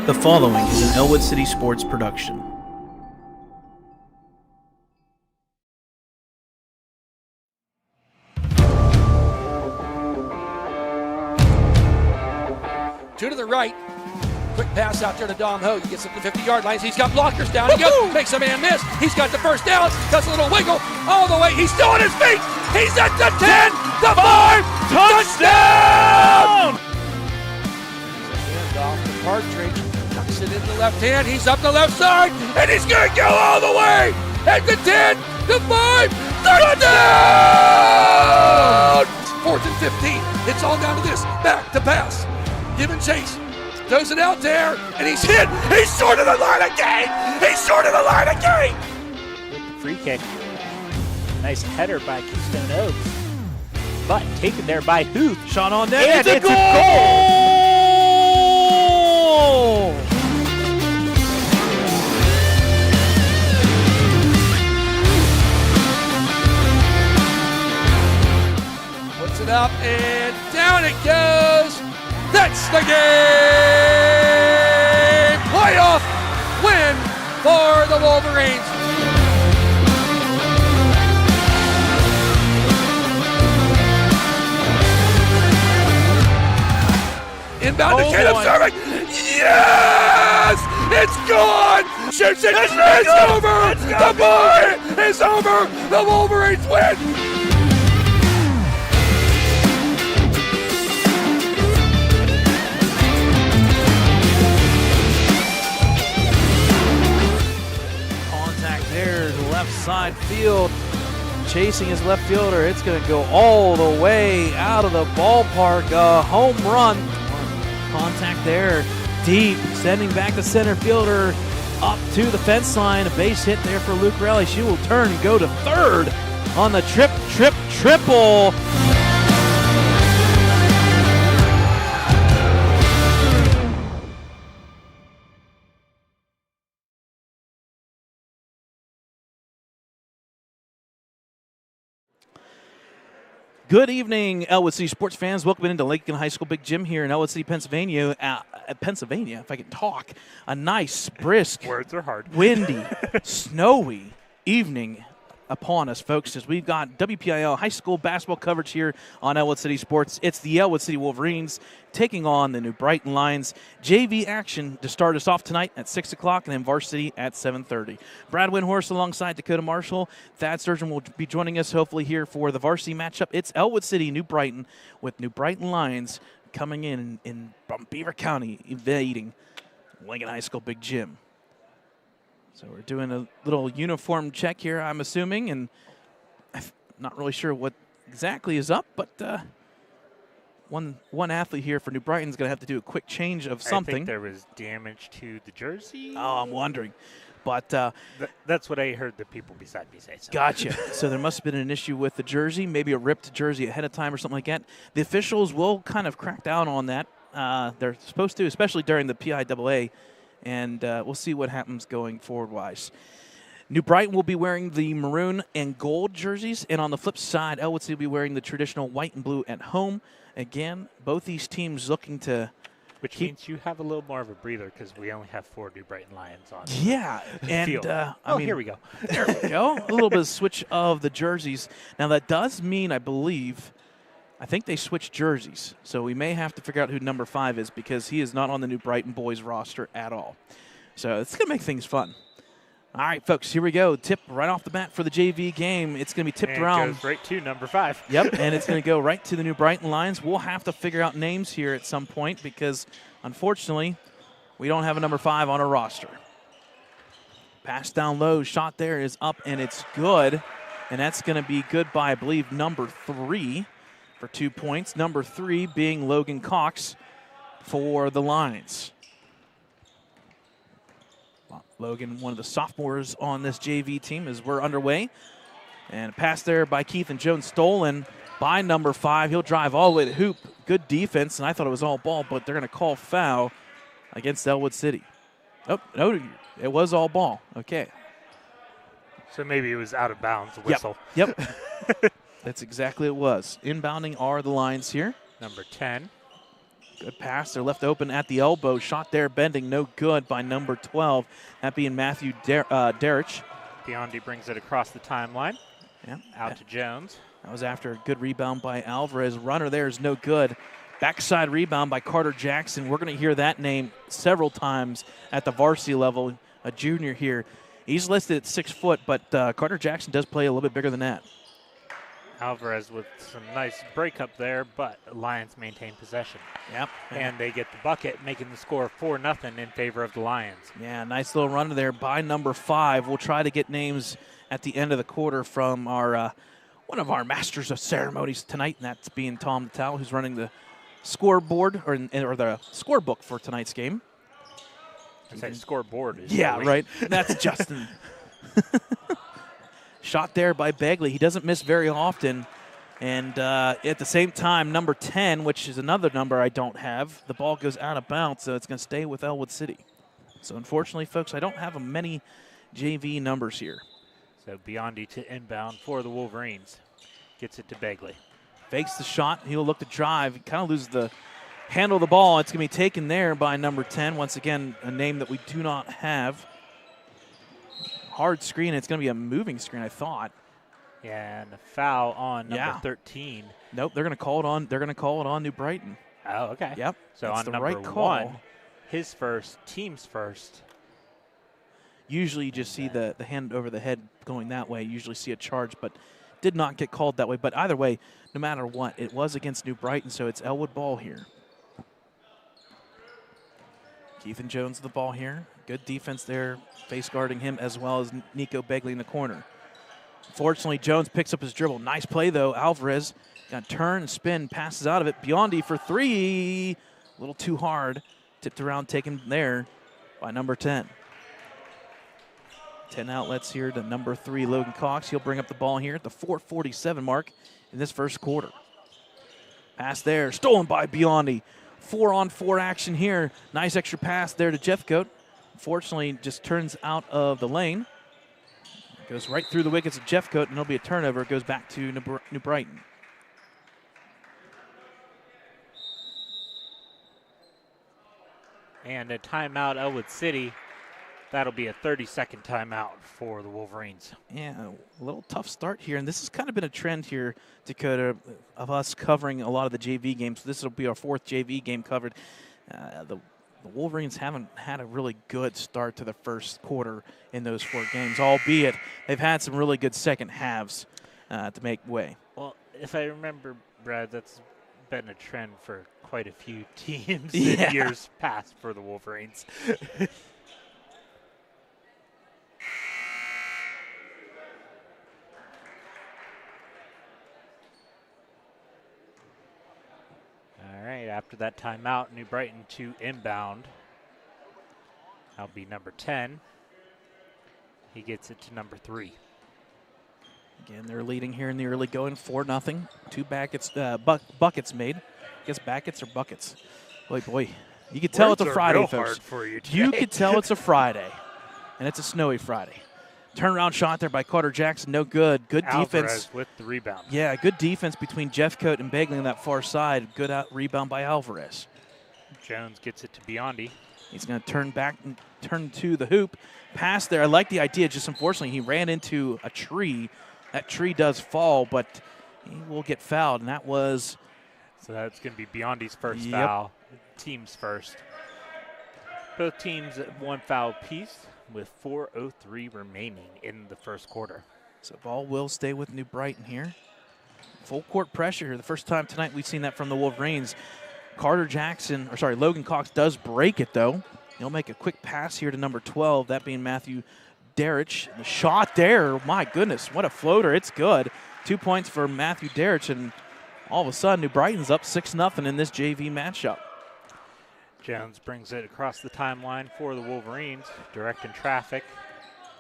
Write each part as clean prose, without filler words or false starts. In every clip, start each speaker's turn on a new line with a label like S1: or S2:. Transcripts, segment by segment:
S1: The following is an Ellwood City Sports production.
S2: Two to the right. Quick pass out there to Dom Ho. He gets up to 50-yard lines. He's got blockers down. He goes, makes a man miss. He's got the first down. Does a little wiggle all the way. He's still on his feet. He's at the 10, the 5, touchdown! Handoff to Partridge. Tucks it in the left hand. He's up the left side, and he's going to go all the way. At the 10, the 5, touchdown! 4th and 15. It's all down to this. Back to pass. Give and chase. Throws it out there, and he's hit. He's short of the line again. He's short of the line again.
S3: Free kick. Nice header by Keystone Oaks. But taken there by Huth.
S1: Shot on net.
S3: And it's a goal!
S2: Puts it up, and down it goes. That's the game! Playoff win for the Wolverines. Inbound to Caleb serving. Yes! It's gone! Shoots it. It's over! The boy is over! The Wolverines win!
S4: Side field, chasing his left fielder. It's going to go all the way out of the ballpark. A home run. Contact there, deep, sending back the center fielder up to the fence line. A base hit there for Luke Raleigh. She will turn and go to third on the triple. Good evening, Ellwood City sports fans. Welcome into Lincoln High School Big Gym here in Ellwood City, Pennsylvania. If I can talk. A nice, brisk,
S3: words are hard,
S4: windy, snowy evening upon us, folks, as we've got WPIL high school basketball coverage here on Ellwood City Sports. It's the Ellwood City Wolverines taking on the New Brighton Lions. JV action to start us off tonight at 6 o'clock, and then varsity at 7:30. Brad Windhorst alongside Dakota Marshall. Thad Sturgeon will be joining us hopefully here for the varsity matchup. It's Ellwood City, New Brighton, with New Brighton Lions coming in from Beaver County, invading Lincoln High School Big Gym. So we're doing a little uniform check here, I'm assuming, and I'm not really sure what exactly is up, but one athlete here for New Brighton is going to have to do a quick change of something.
S3: I think there was damage to the jersey.
S4: Oh, I'm wondering. But
S3: that's what I heard the people beside me say. So.
S4: Gotcha. So there must have been an issue with the jersey, maybe a ripped jersey ahead of time or something like that. The officials will kind of crack down on that. They're supposed to, especially during the PIAA. And we'll see what happens going forward-wise. New Brighton will be wearing the maroon and gold jerseys, and on the flip side, Ellwood City will be wearing the traditional white and blue at home. Again, both these teams looking to
S3: Which means you have a little more of a breather because we only have 4 New Brighton Lions on.
S4: Yeah, and
S3: here we go.
S4: There we go. A little bit of switch of the jerseys. Now that does mean, I think they switched jerseys, so we may have to figure out who number 5 is because he is not on the New Brighton boys roster at all. So it's going to make things fun. All right, folks, here we go. Tip right off the bat for the JV game. It's going to be tipped around.
S3: It goes right to number 5.
S4: Yep, and it's going to go right to the New Brighton Lions. We'll have to figure out names here at some point because, unfortunately, we don't have a number 5 on our roster. Pass down low, shot there is up, and it's good. And that's going to be good by, I believe, number 3 for 2 points. Number 3 being Logan Cox for the Lions. Logan, one of the sophomores on this JV team as we're underway. And a pass there by Keith and Jones stolen by number 5. He'll drive all the way to hoop. Good defense, and I thought it was all ball, but they're going to call foul against Ellwood City. Oh, no, it was all ball. Okay.
S3: So maybe it was out of bounds, a whistle.
S4: Yep. That's exactly what it was. Inbounding are the Lions here.
S3: Number 10.
S4: Good pass. They're left open at the elbow. Shot there, bending, no good by number 12. That being Matthew Derich.
S3: Biondi brings it across the timeline.
S4: Yeah.
S3: Out to Jones.
S4: That was after a good rebound by Alvarez. Runner there is no good. Backside rebound by Carter Jackson. We're going to hear that name several times at the varsity level, a junior here. He's listed at 6 foot, but Carter Jackson does play a little bit bigger than that.
S3: Alvarez with some nice breakup there, but Lions maintain possession.
S4: Yep.
S3: And they get the bucket, making the score 4-0 in favor of the Lions.
S4: Yeah, nice little run there by number 5. We'll try to get names at the end of the quarter from our one of our masters of ceremonies tonight, and that's being Tom Natal, who's running the scoreboard or the scorebook for tonight's game.
S3: I say scoreboard.
S4: Yeah, right. That's Justin. Shot there by Begley. He doesn't miss very often. And at the same time, number 10, which is another number I don't have, the ball goes out of bounds, so it's going to stay with Ellwood City. So unfortunately, folks, I don't have many JV numbers here.
S3: So Biondi to inbound for the Wolverines. Gets it to Begley.
S4: Fakes the shot. He'll look to drive. He kind of loses the handle of the ball. It's going to be taken there by number 10. Once again, a name that we do not have. Hard screen. It's going to be a moving screen, I thought.
S3: Yeah, and a foul on number 13.
S4: Nope, they're going to call it on. They're going to call it on New Brighton.
S3: Oh, okay.
S4: Yep.
S3: So
S4: that's
S3: on
S4: the
S3: number
S4: right call.
S3: 1, his first, team's first.
S4: Usually you just see the hand over the head going that way. You usually see a charge, but did not get called that way. But either way, no matter what, it was against New Brighton, so it's Ellwood ball here. Keithan Jones the ball here. Good defense there, face guarding him, as well as Nico Begley in the corner. Fortunately, Jones picks up his dribble. Nice play, though. Alvarez got turn, spin, passes out of it. Biondi for 3. A little too hard. Tipped around, taken there by number 10. 10 outlets here to number 3, Logan Cox. He'll bring up the ball here at the 4:47 mark in this first quarter. Pass there, stolen by Biondi. 4-on-4 action here. Nice extra pass there to Jeffcoat. Unfortunately, just turns out of the lane. Goes right through the wickets of Jeffcoat, and it'll be a turnover. It goes back to New Brighton.
S3: And a timeout, Ellwood City. That'll be a 30-second timeout for the Wolverines.
S4: Yeah, a little tough start here, and this has kind of been a trend here, Dakota, of us covering a lot of the JV games. This will be our 4th JV game covered. The Wolverines haven't had a really good start to the first quarter in those 4 games, albeit they've had some really good second halves to make way.
S3: Well, if I remember, Brad, that's been a trend for quite a few teams
S4: Yeah.
S3: in years past for the Wolverines. All right, after that timeout, New Brighton to inbound. That'll be number 10. He gets it to number 3.
S4: Again, they're leading here in the early going, 4-0. 2 buckets made. I guess buckets or buckets. Boy. You could tell it's a Friday, folks.
S3: For you
S4: could tell it's a Friday, and it's a snowy Friday. Turnaround shot there by Carter Jackson, no good. Good
S3: Alvarez
S4: defense.
S3: with the rebound.
S4: Yeah, good defense between Jeffcoat and Begley on that far side. Good rebound by Alvarez.
S3: Jones gets it to Biondi.
S4: He's going to turn back and turn to the hoop. Pass there. I like the idea. Just unfortunately, he ran into a tree. That tree does fall, but he will get fouled, and that was...
S3: So that's going to be Biondi's first
S4: Yep.
S3: foul. Team's first. Both teams at 1 foul apiece with 4:03 remaining in the first quarter.
S4: So ball will stay with New Brighton here. Full court pressure here. The first time tonight we've seen that from the Wolverines. Logan Cox does break it, though. He'll make a quick pass here to number 12, that being Matthew Derich. The shot there, my goodness, what a floater. It's good. 2 points for Matthew Derich, and all of a sudden New Brighton's up 6-0 in this JV matchup.
S3: Jones brings it across the timeline for the Wolverines, directing traffic.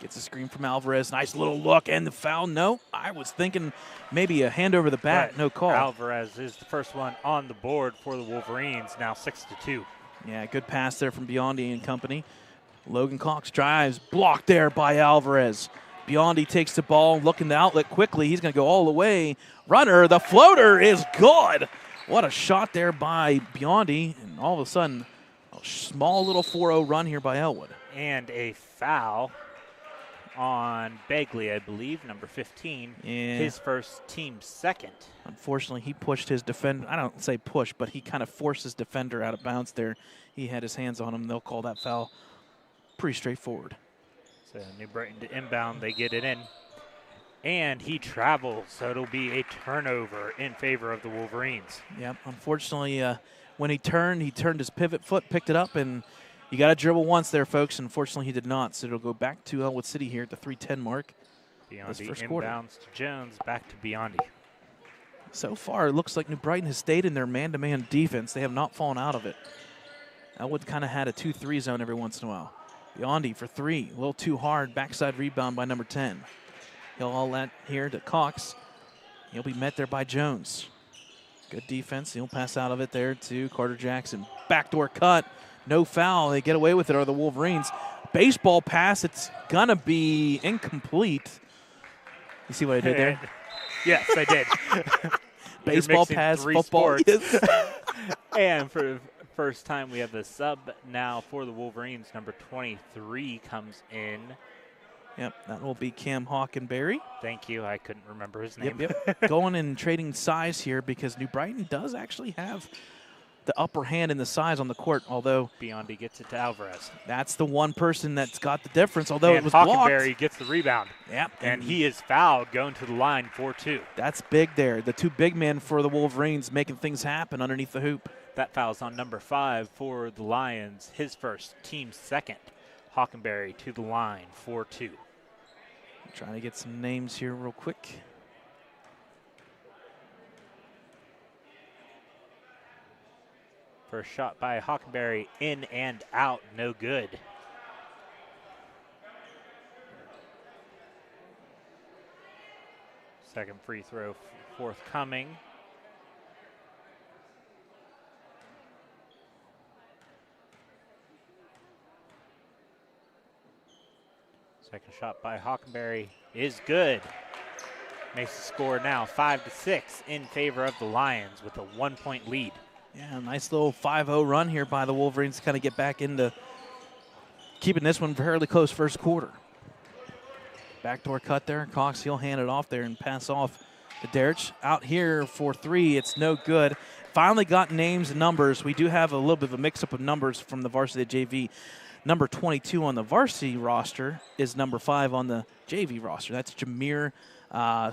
S4: Gets a screen from Alvarez. Nice little look, and the foul. No, I was thinking maybe a hand over the bat.
S3: But
S4: no call.
S3: Alvarez is the first one on the board for the Wolverines, now 6-2.
S4: Yeah, good pass there from Biondi and company. Logan Cox drives, blocked there by Alvarez. Biondi takes the ball, looking the outlet quickly. He's going to go all the way. Runner, the floater is good. What a shot there by Biondi, and all of a sudden, a small little 4-0 run here by Ellwood.
S3: And a foul on Begley, I believe, number 15.
S4: Yeah.
S3: His first, team second.
S4: Unfortunately, he pushed his defender. I don't say push, but he kind of forced his defender out of bounds there. He had his hands on him. They'll call that foul. Pretty straightforward.
S3: So New Brighton to inbound, they get it in. And he travels, so it'll be a turnover in favor of the Wolverines.
S4: Yep, unfortunately, when he turned his pivot foot, picked it up, and you got to dribble once there, folks. Unfortunately, he did not, so it'll go back to Ellwood City here at the 3:10 mark.
S3: Biondi
S4: first quarter.
S3: inbounds to Jones, back to Biondi.
S4: So far, it looks like New Brighton has stayed in their man-to-man defense. They have not fallen out of it. Ellwood kind of had a 2-3 zone every once in a while. Biondi for three, a little too hard. Backside rebound by number 10. He'll all that here to Cox. He'll be met there by Jones. Good defense. He'll pass out of it there to Carter Jackson. Backdoor cut. No foul. They get away with it, are the Wolverines. Baseball pass. It's going to be incomplete. You see what I did there?
S3: Yes, I did.
S4: Baseball pass, football. Yes.
S3: And for the first time, we have a sub now for the Wolverines. Number 23 comes in.
S4: Yep, that will be Cam Hockenberry.
S3: Thank you. I couldn't remember his name.
S4: Yep. Going and trading size here because New Brighton does actually have the upper hand in the size on the court, although
S3: Biondi gets it to Alvarez.
S4: that's the one person that's got the difference, although
S3: and
S4: it was blocked.
S3: Hockenberry gets the rebound.
S4: Yep.
S3: And he is fouled going to the line 4-2.
S4: That's big there. The two big men for the Wolverines making things happen underneath the hoop.
S3: That foul's on number 5 for the Lions. His first, team second. Hockenberry to the line 4-2.
S4: Trying to get some names here real quick.
S3: First shot by Hockenberry, in and out, no good. Second free throw forthcoming. Second shot by Hockenberry is good. Makes the score now 5-6 in favor of the Lions with a 1-point lead.
S4: Yeah, nice little 5-0 run here by the Wolverines to kind of get back into keeping this one fairly close first quarter. Backdoor cut there. Cox, he'll hand it off there and pass off to Derich. Out here for three, it's no good. Finally got names and numbers. We do have a little bit of a mix-up of numbers from the varsity JV. Number 22 on the varsity roster is number 5 on the JV roster. That's Jameer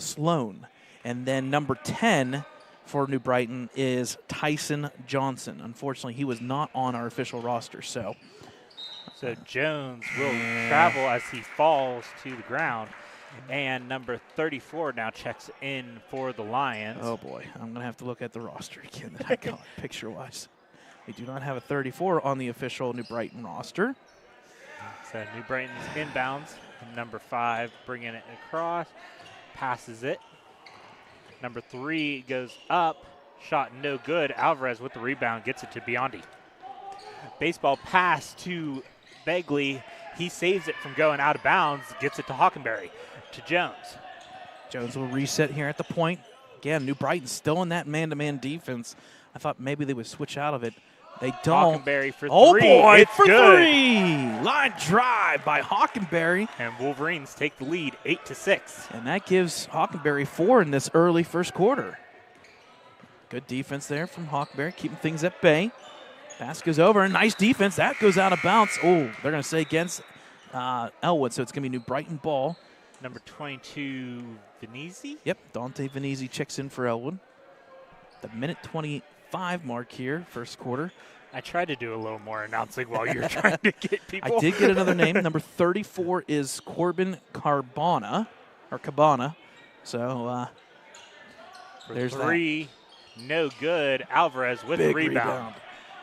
S4: Sloan. And then number 10 for New Brighton is Tyson Johnson. Unfortunately, he was not on our official roster. So
S3: Jones will travel as he falls to the ground. And number 34 now checks in for the Lions.
S4: Oh, boy. I'm going to have to look at the roster again that I got picture-wise. We do not have a 34 on the official New Brighton roster.
S3: So New Brighton's inbounds. Number 5 bringing it across. Passes it. Number 3 goes up. Shot no good. Alvarez with the rebound gets it to Biondi. Baseball pass to Begley. He saves it from going out of bounds. Gets it to Hockenberry. To Jones.
S4: Jones will reset here at the point. Again, New Brighton still in that man-to-man defense. I thought maybe they would switch out of it. They don't.
S3: Hockenberry for 3.
S4: Oh, boy,
S3: it's
S4: for
S3: good.
S4: 3. Line drive by Hockenberry.
S3: And Wolverines take the lead 8-6.
S4: And that gives Hockenberry 4 in this early first quarter. Good defense there from Hockenberry, keeping things at bay. Pass goes over, nice defense. That goes out of bounds. Oh, they're going to say against Ellwood, so it's going to be New Brighton ball.
S3: Number 22, Venezi?
S4: Yep, Dante Venezi checks in for Ellwood. The minute 25 mark here, first quarter.
S3: I tried to do a little more announcing while you were trying to get people.
S4: I did get another name. Number 34 is Corbin Cabana. So
S3: For
S4: there's
S3: 3, no good. Alvarez with the rebound.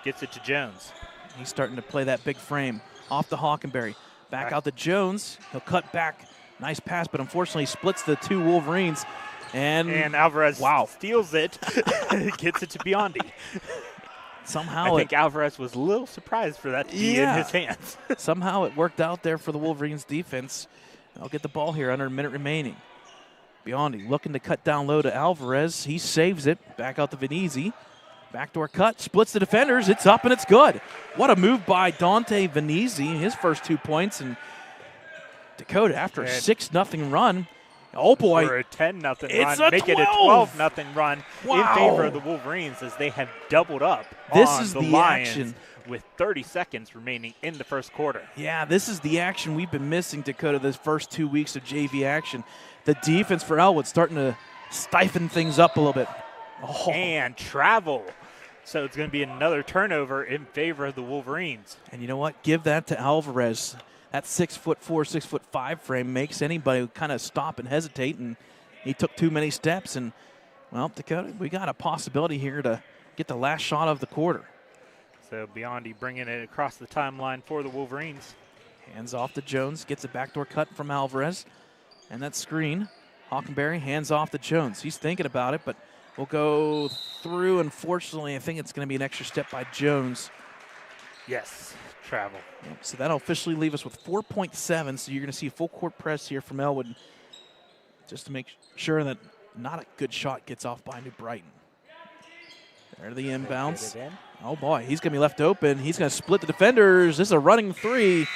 S3: Gets it to Jones.
S4: He's starting to play that big frame. Off to Hockenberry. Back out to Jones. He'll cut back. Nice pass, but unfortunately splits the two Wolverines. And
S3: Alvarez steals it. Gets it to Biondi.
S4: Somehow
S3: I think Alvarez was a little surprised for that to be in his hands.
S4: Somehow it worked out there for the Wolverines defense. I'll get the ball here under a minute remaining. Biondi looking to cut down low to Alvarez. He saves it. Back out to Venezi. Backdoor cut, splits the defenders. It's up and it's good. What a move by Dante Venezi, his first 2 points. And Dakota, after a 6-0 run, oh boy.
S3: For a 10-0
S4: It's
S3: run,
S4: a
S3: make it a 12-0 run in favor of the Wolverines as they have doubled up on the Lions
S4: action
S3: with 30 seconds remaining in the first quarter.
S4: Yeah, this is the action we've been missing, Dakota, this first 2 weeks of JV action. The defense for Ellwood starting to stiffen things up a little bit. Oh.
S3: And travel. So it's going to be another turnover in favor of the Wolverines.
S4: And you know what? Give that to Alvarez. That 6'4", 6'5" frame makes anybody kind of stop and hesitate, and he took too many steps. And, well, Dakota, we got a possibility here to get the last shot of the quarter.
S3: So Biondi bringing it across the timeline for the Wolverines.
S4: Hands off to Jones, gets a backdoor cut from Alvarez. And that screen, Hockenberry hands off to Jones. He's thinking about it, but we'll go through. Unfortunately, I think it's going to be an extra step by Jones.
S3: Yes, travel.
S4: Yep, so that'll officially leave us with 4.7. So you're going to see a full court press here from Ellwood just to make sure that not a good shot gets off by New Brighton. There are the inbounds. Oh, boy, he's going to be left open. He's going to split the defenders. This is a running three.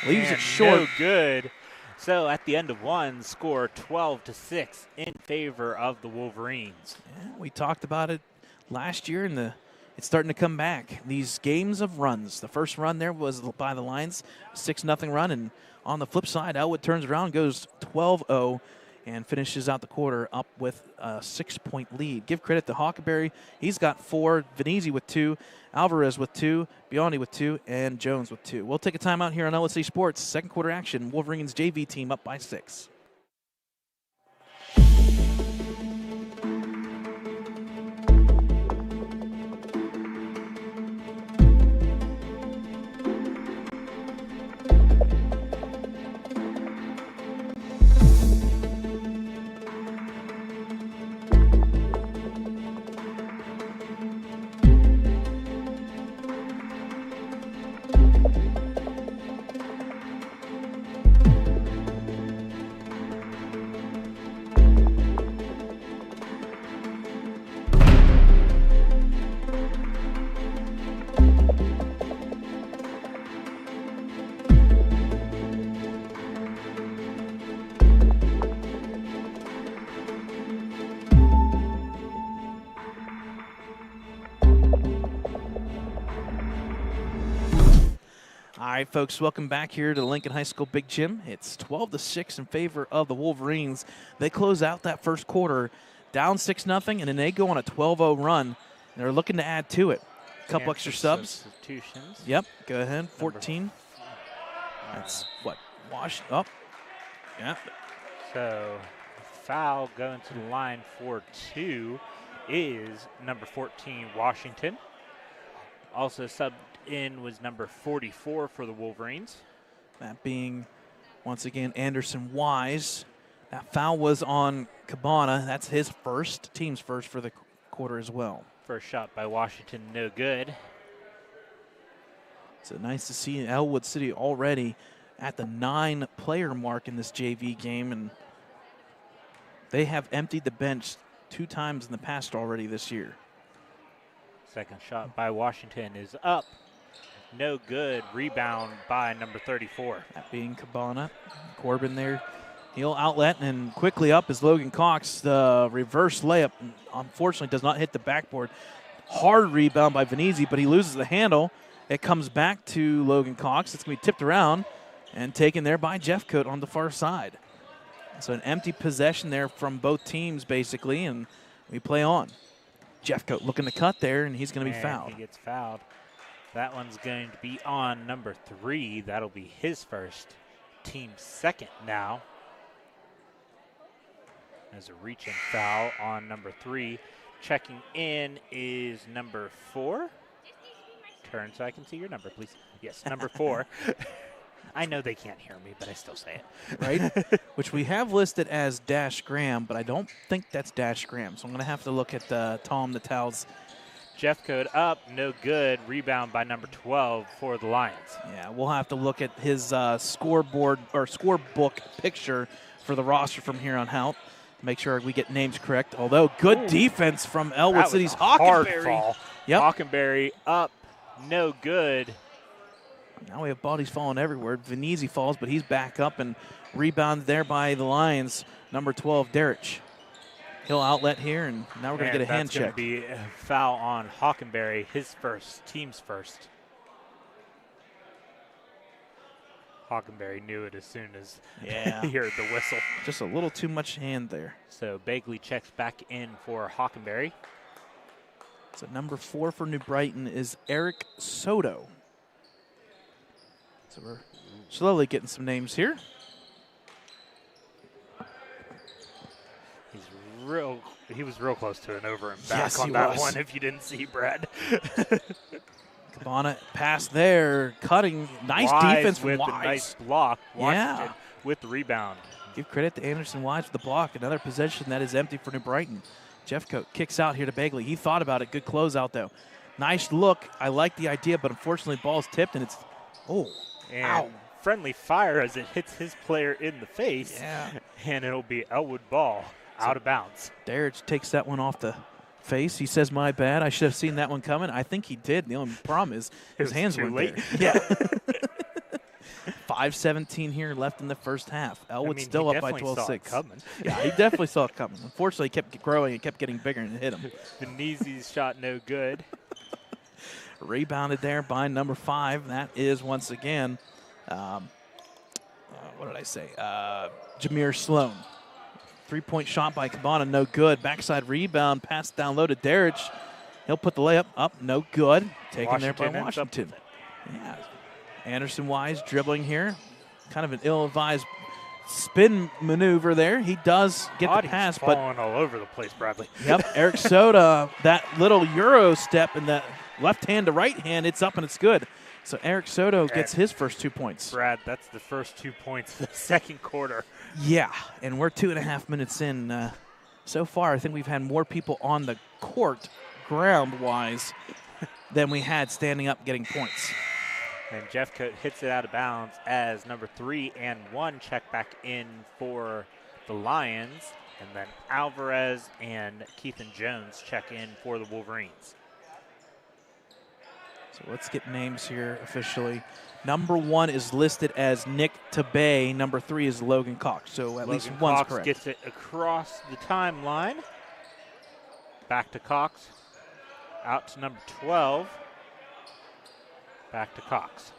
S4: Leaves it short.
S3: No good. So at the end of one, score 12-6 in favor of the Wolverines.
S4: Yeah, we talked about it last year, and it's starting to come back. These games of runs. The first run there was by the Lions, 6-0 run, and on the flip side, Ellwood turns around, goes 12-0, and finishes out the quarter up with a 6-point lead. Give credit to Hockenberry. He's got 4, Venezi with 2, Alvarez with 2, Biondi with 2, and Jones with 2. We'll take a timeout here on Ellwood City Sports. Second quarter action, Wolverines JV team up by 6. All right, folks, welcome back here to the Lincoln High School Big Gym. It's 12-6 in favor of the Wolverines. They close out that first quarter down 6-0, and then they go on a 12-0 run. They're looking to add to it. A couple extra subs.
S3: Substitutions.
S4: Yep, go ahead. 14. That's what? Wash up. Yeah.
S3: So foul going to the line for 2 is number 14, Washington. Also subbed in was number 44 for the Wolverines.
S4: That being, once again, Anderson Wise. That foul was on Cabana. That's his first, team's first for the quarter as well.
S3: First shot by Washington, no good.
S4: So nice to see Ellwood City already at the 9-player mark in this JV game, and they have emptied the bench 2 times in the past already this year.
S3: Second shot by Washington is up. No good. Rebound by number 34.
S4: That being Cabana. Corbin there. He'll outlet, and quickly up is Logan Cox. The reverse layup, unfortunately, does not hit the backboard. Hard rebound by Venezi, but he loses the handle. It comes back to Logan Cox. It's going to be tipped around and taken there by Jeffcoat on the far side. So an empty possession there from both teams, basically, and we play on. Jeffcoat looking to cut there, and he's going to be fouled.
S3: He gets fouled. That one's going to be on number 3. That'll be his first, team second now. There's a reach-in foul on number 3. Checking in is number 4. Turn so I can see your number, please. Yes, number 4. I know they can't hear me, but I still say it.
S4: Right? Which we have listed as Dash Graham, but I don't think that's Dash Graham. So I'm going to have to look at Tom Natal's.
S3: Jeffcoat up, no good. Rebound by number 12 for the Lions.
S4: Yeah, we'll have to look at his scoreboard or scorebook picture for the roster from here on out. Make sure we get names correct. Although good defense from Ellwood City's Hockenberry. Yep.
S3: Hockenberry up, no good.
S4: Now we have bodies falling everywhere. Venezi falls, but he's back up and rebounded there by the Lions. Number 12, Derich. He'll outlet here, and now we're going to get a hand check.
S3: That's going to be a foul on Hockenberry, his first, team's first. Hockenberry knew it as soon as he heard the whistle.
S4: Just a little too much hand there.
S3: So Bagley checks back in for Hockenberry.
S4: So number 4 for New Brighton is Eric Soto. So we're slowly getting some names here.
S3: He was real close to an over and back on that one if you didn't see Brad.
S4: Cabana pass there, cutting. Nice
S3: Wise
S4: defense
S3: with
S4: from
S3: a
S4: Wise.
S3: nice block. Washington
S4: Yeah.
S3: with the rebound.
S4: Give credit to Anderson Wise for the block. Another possession that is empty for New Brighton. Jeffcoat kicks out here to Bagley. He thought about it. Good closeout, though. Nice look. I like the idea, but unfortunately, ball's tipped, and it's
S3: And
S4: ow.
S3: friendly fire as it hits his player in the face.
S4: Yeah.
S3: And it'll be Ellwood ball out of bounds.
S4: Darich takes that one off the face. He says, my bad. I should have seen that one coming. I think he did. The only problem is his hands
S3: too
S4: weren't
S3: late.
S4: there. Yeah. 5:17 here left in the first half. Ellwood's still up by 12-6. Yeah, he definitely saw it coming. Unfortunately, he kept growing and kept getting bigger and hit him.
S3: Venezi's shot no good.
S4: Rebounded there by number 5. That is, once again, what did I say? Jameer Sloan. 3-point shot by Cabana, no good. Backside rebound, pass down low to Darich. He'll put the layup up, no good. Taken there by Washington. Yeah. Anderson Wise dribbling here. Kind of an ill-advised spin maneuver there. He does get the pass, but
S3: falling all over the place, Bradley.
S4: Yep, Eric Soda, that little Euro step in the left hand to right hand, it's up and it's good. So Eric Soto gets his first 2 points.
S3: Brad, that's the first 2 points of the second quarter.
S4: Yeah, and we're 2.5 minutes in. So far, I think we've had more people on the court, ground-wise, than we had standing up getting points.
S3: And Jeffcoat hits it out of bounds as number 3 and 1 check back in for the Lions. And then Alvarez and Keithan Jones check in for the Wolverines.
S4: So let's get names here officially. Number 1 is listed as Nick Tabay. Number 3 is Logan Cox. So at least one's
S3: Cox
S4: correct.
S3: Gets it across the timeline. Back to Cox. Out to number 12. Back to Cox.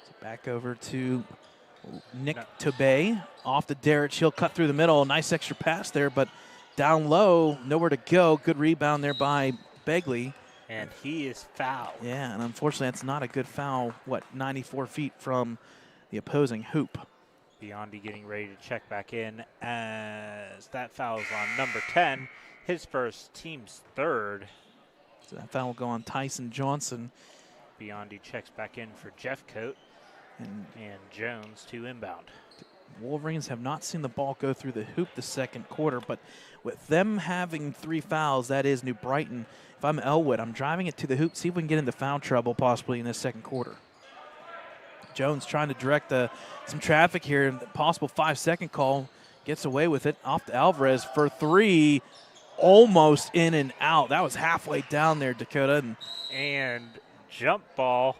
S4: So back over to Nick Tabay. Off the Darich. He'll cut through the middle. Nice extra pass there, but down low, nowhere to go. Good rebound there by Bagley.
S3: And he is fouled.
S4: Yeah, and unfortunately, that's not a good foul, 94 feet from the opposing hoop.
S3: Biondi getting ready to check back in as that foul is on number 10, his first, team's third.
S4: So that foul will go on Tyson Johnson.
S3: Biondi checks back in for Jeffcoat and Jones to inbound.
S4: Wolverines have not seen the ball go through the hoop the second quarter, but with them having 3 fouls, that is New Brighton. If I'm Ellwood, I'm driving it to the hoop, see if we can get into foul trouble possibly in this second quarter. Jones trying to direct some traffic here. Possible 5-second call. Gets away with it. Off to Alvarez for 3. Almost in and out. That was halfway down there, Dakota.
S3: And jump ball.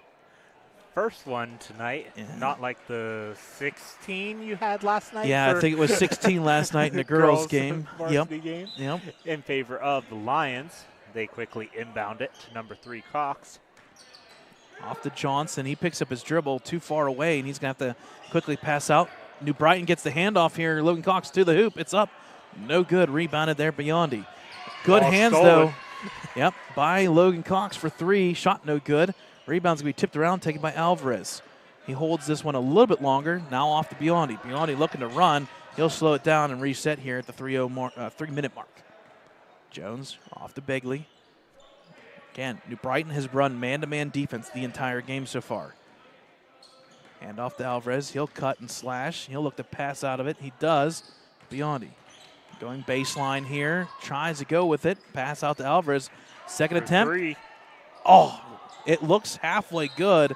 S3: First one tonight.
S4: Yeah.
S3: Not like the 16 you had last night.
S4: Yeah, I think it was 16 last night in the girls' game.
S3: Varsity game.
S4: Yep.
S3: In favor of the Lions. They quickly inbound it to number 3, Cox.
S4: Off to Johnson. He picks up his dribble too far away, and he's going to have to quickly pass out. New Brighton gets the handoff here. Logan Cox to the hoop. It's up. No good. Rebounded there, Biondi. Good
S3: Ball
S4: hands,
S3: stolen.
S4: though. Yep, by Logan Cox for 3. Shot no good. Rebound's going to be tipped around, taken by Alvarez. He holds this one a little bit longer. Now off to Biondi. Biondi looking to run. He'll slow it down and reset here at the 3-minute mark. Jones off to Bagley. Again, New Brighton has run man-to-man defense the entire game so far. Hand off to Alvarez. He'll cut and slash. He'll look to pass out of it. He does. Biondi going baseline here. Tries to go with it. Pass out to Alvarez. Second attempt.
S3: 3.
S4: Oh, it looks halfway good.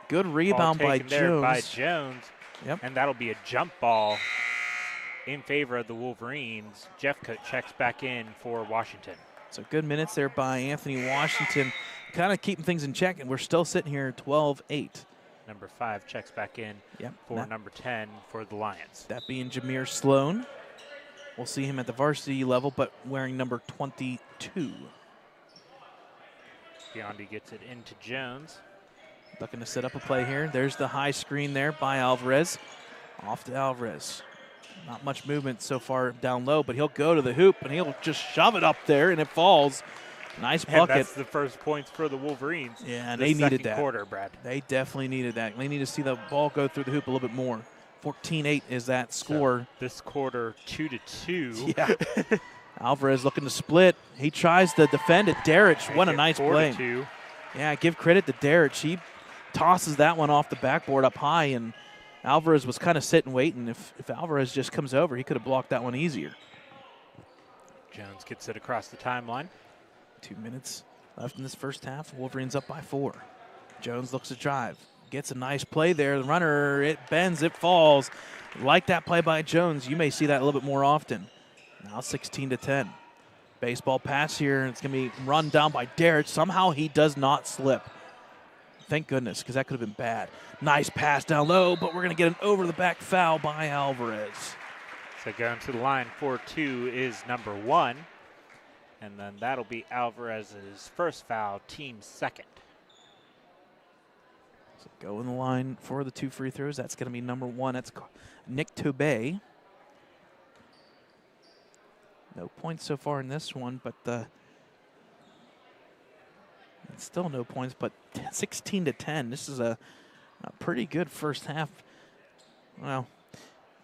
S4: Good rebound
S3: Ball
S4: by
S3: taken there by
S4: Jones.
S3: Jones.
S4: Yep.
S3: And that'll be a jump ball in favor of the Wolverines. Jeffcoat checks back in for Washington.
S4: So good minutes there by Anthony Washington, kind of keeping things in check, and we're still sitting here 12-8.
S3: Number 5 checks back in for number 10 for the Lions.
S4: That being Jameer Sloan. We'll see him at the varsity level, but wearing number 22.
S3: Biondi gets it into Jones.
S4: Looking to set up a play here. There's the high screen there by Alvarez. Off to Alvarez. Not much movement so far down low, but he'll go to the hoop, and he'll just shove it up there, and it falls. Nice bucket.
S3: And that's the first points for the Wolverines.
S4: Yeah, and they needed that.
S3: Quarter, Brad.
S4: They definitely needed that. They need to see the ball go through the hoop a little bit more. 14-8 is that score.
S3: So this quarter, 2-2.
S4: Yeah. Alvarez looking to split. He tries to defend it. Darich, what a nice play.
S3: 4-2.
S4: Yeah, give credit to Darich. He tosses that one off the backboard up high, and Alvarez was kind of sitting waiting. If Alvarez just comes over, he could have blocked that one easier.
S3: Jones gets it across the timeline.
S4: 2 minutes left in this first half. Wolverines up by 4. Jones looks to drive. Gets a nice play there. The runner, it bends, it falls. Like that play by Jones, you may see that a little bit more often. Now 16-10. Baseball pass here, and it's going to be run down by Darich. Somehow he does not slip. Thank goodness, because that could have been bad. Nice pass down low, but we're going to get an over-the-back foul by Alvarez.
S3: So going to the line 4-2 is number 1. And then that'll be Alvarez's first foul, team second.
S4: So go in the line for the 2 free throws. That's going to be number 1. That's Nick Tobey. No points so far in this one, but still no points, but 16-10. This is a pretty good first half. Well,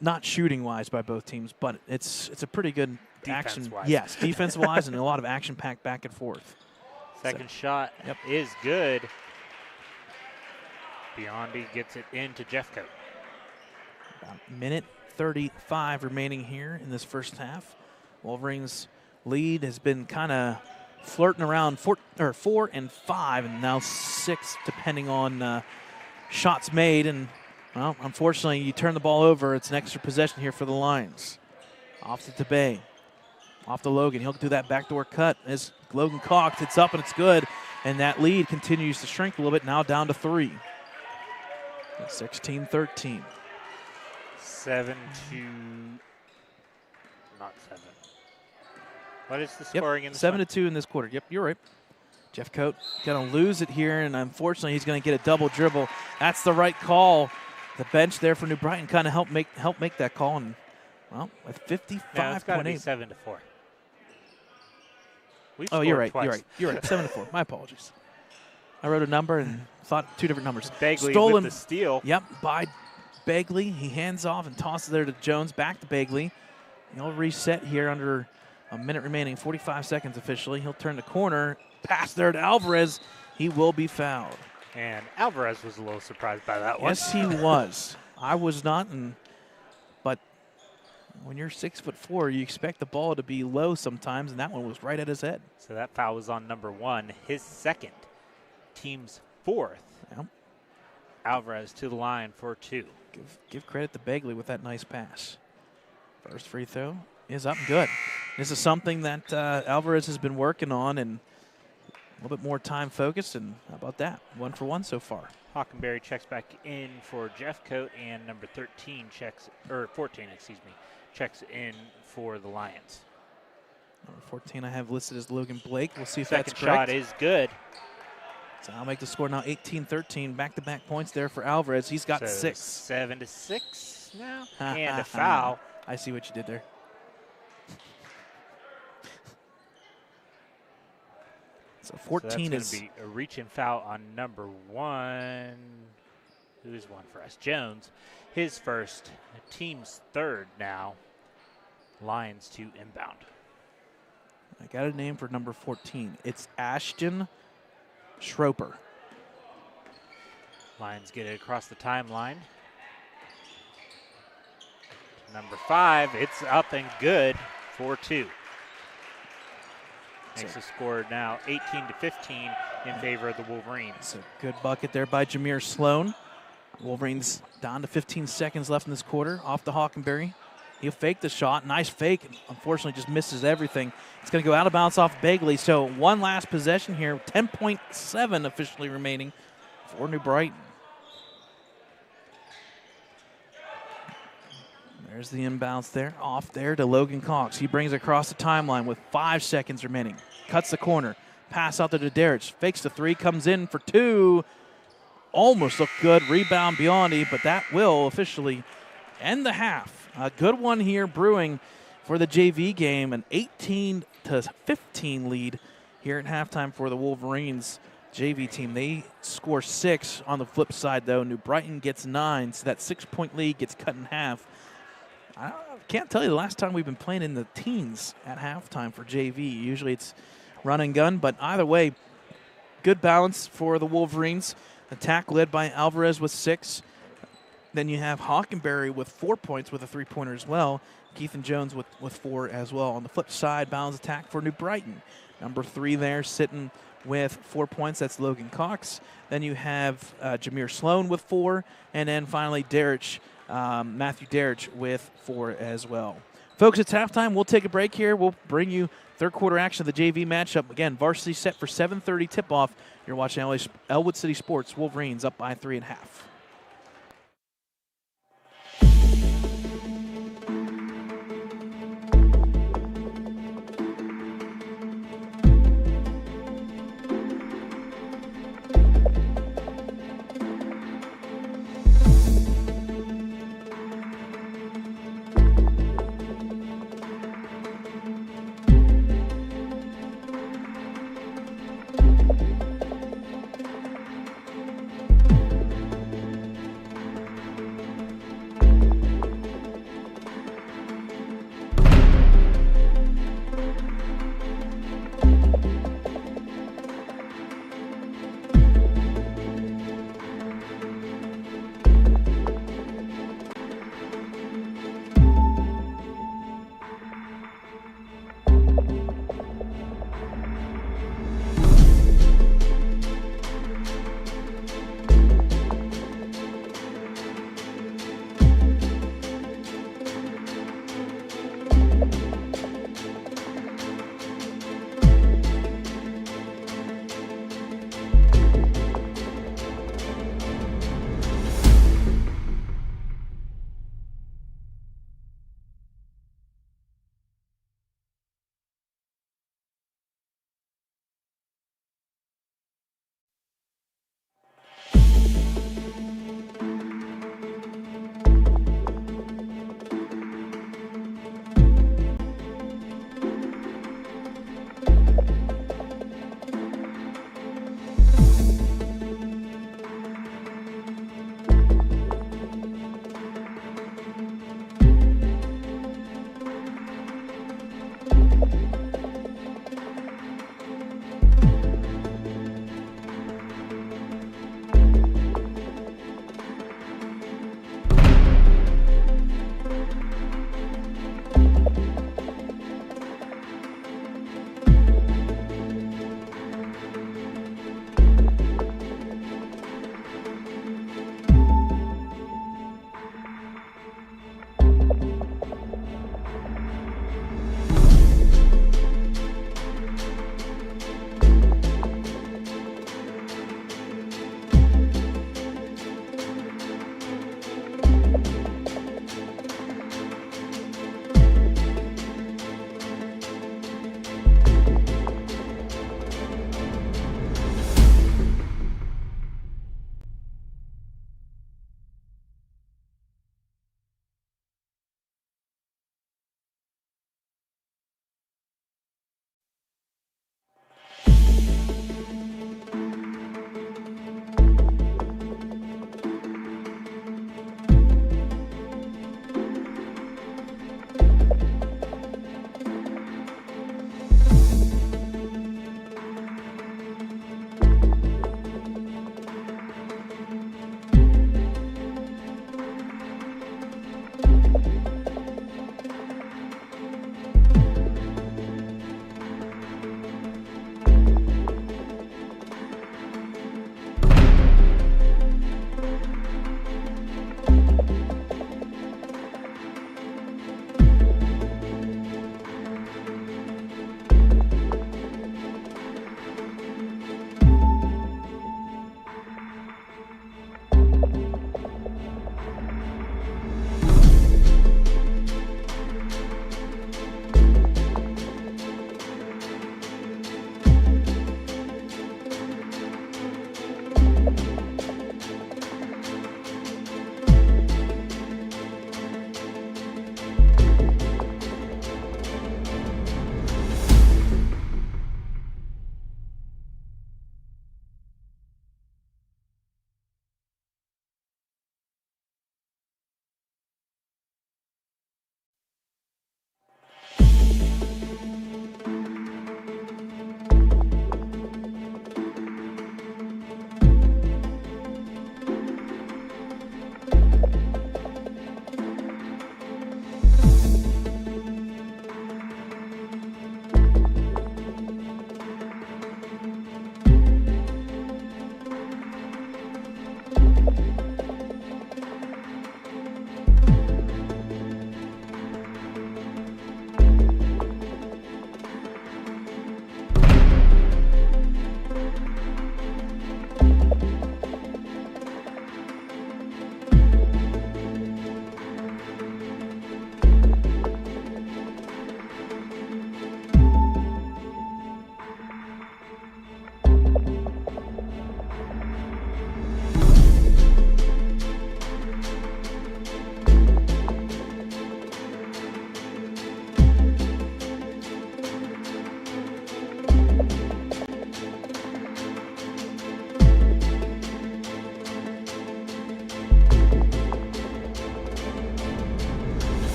S4: not shooting-wise by both teams, but it's a pretty good action. Yes, defense-wise, and a lot of action-packed back and forth.
S3: Second shot is good. Biondi gets it into Jeffcoat.
S4: About a minute 35 remaining here in this first half. Wolverines' lead has been kind of flirting around 4 and 5, and now 6, depending on shots made. And well, unfortunately, you turn the ball over. It's an extra possession here for the Lions. Off to Tobey. Off to Logan. He'll do that backdoor cut as Logan cocks. It's up and it's good. And that lead continues to shrink a little bit, now down to 3. 16-13.
S3: 7 to not 7. What is the scoring in this
S4: 7-2 in this quarter. Yep, you're right. Jeffcoat going to lose it here, and unfortunately he's going to get a double dribble. That's the right call. The bench there for New Brighton kind of helped make that call. And well, with 55.8.
S3: No, it's got to be 7-4.
S4: Oh, you're right. You're right. 7-4. My apologies. I wrote a number and thought 2 different numbers.
S3: Bagley
S4: Stolen
S3: with the steal.
S4: Yep, by Bagley. He hands off and tosses there to Jones. Back to Bagley. He'll reset here under a minute remaining. 45 seconds officially. He'll turn the corner. Pass there to Alvarez. He will be fouled.
S3: And Alvarez was a little surprised by that one.
S4: Yes, he was. I was not. But when you're 6'4", you expect the ball to be low sometimes, and that one was right at his head.
S3: So that foul was on number 1, his second, team's 4th.
S4: Yep.
S3: Alvarez to the line for 2.
S4: Give credit to Bagley with that nice pass. First free throw is up and good. This is something that Alvarez has been working on, and a little bit more time focused, and how about that? 1 for 1 so far.
S3: Hockenberry checks back in for Jeffcoat, and number 14 14, checks in for the Lions.
S4: Number 14 I have listed as Logan Blake. We'll see if
S3: Second
S4: that's correct.
S3: shot is good.
S4: So I'll make the score now 18-13. Back-to-back points there for Alvarez. He's got 6.
S3: 7-6 now, and a foul.
S4: I see what you did there. So 14
S3: is going to be a reach-in foul on number 1. Who's one for us? Jones. His first, team's 3rd now. Lions to inbound.
S4: I got a name for number 14. It's Ashton Schroeper.
S3: Lions get it across the timeline. Number 5, it's up and good, 4-2. Makes the score now 18-15 in favor of the Wolverines.
S4: It's a good bucket there by Jameer Sloan. Wolverines down to 15 seconds left in this quarter. Off to Hockenberry. He'll fake the shot. Nice fake. Unfortunately, just misses everything. It's going to go out of bounds off Begley. So one last possession here. 10.7 officially remaining for New Brighton. There's the inbounds there. Off there to Logan Cox. He brings it across the timeline with 5 seconds remaining. Cuts the corner. Pass out there to Derich. Fakes the three. Comes in for two. Almost looked good. Rebound Biondi, but that will officially end the half. A good one here brewing for the JV game. An 18-15 lead here at halftime for the Wolverines JV team. They score 6 on the flip side, though. New Brighton gets 9, so that 6-point lead gets cut in half. I can't tell you the last time we've been playing in the teens at halftime for JV. Usually it's run and gun, but either way, good balance for the Wolverines. Attack led by Alvarez with 6. Then you have Hockenberry with 4 points with a three-pointer as well. Keith and Jones with 4 as well. On the flip side, balance attack for New Brighton. Number 3 there sitting with 4 points. That's Logan Cox. Then you have Jameer Sloan with 4. And then finally Derich, Matthew Derich with 4 as well. Folks, it's halftime. We'll take a break here. We'll bring you third quarter action of the JV matchup. Again, varsity set for 7:30 tip-off. You're watching Ellwood City Sports. Wolverines up by 3.5.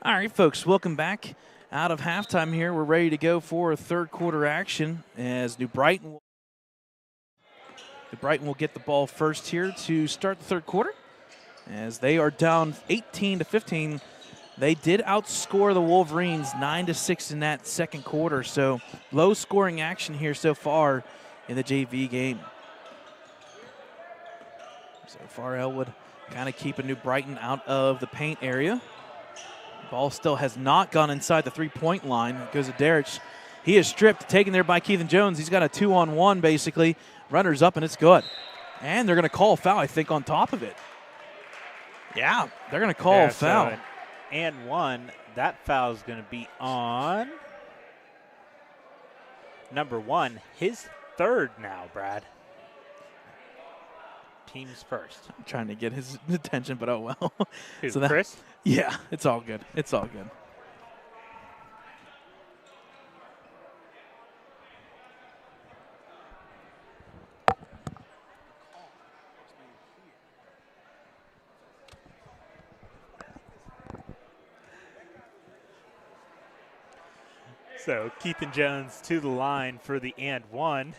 S4: All right, folks, welcome back out of halftime here. We're ready to go for third quarter action as New Brighton will get the ball first here to start the third quarter as they are down 18-15. They did outscore the Wolverines 9-6 in that second quarter, so low scoring action here so far in the JV game. So far, Ellwood kind of keeping New Brighton out of the paint area. Ball still has not gone inside the three-point line. It goes to Derich. He is stripped, taken there by Keithan Jones. He's got a 2-on-1 basically. Runner's up, and it's good. And they're going to call a foul, I think, on top of it. Yeah, they're going to call a foul.
S3: So and one, that foul is going to be on number 1. His third now, Brad. Team's first.
S4: I'm trying to get his attention, but oh well.
S3: Who,
S4: So that,
S3: Chris?
S4: yeah, it's all good. It's all good.
S3: So Keithan Jones to the line for the and one.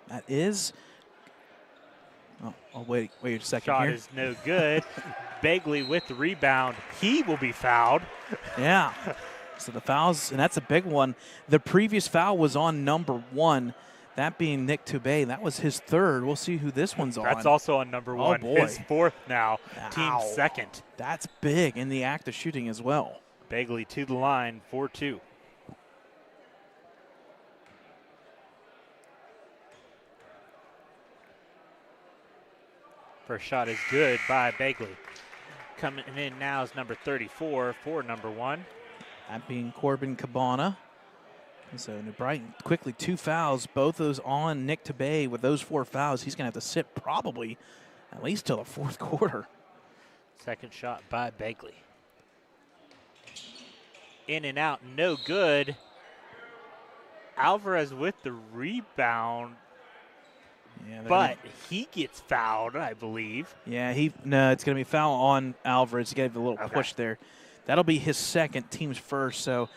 S4: That is. Oh, wait a second
S3: Shot
S4: here.
S3: is no good. Begley with the rebound. He will be fouled.
S4: Yeah. So the fouls, and that's a big one. The previous foul was on number 1, that being Nick Toubé. That was his third. We'll see who this one's on.
S3: That's also on number 1.
S4: boy.
S3: His fourth now.
S4: Ow.
S3: Team second.
S4: That's big in the act of shooting as well.
S3: Begley to the line, 4-2. First shot is good by Begley. Coming in now is number 34 for number 1.
S4: That being Corbin Cabana. And so New Brighton quickly 2 fouls, both those on Nick Toubé. With those 4 fouls, he's going to have to sit probably at least till the fourth quarter.
S3: Second shot by Begley. In and out, no good. Alvarez with the rebound.
S4: Yeah,
S3: But he gets fouled, I believe.
S4: Yeah, no, it's going to be a foul on Alvarez. He gave a little push there. That'll be his second, team's first. So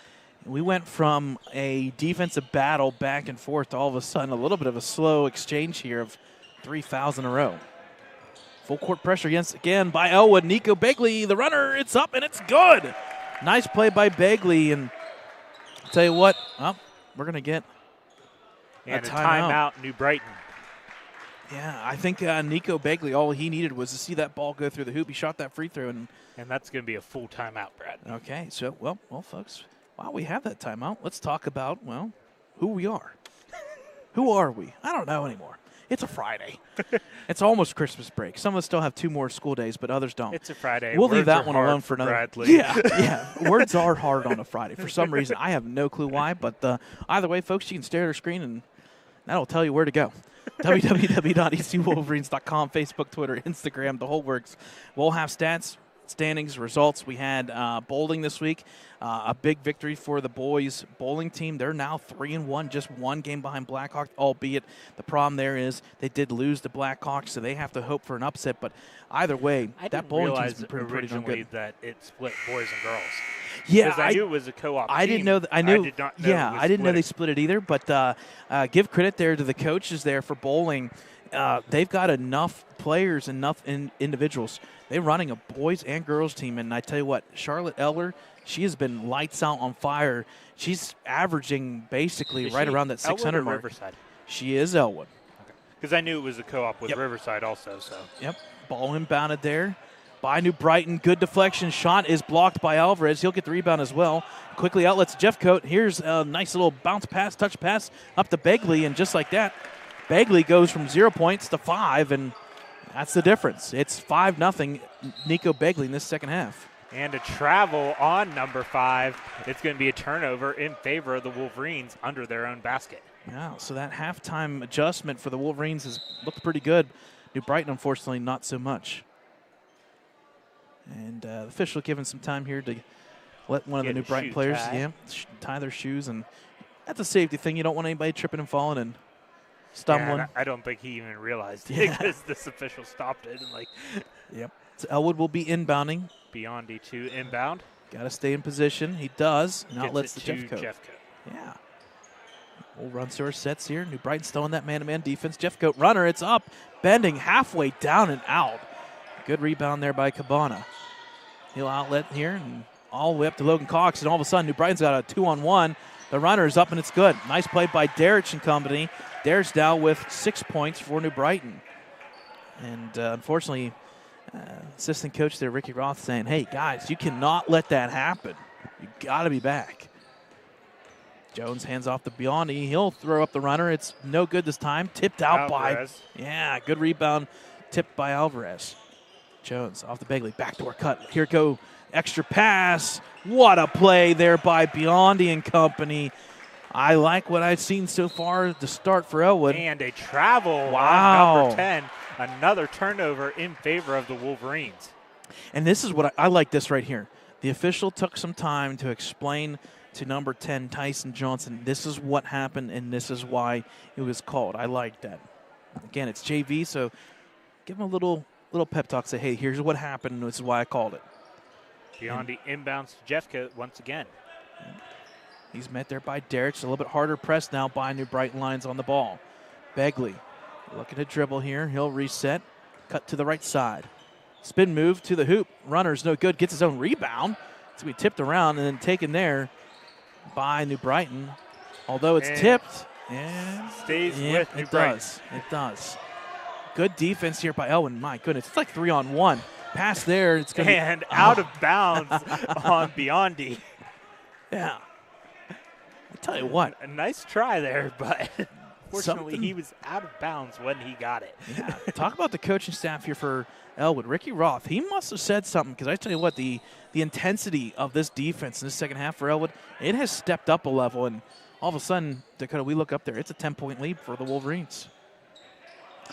S4: we went from a defensive battle back and forth to all of a sudden a little bit of a slow exchange here of 3 fouls in a row. Full court pressure again by Ellwood. Nico Begley, the runner, it's up and it's good. Nice play by Begley. And I'll tell you what, we're going to get
S3: a
S4: timeout.
S3: timeout, New Brighton.
S4: Yeah, I think Nico Begley, all he needed was to see that ball go through the hoop. He shot that free throw. And
S3: that's going to be a full timeout, Brad.
S4: Okay, so, well, folks, while we have that timeout, let's talk about, who we are. Who are we? I don't know anymore. It's a Friday. It's almost Christmas break. Some of us still have 2 more school days, but others don't.
S3: It's a Friday.
S4: We'll
S3: Words
S4: leave that
S3: are
S4: one
S3: hard
S4: alone for another.
S3: Bradley.
S4: Yeah. Words are hard on a Friday. For some reason, I have no clue why, but either way, folks, you can stare at our screen, and that'll tell you where to go. www.ecwolverines.com, Facebook, Twitter, Instagram, the whole works. We'll have stats, standings results. We had bowling this week, a big victory for the boys bowling team. They're now 3-1, just one game behind Blackhawks, albeit the problem there is they did lose to Blackhawks, so they have to hope for an upset. But either way, that bowling team's been pretty darn good.
S3: That it split boys and girls.
S4: Yeah,
S3: because I knew it was a co-op team.
S4: I didn't know. I knew.
S3: I did not know
S4: yeah, I didn't know they split it either. But give credit there to the coaches there for bowling. They've got enough players, enough individuals. They're running a boys and girls team, and I tell you what, Charlotte Eller, she has been lights out on fire. She's averaging basically right around that 600 mark.
S3: Riverside?
S4: She is Ellwood.
S3: Because I knew it was a co-op with Riverside also. So.
S4: Yep, ball inbounded there by New Brighton. Good deflection. Shot is blocked by Alvarez. He'll get the rebound as well. Quickly outlets Jeffcoat. Here's a nice little bounce pass, touch pass up to Begley, and just like that, Begley goes from 0 points to 5, and that's the difference. It's 5-0 Nico Begley in this second half.
S3: And a travel on number 5. It's going to be a turnover in favor of the Wolverines under their own basket.
S4: Yeah, so that halftime adjustment for the Wolverines has looked pretty good. New Brighton, unfortunately, not so much. And the official giving some time here to let one of the New Brighton players tie their shoes. And that's a safety thing. You don't want anybody tripping and falling and stumbling.
S3: Yeah, I don't think he even realized it because this official stopped it. And
S4: Yep. So Ellwood will be inbounding.
S3: Beyond to inbound.
S4: Got to stay in position. He does. Now outlets the
S3: Jeffcoat.
S4: Yeah. We'll run through our sets here. New Brighton still in that man-to-man defense. Jeffcoat runner. It's up. Bending halfway down and out. Good rebound there by Cabana. He'll outlet here and all the way up to Logan Cox. And all of a sudden, New Brighton's got a 2-on-1. The runner is up and it's good. Nice play by Derich and company. Derich down with 6 points for New Brighton. And unfortunately, assistant coach there, Ricky Roth, saying, hey, guys, you cannot let that happen. You got to be back. Jones hands off to Biondi. He'll throw up the runner. It's no good this time. Tipped out
S3: Alvarez.
S4: good rebound. Tipped by Alvarez. Jones off the Begley. Backdoor cut. Here go. Extra pass. What a play there by Biondi and company. I like what I've seen so far to start for Ellwood.
S3: And a travel on number 10. Another turnover in favor of the Wolverines.
S4: And this is what I like this right here. The official took some time to explain to number 10, Tyson Johnson, this is what happened and this is why it was called. I like that. Again, it's JV, so give him a little pep talk. Say, hey, here's what happened and this is why I called it.
S3: Biondi inbounds to Jeffcoat once again.
S4: He's met there by Derich. A little bit harder press now by New Brighton Lions on the ball. Begley looking to dribble here. He'll reset. Cut to the right side. Spin move to the hoop. Runner's no good. Gets his own rebound. It's going to be tipped around and then taken there by New Brighton. Although it's tipped. And
S3: stays with New Brighton.
S4: It does. Good defense here by Ellwood. My goodness. It's like 3-on-1. Pass there. It's going
S3: and out of bounds on Biondi.
S4: Yeah. I tell you what.
S3: A nice try there, but fortunately he was out of bounds when he got it.
S4: Yeah. Talk about the coaching staff here for Ellwood. Ricky Roth, he must have said something because I tell you what, the intensity of this defense in the second half for Ellwood, it has stepped up a level. And all of a sudden, Dakota, we look up there. It's a 10-point lead for the Wolverines.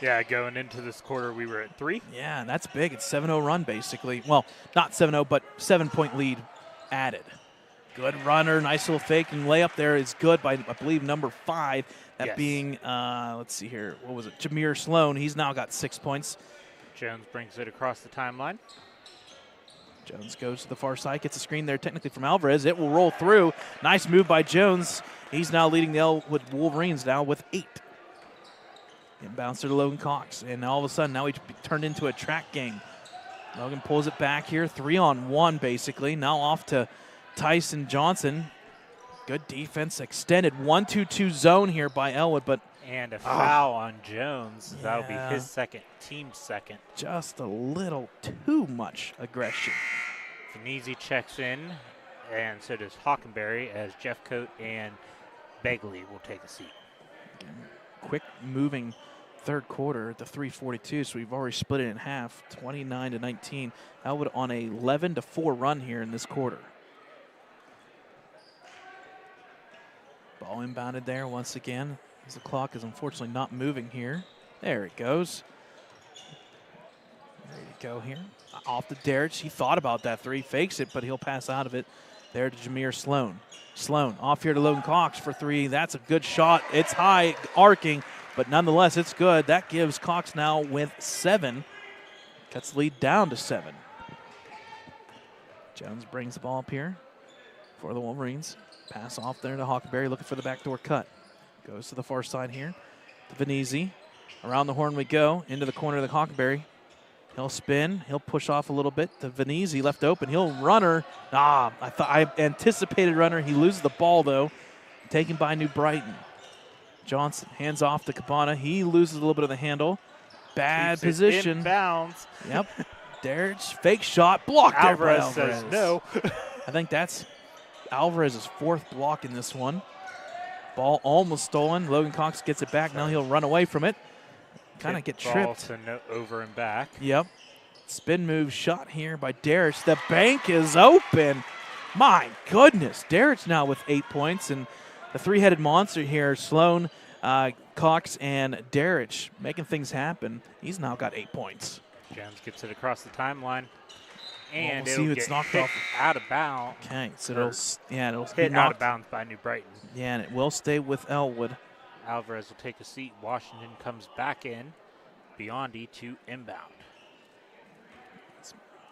S3: Yeah, going into this quarter, we were at 3.
S4: Yeah, and that's big. It's 7-0 run, basically. Well, not 7-0, but 7-point lead added. Good runner, nice little fake and layup there is good by, I believe, number 5. That being, let's see here, what was it? Jameer Sloan. He's now got 6 points.
S3: Jones brings it across the timeline.
S4: Jones goes to the far side, gets a screen there technically from Alvarez. It will roll through. Nice move by Jones. He's now leading the Ellwood Wolverines now with 8. Inbounds to Logan Cox. And all of a sudden, now he turned into a track game. Logan pulls it back here. 3-on-1, basically. Now off to Tyson Johnson. Good defense. Extended 1-2-2 zone here by Ellwood, but
S3: and a foul on Jones. That'll be his second, team second.
S4: Just a little too much aggression.
S3: Finesi checks in, and so does Hockenberry as Jeffcoat and Begley will take a seat.
S4: Quick moving third quarter at the 3:42, so we've already split it in half, 29-19. Ellwood on a 11-4 run here in this quarter. Ball inbounded there once again. As the clock is unfortunately not moving here. There it goes. Go here. Off to Derich. He thought about that three. Fakes it, but he'll pass out of it. There to Jameer Sloan. Sloan off here to Logan Cox for three. That's a good shot. It's high, arcing, but nonetheless, it's good. That gives Cox now with 7. Cuts the lead down to 7. Jones brings the ball up here for the Wolverines. Pass off there to Hockenberry, looking for the backdoor cut. Goes to the far side here to Venezi. Around the horn we go, into the corner of the Hockenberry. He'll spin. He'll push off a little bit. The Venezi left open. He'll runner. I anticipated runner. He loses the ball, though. Taken by New Brighton. Johnson hands off to Cabana. He loses a little bit of the handle. Bad
S3: Keeps
S4: position.
S3: Inbounds.
S4: Yep. Derich, fake shot. Blocked there by
S3: Alvarez says no.
S4: I think that's Alvarez's 4th block in this one. Ball almost stolen. Logan Cox gets it back. Now he'll run away from it. Kind of get tripped.
S3: So no, over and back.
S4: Yep. Spin move shot here by Derich. The bank is open. My goodness. Derich now with 8 points. And the three-headed monster here, Sloan, Cox, and Derich, making things happen. He's now got 8 points.
S3: Jones gets it across the timeline. And
S4: we'll see who
S3: it'll
S4: it's
S3: get
S4: knocked
S3: hit
S4: off.
S3: out of bounds.
S4: Okay, so it'll
S3: Hit out of bounds by New Brighton.
S4: Yeah, and it will stay with Ellwood.
S3: Alvarez will take a seat. Washington comes back in. Biondi to inbound.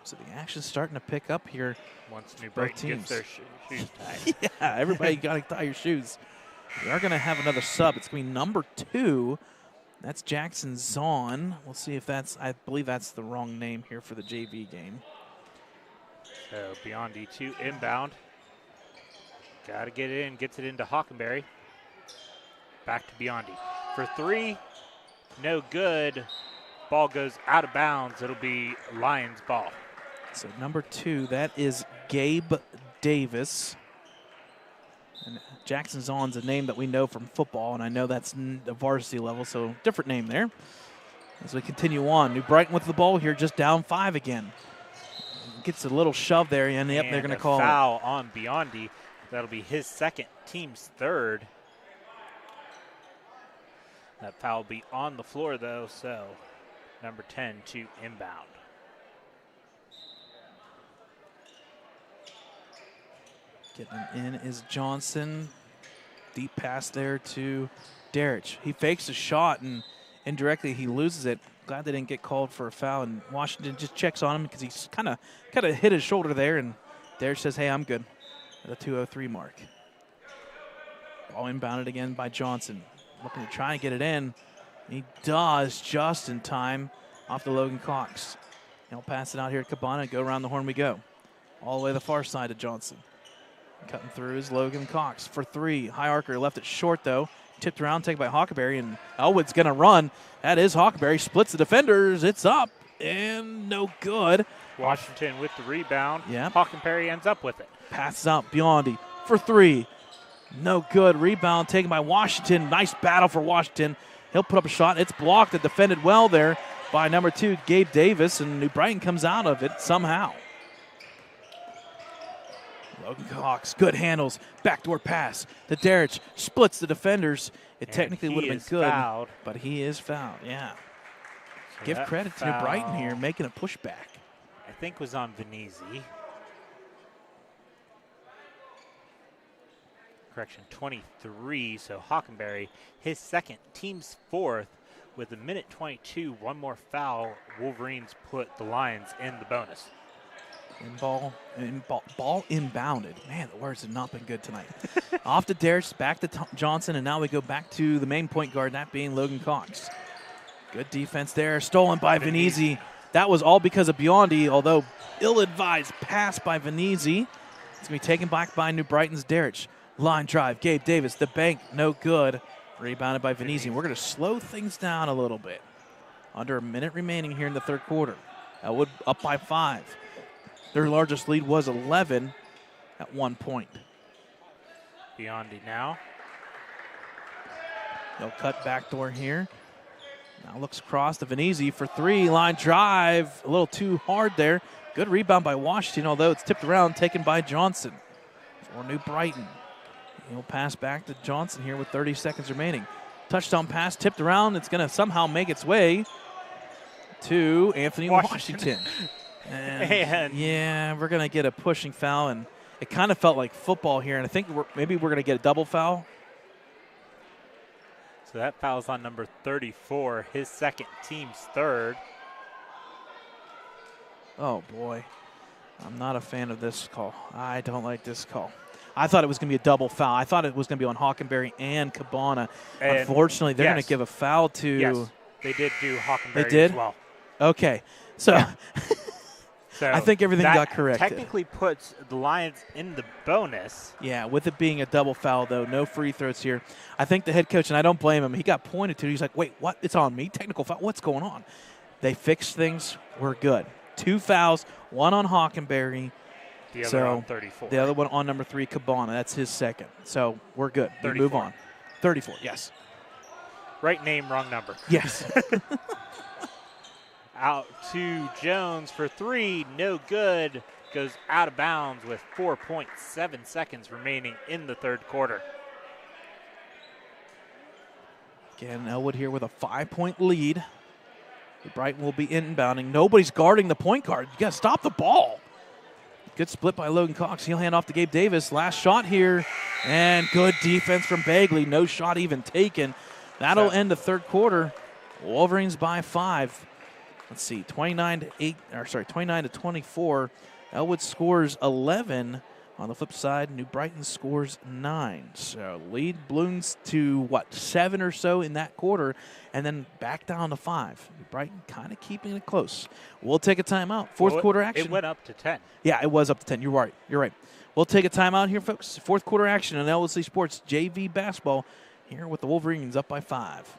S4: So the action's starting to pick up here.
S3: Once New Brighton gets their shoes tied.
S4: Yeah, everybody got to tie your shoes. We are going to have another sub. It's going to be number 2. That's Jackson Zahn. We'll see if that's, I believe that's the wrong name here for the JV game.
S3: So Biondi to inbound. Got to get it in. Gets it into Hockenberry. Back to Biondi. For 3. No good. Ball goes out of bounds. It'll be Lions ball.
S4: So number 2, that is Gabe Davis. And Jackson Zahn's a name that we know from football, and I know that's the varsity level, so different name there. As we continue on, New Brighton with the ball here, just down 5 again. Gets a little shove there, and yep, they're going to call
S3: foul on Biondi. That'll be his 2nd, team's 3rd. That foul will be on the floor, though, so number 10 to inbound.
S4: Getting in is Johnson. Deep pass there to Derich. He fakes a shot, and indirectly he loses it. Glad they didn't get called for a foul, and Washington just checks on him because he's kind of hit his shoulder there, and Derich says, hey, I'm good at the 2:03 mark. Ball inbounded again by Johnson. Looking to try and get it in. He does just in time off the Logan Cox. He'll pass it out here to Cabana. Go around the horn we go. All the way to the far side of Johnson. Cutting through is Logan Cox for 3. High archer left it short, though. Tipped around, taken by Hockenberry, and Ellwood's going to run. That is Hockenberry. Splits the defenders. It's up and no good.
S3: Washington with the rebound.
S4: Yeah.
S3: Hockenberry ends up with it.
S4: Passes out Biondi for 3. No good. Rebound taken by Washington. Nice battle for Washington. He'll put up a shot. It's blocked and defended well there by number 2, Gabe Davis, and New Brighton comes out of it somehow. Logan Cox, good handles. Backdoor pass to Derich. Splits the defenders. It technically would have been good,
S3: fouled.
S4: but he is fouled, yeah.
S3: So
S4: Give
S3: that
S4: credit to New Brighton here, making a pushback.
S3: I think was on Venezi. Correction, 23. So Hockenberry, his 2nd, team's 4th, with a minute 22. One more foul. Wolverines put the Lions in the bonus.
S4: Ball inbounded. Man, the words have not been good tonight. Off to Derich, back to Johnson, and now we go back to the main point guard, that being Logan Cox. Good defense there. Stolen by Venezi. That was all because of Biondi, although ill-advised pass by Venezi. It's going to be taken back by New Brighton's Derich. Line drive, Gabe Davis, the bank, no good. Rebounded by Venezi. We're going to slow things down a little bit. Under a minute remaining here in the 3rd quarter. Ellwood up by 5. Their largest lead was 11 at 1 point.
S3: Biondi now.
S4: They'll cut backdoor here. Now looks across to Venezi for 3. Line drive. A little too hard there. Good rebound by Washington, although it's tipped around, taken by Johnson for New Brighton. He'll pass back to Johnson here with 30 seconds remaining. Touchdown pass tipped around. It's going to somehow make its way. to Anthony
S3: Washington.
S4: Washington.
S3: And
S4: yeah, we're going to get a pushing foul, and it kind of felt like football here, and I think maybe we're going to get a double foul.
S3: So that foul's on number 34, his second, team's third.
S4: Oh, boy. I'm not a fan of this call. I don't like this call. I thought it was going to be a double foul. I thought it was going to be on Hockenberry and Cabana.
S3: And
S4: unfortunately, they're going to give a foul to.
S3: Yes, they did do Hockenberry
S4: They did?
S3: as well.
S4: Okay. So,
S3: Yeah. So
S4: I think everything
S3: that
S4: got corrected.
S3: Technically puts the Lions in the bonus.
S4: yeah, with it being a double foul, though, no free throws here. I think the head coach, and I don't blame him, he got pointed to. He's like, wait, what? It's on me? Technical foul? What's going on? They fixed things. We're good. 2 fouls, one on Hockenberry.
S3: The other on 34.
S4: The other one on number 3, Cabana. That's his second. So we're good. We
S3: 34.
S4: move on. 34, yes.
S3: Right name, wrong number.
S4: Yes.
S3: Out to Jones for 3, no good. Goes out of bounds with 4.7 seconds remaining in the third quarter.
S4: Again, Ellwood here with a 5-point lead. Brighton will be inbounding. Nobody's guarding the point guard. You got to stop the ball. Good split by Logan Cox. He'll hand off to Gabe Davis. Last shot here, and good defense from Bagley. No shot even taken. That'll end the third quarter. Wolverines by 5. Let's see, 29 to 24. Ellwood scores 11. On the flip side, New Brighton scores 9. So lead balloons to, 7 or so in that quarter, and then back down to 5. New Brighton kind of keeping it close. We'll take a timeout. Fourth quarter action.
S3: It went up to 10.
S4: Yeah, it was up to 10. You're right. We'll take a timeout here, folks. Fourth quarter action on Ellwood City Sports JV basketball here with the Wolverines up by 5.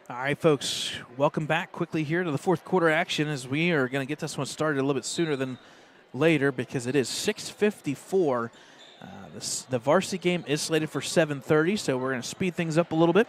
S4: All right, folks, welcome back quickly here to the fourth quarter action as we are going to get this one started a little bit sooner than later because it is 6:54. The varsity game is slated for 7:30, so we're going to speed things up a little bit.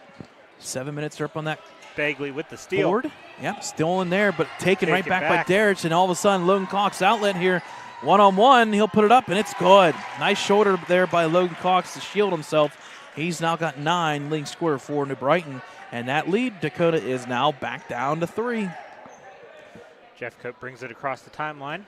S4: 7 minutes are up on that
S3: Bagley with the steal.
S4: board. Yep, still in there, but taken right back by Derrich, and all of a sudden Logan Cox outlet here. One-on-one, he'll put it up, and it's good. Nice shoulder there by Logan Cox to shield himself. He's now got 9, leading scorer for New Brighton. And that lead, Dakota, is now back down to 3.
S3: Jeff Cope brings it across the timeline.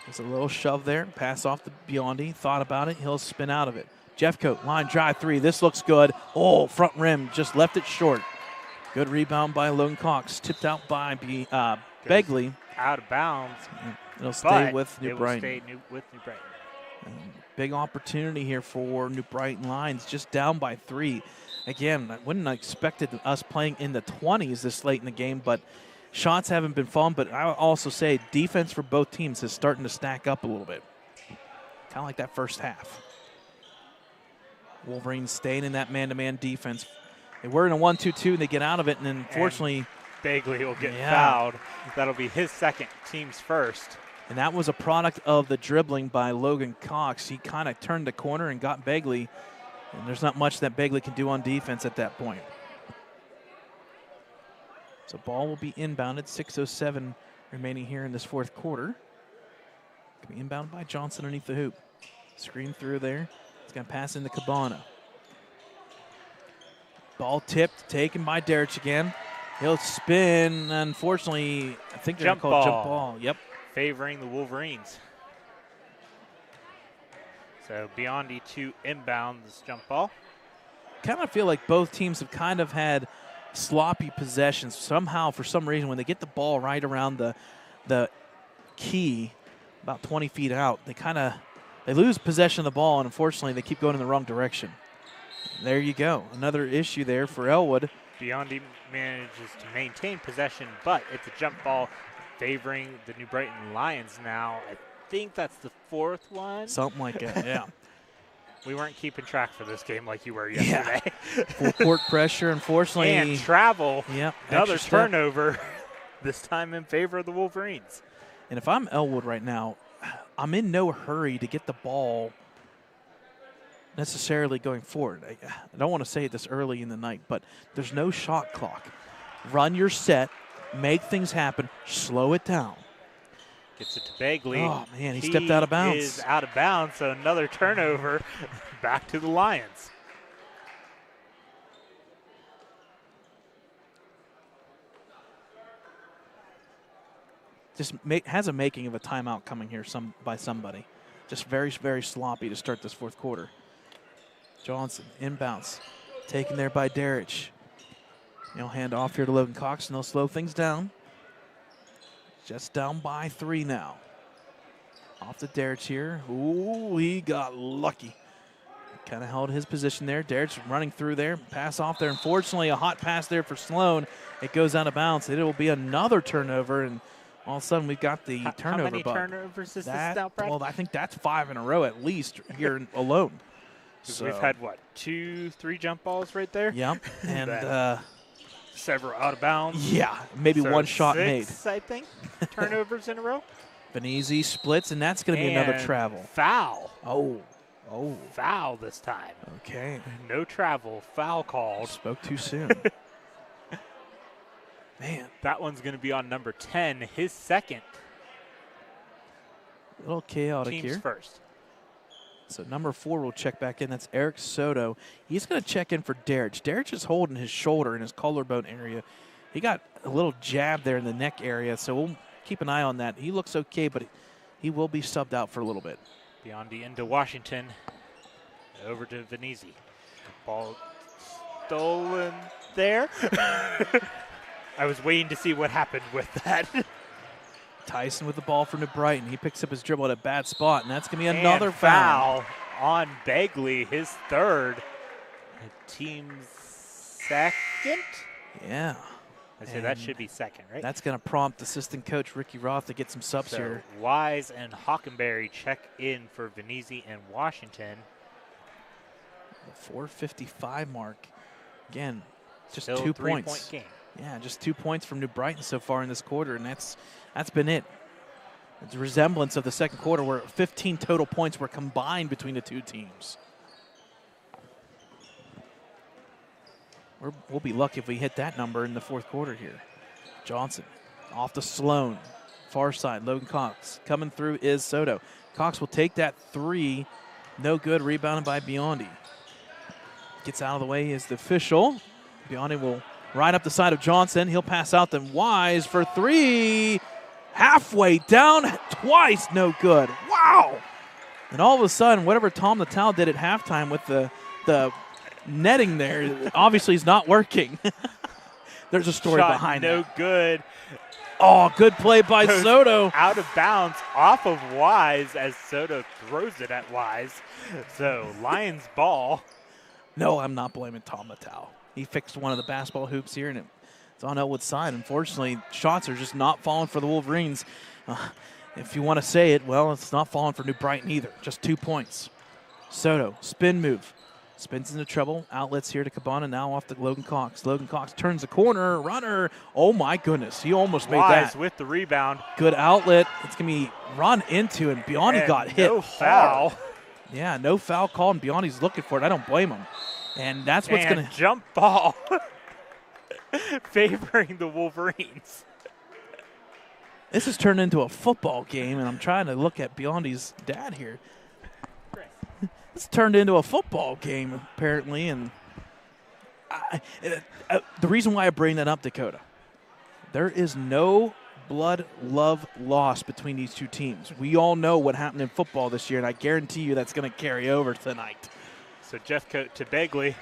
S4: There's a little shove there. Pass off to Biondi. Thought about it. He'll spin out of it. Jeff Cope, line drive 3. This looks good. Oh, front rim. Just left it short. Good rebound by Logan Cox. Tipped out by Begley.
S3: Out of bounds.
S4: It'll stay with New Brighton.
S3: Stay with New Brighton.
S4: Big opportunity here for New Brighton Lions. Just down by 3. Again, I wouldn't have expected us playing in the 20s this late in the game, but shots haven't been falling. But I would also say defense for both teams is starting to stack up a little bit. Kind of like that first half. Wolverines staying in that man-to-man defense. They were in a 1-2-2, and they get out of it, and then unfortunately
S3: Bagley will get fouled. That'll be his second, team's first.
S4: And that was a product of the dribbling by Logan Cox. He kind of turned the corner and got Bagley. And there's not much that Bagley can do on defense at that point. So ball will be inbounded. 6:07 remaining here in this fourth quarter. Can be inbounded by Johnson underneath the hoop. Screen through there. It's going to pass into Cabana. Ball tipped, taken by Derrich again. He'll spin. Unfortunately, I think they're going to call jump ball. Yep.
S3: Favoring the Wolverines. So Biondi to inbound this jump ball.
S4: Kind of feel like both teams have kind of had sloppy possessions. Somehow, for some reason, when they get the ball right around the key, about 20 feet out, they kind of They lose possession of the ball, and unfortunately, they keep going in the wrong direction. There you go. Another issue there for Ellwood.
S3: Biondi manages to maintain possession, but it's a jump ball favoring the New Brighton Lions now. I think that's the 4th one.
S4: Something like that, yeah.
S3: We weren't keeping track for this game like you were yesterday.
S4: Yeah. Full court pressure, unfortunately.
S3: And travel.
S4: Yep.
S3: Another turnover, this time in favor of the Wolverines.
S4: And if I'm Ellwood right now, I'm in no hurry to get the ball necessarily going forward. I don't want to say it this early in the night, but there's no shot clock. Run your set, make things happen, slow it down.
S3: Gets it to Bagley.
S4: Oh, man, he stepped out of bounds.
S3: He is out of bounds, so another turnover back to the Lions.
S4: Just has a making of a timeout coming here by somebody. Just very, very sloppy to start this 4th quarter. Johnson, inbounds, taken there by Derich. He'll hand off here to Logan Cox, and they'll slow things down. Just down by 3 now. Off to Derich here. Ooh, he got lucky. Kind of held his position there. Derich running through there. Pass off there. Unfortunately, a hot pass there for Sloan. It goes out of bounds. It will be another turnover, and all of a sudden we've got the turnover
S3: How many
S4: bug.
S3: turnovers is this now, Brad?
S4: Well, I think that's 5 in a row at least here alone. So
S3: we've had, what, 2, 3 jump balls right there?
S4: Yep. And
S3: several out of bounds.
S4: yeah, maybe
S3: So
S4: one shot
S3: 6, I think, turnovers in a row.
S4: Venezzi splits, and that's going to be another
S3: And
S4: travel.
S3: Foul.
S4: Oh.
S3: Foul this time.
S4: Okay.
S3: No travel. Foul called.
S4: Spoke too soon. Man.
S3: That one's going to be on number 10, his 2nd.
S4: A little chaotic
S3: Team's
S4: here.
S3: first.
S4: So number 4 will check back in. That's Eric Soto. He's going to check in for Derich. Derich is holding his shoulder in his collarbone area. He got a little jab there in the neck area, so we'll keep an eye on that. He looks okay, but he will be subbed out for a little bit.
S3: Biondi into Washington. Over to Venezzi. Ball stolen there. I was waiting to see what happened with that.
S4: Tyson with the ball for New Brighton. He picks up his dribble at a bad spot, and that's going to be another
S3: and
S4: foul.
S3: on Bagley, his 3rd. Team's 2nd?
S4: Yeah.
S3: I say that should be 2nd, right?
S4: That's going to prompt assistant coach Ricky Roth to get some subs
S3: So
S4: here.
S3: Wise and Hockenberry check in for Venezzi and Washington.
S4: The 4:55 mark. Again, just
S3: Still
S4: 2
S3: 3-point
S4: points.
S3: game.
S4: Yeah, just 2 points from New Brighton so far in this quarter, and that's been it. It's a resemblance of the 2nd quarter where 15 total points were combined between the 2 teams. We'll be lucky if we hit that number in the 4th quarter here. Johnson off to Sloan. Far side, Logan Cox. Coming through is Soto. Cox will take that 3. No good, rebounded by Biondi. Gets out of the way is the official. Biondi will ride up the side of Johnson. He'll pass out to Wise for 3. Halfway down twice, no good. Wow! And all of a sudden, whatever Tom Natal did at halftime with the netting there, obviously is not working. There's a story
S3: Shot
S4: behind
S3: no
S4: that.
S3: good.
S4: Oh, good play by
S3: Goes
S4: Soto.
S3: Out of bounds off of Wise as Soto throws it at Wise. So Lions ball.
S4: No, I'm not blaming Tom Natal. He fixed one of the basketball hoops here, and it's on Ellwood's side. Unfortunately, shots are just not falling for the Wolverines. If you want to say it, well, it's not falling for New Brighton either. Just 2 points. Soto, spin move. Spins into trouble. Outlets here to Cabana. Now off to Logan Cox. Logan Cox turns the corner. Runner. Oh, my goodness. He almost made
S3: Wise
S4: that.
S3: with the rebound.
S4: Good outlet. It's going to be run into, and Biondi got hit.
S3: No foul.
S4: Hard. Yeah, no foul call, and Biondi's looking for it. I don't blame him. And that's what's going to
S3: jump ball favoring the Wolverines.
S4: This has turned into a football game, and I'm trying to look at Biondi's dad here. It's turned into a football game, apparently, and the reason why I bring that up, Dakota, there is no blood love lost between these 2 teams. We all know what happened in football this year, and I guarantee you that's going to carry over tonight.
S3: So Jeffcoat to Bagley.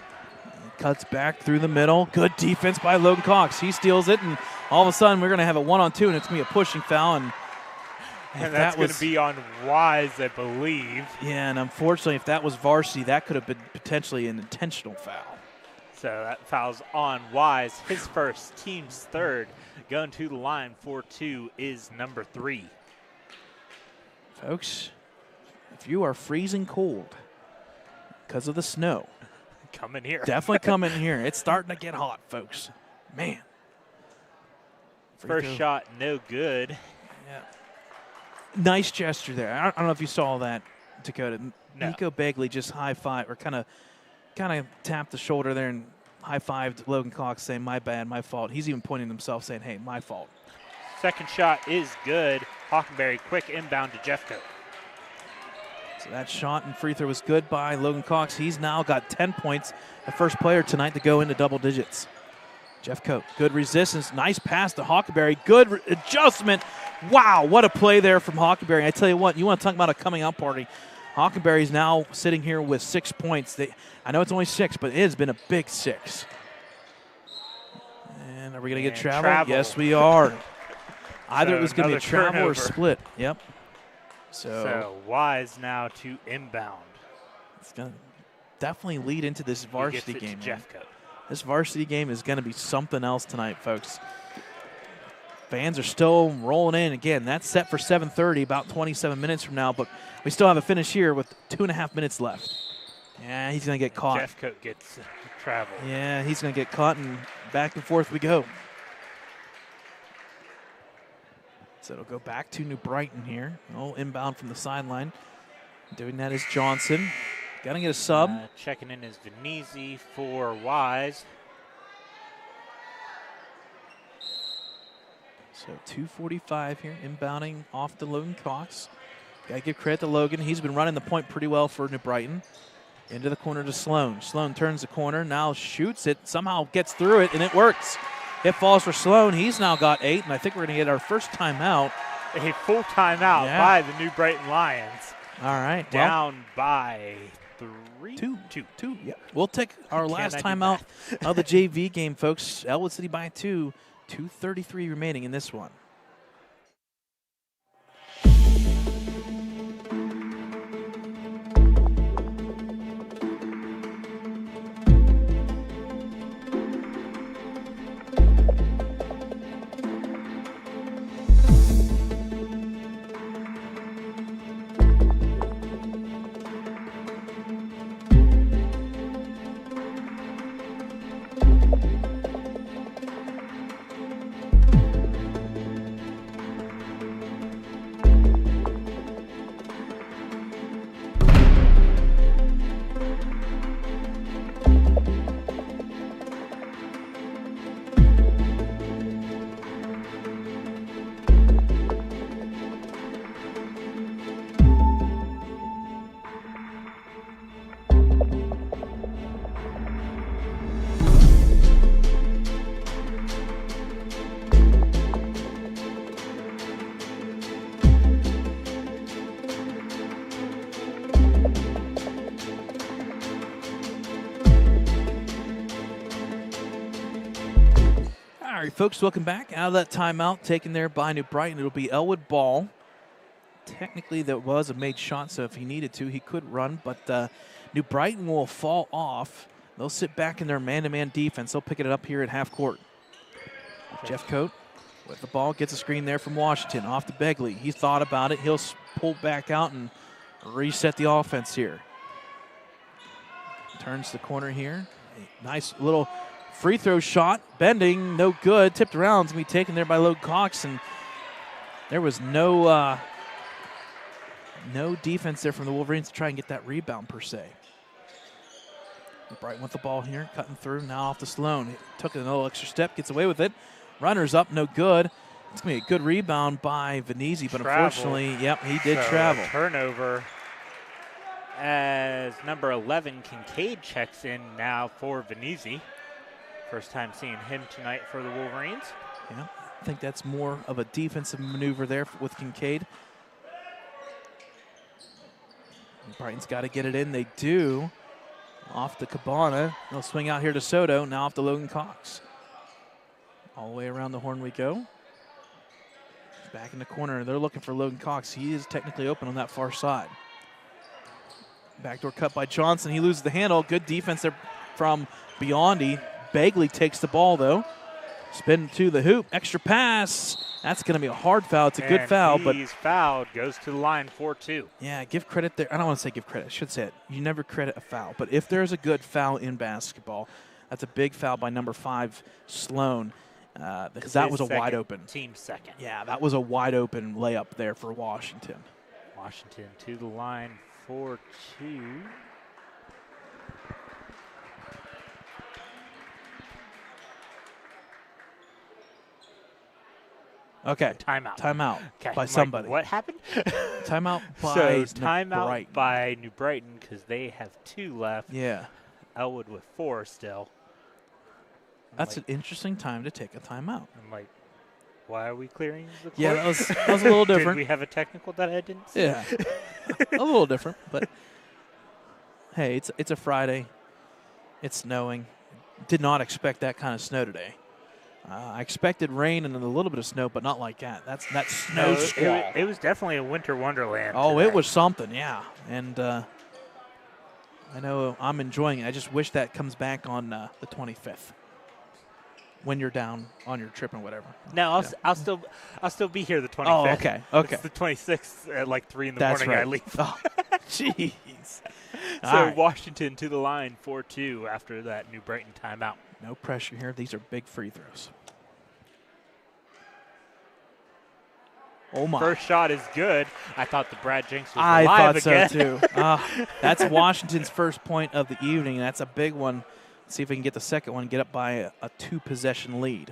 S4: Cuts back through the middle. Good defense by Logan Cox. He steals it, and all of a sudden we're going to have a 1-on-2, and it's going to be a pushing foul. And
S3: And that's going to be on Wise, I believe.
S4: Yeah, and unfortunately, if that was varsity, that could have been potentially an intentional foul.
S3: So that foul's on Wise. His first, team's third. Going to the line for 2 is number 3.
S4: Folks, if you are freezing cold because of the snow,
S3: come in here.
S4: Definitely come in here. It's starting to get hot, folks. Man.
S3: First shot, no good.
S4: Yeah. Nice gesture there. I don't know if you saw that, Dakota.
S3: No.
S4: Nico Begley just high-five, or kind of tapped the shoulder there and high-fived Logan Cox, saying, my bad, my fault. He's even pointing to himself, saying, hey, my fault.
S3: Second shot is good. Hockenberry, quick inbound to Jeffcoat.
S4: So that shot and free throw was good by Logan Cox. He's now got 10 points, the first player tonight to go into double digits. Jeffcoat, good resistance, nice pass to Hockenberry, good adjustment. Wow, what a play there from Hockenberry. I tell you what, you want to talk about a coming out party. Hockenberry's now sitting here with 6 points. I know it's only 6, but it has been a big 6. And are we going to get travel? Yes, we are. Either it was going to be a travel
S3: turnover.
S4: or split. Yep.
S3: So Wise now to inbound.
S4: It's going to definitely lead into this varsity game.
S3: Jeffcoat.
S4: This varsity game is going to be something else tonight, folks. Fans are still rolling in. Again, that's set for 7:30, about 27 minutes from now, but we still have a finish here with 2.5 minutes left. Yeah, he's going to get caught.
S3: Jeffcoat gets travel.
S4: Yeah, he's going to get caught, and back and forth we go. So it'll go back to New Brighton here. Oh, inbound from the sideline. Doing that is Johnson. Got to get a sub.
S3: Checking in is Venezi for Wise.
S4: So 2:45 here, inbounding off to Logan Cox. Got to give credit to Logan. He's been running the point pretty well for New Brighton. Into the corner to Sloan. Sloan turns the corner, now shoots it, somehow gets through it, and it works. It falls for Sloan. He's now got 8, and I think we're going to get our first timeout.
S3: A full timeout by the New Brighton Lions.
S4: All right.
S3: Down by 3?
S4: Two.
S3: Two.
S4: Yep. We'll take our last timeout of the JV game, folks. Ellwood City by 2. 2:33 remaining in this one. All right, folks, welcome back. Out of that timeout, taken there by New Brighton. It'll be Ellwood ball. Technically, that was a made shot, so if he needed to, he could run. But New Brighton will fall off. They'll sit back in their man-to-man defense. They'll pick it up here at half court. Jeffcoat with the ball, gets a screen there from Washington. Off to Begley. He thought about it. He'll pull back out and reset the offense here. Turns the corner here. A nice little free throw shot, bending, no good. Tipped around, it's going to be taken there by Logan Cox, and there was no defense there from the Wolverines to try and get that rebound per se. Brighton with the ball here, cutting through, now off to Sloan. He took a little extra step, gets away with it. Runners up, no good. It's going to be a good rebound by Venezi, but unfortunately, yep, he did travel.
S3: Turnover as number 11, Kincaid, checks in now for Venezi. First time seeing him tonight for the Wolverines.
S4: Yeah, I think that's more of a defensive maneuver there with Kincaid. Brighton's got to get it in. They do. Off to Cabana. They'll swing out here to Soto. Now off to Logan Cox. All the way around the horn we go. Back in the corner. They're looking for Logan Cox. He is technically open on that far side. Backdoor cut by Johnson. He loses the handle. Good defense there from Biondi. Bagley takes the ball, though. Spin to the hoop. Extra pass. That's going to be a hard foul. It's a good foul. But
S3: he's fouled. Goes to the line 4-2.
S4: yeah, give credit there. I don't want to say give credit. I should say it. You never credit a foul. But if there's a good foul in basketball, that's a big foul by number 5, Sloan. Because that was a wide open.
S3: Team second.
S4: Yeah, that was a wide open layup there for Washington.
S3: Washington to the line 4-2.
S4: Okay.
S3: Timeout.
S4: Timeout
S3: Okay,
S4: by
S3: Mike,
S4: somebody.
S3: what happened?
S4: Timeout by
S3: timeout
S4: Brighton.
S3: by New Brighton because they have 2 left.
S4: Yeah.
S3: Ellwood with 4 still.
S4: That's an interesting time to take a timeout.
S3: I'm like, why are we clearing the court?
S4: Yeah, that was a little different.
S3: Did we have a technical that I didn't see?
S4: Yeah. A little different, but hey, it's a Friday. It's snowing. Did not expect that kind of snow today. I expected rain and then a little bit of snow, but not like that. That's that snow squall.
S3: It was definitely a winter wonderland.
S4: Oh,
S3: today.
S4: it was something, yeah. And I know I'm enjoying it. I just wish that comes back on the 25th when you're down on your trip and whatever.
S3: No, I'll still be here the 25th.
S4: Oh, okay, okay.
S3: It's the 26th at like 3 in the
S4: That's
S3: morning.
S4: right.
S3: I leave.
S4: Oh, jeez.
S3: So
S4: All right.
S3: Washington to the line 4-2 after that New Brighton timeout.
S4: No pressure here. These are big free throws. Oh, my.
S3: First shot is good. I thought the Brad Jinx was
S4: I
S3: alive
S4: thought
S3: again.
S4: so, too. That's Washington's first point of the evening. That's a big one. Let's see if we can get the second one, get up by a 2-possession lead.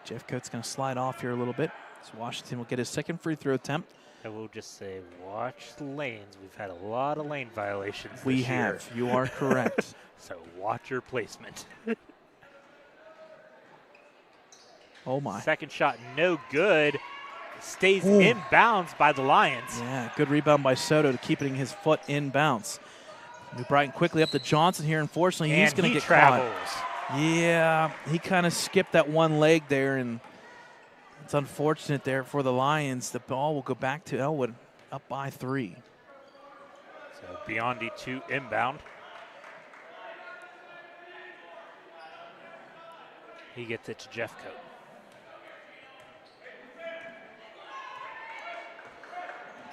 S4: Jeff Coates going to slide off here a little bit. So Washington will get his second free throw attempt.
S3: I will just say, watch the lanes. We've had a lot of lane violations
S4: We
S3: this year.
S4: have. You are correct.
S3: So watch your placement.
S4: Oh, my.
S3: Second shot, no good. Stays
S4: Ooh.
S3: in bounds by the Lions.
S4: Yeah, good rebound by Soto to keeping his foot in bounds. New Brighton quickly up to Johnson here. Unfortunately, he's going to get
S3: travels.
S4: caught. Yeah, he kind of skipped that one leg there, and it's unfortunate there for the Lions. The ball will go back to Ellwood, up by 3.
S3: So Biondi to inbound. He gets it to Jeffcoat.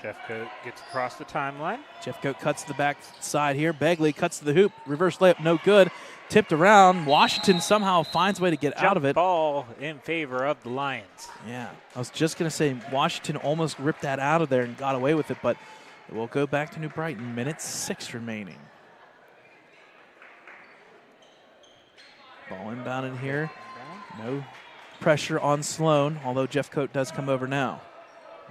S3: Jeffcoat gets across the timeline.
S4: Jeffcoat cuts to the back side here. Begley cuts to the hoop. Reverse layup, no good. Tipped around. Washington somehow finds a way to get out of it.
S3: Ball in favor of the Lions.
S4: Yeah, I was just going to say Washington almost ripped that out of there and got away with it, but it will go back to New Brighton. Minute 6 remaining. Ball inbounded here. No pressure on Sloan, although Jeffcoat does come over now.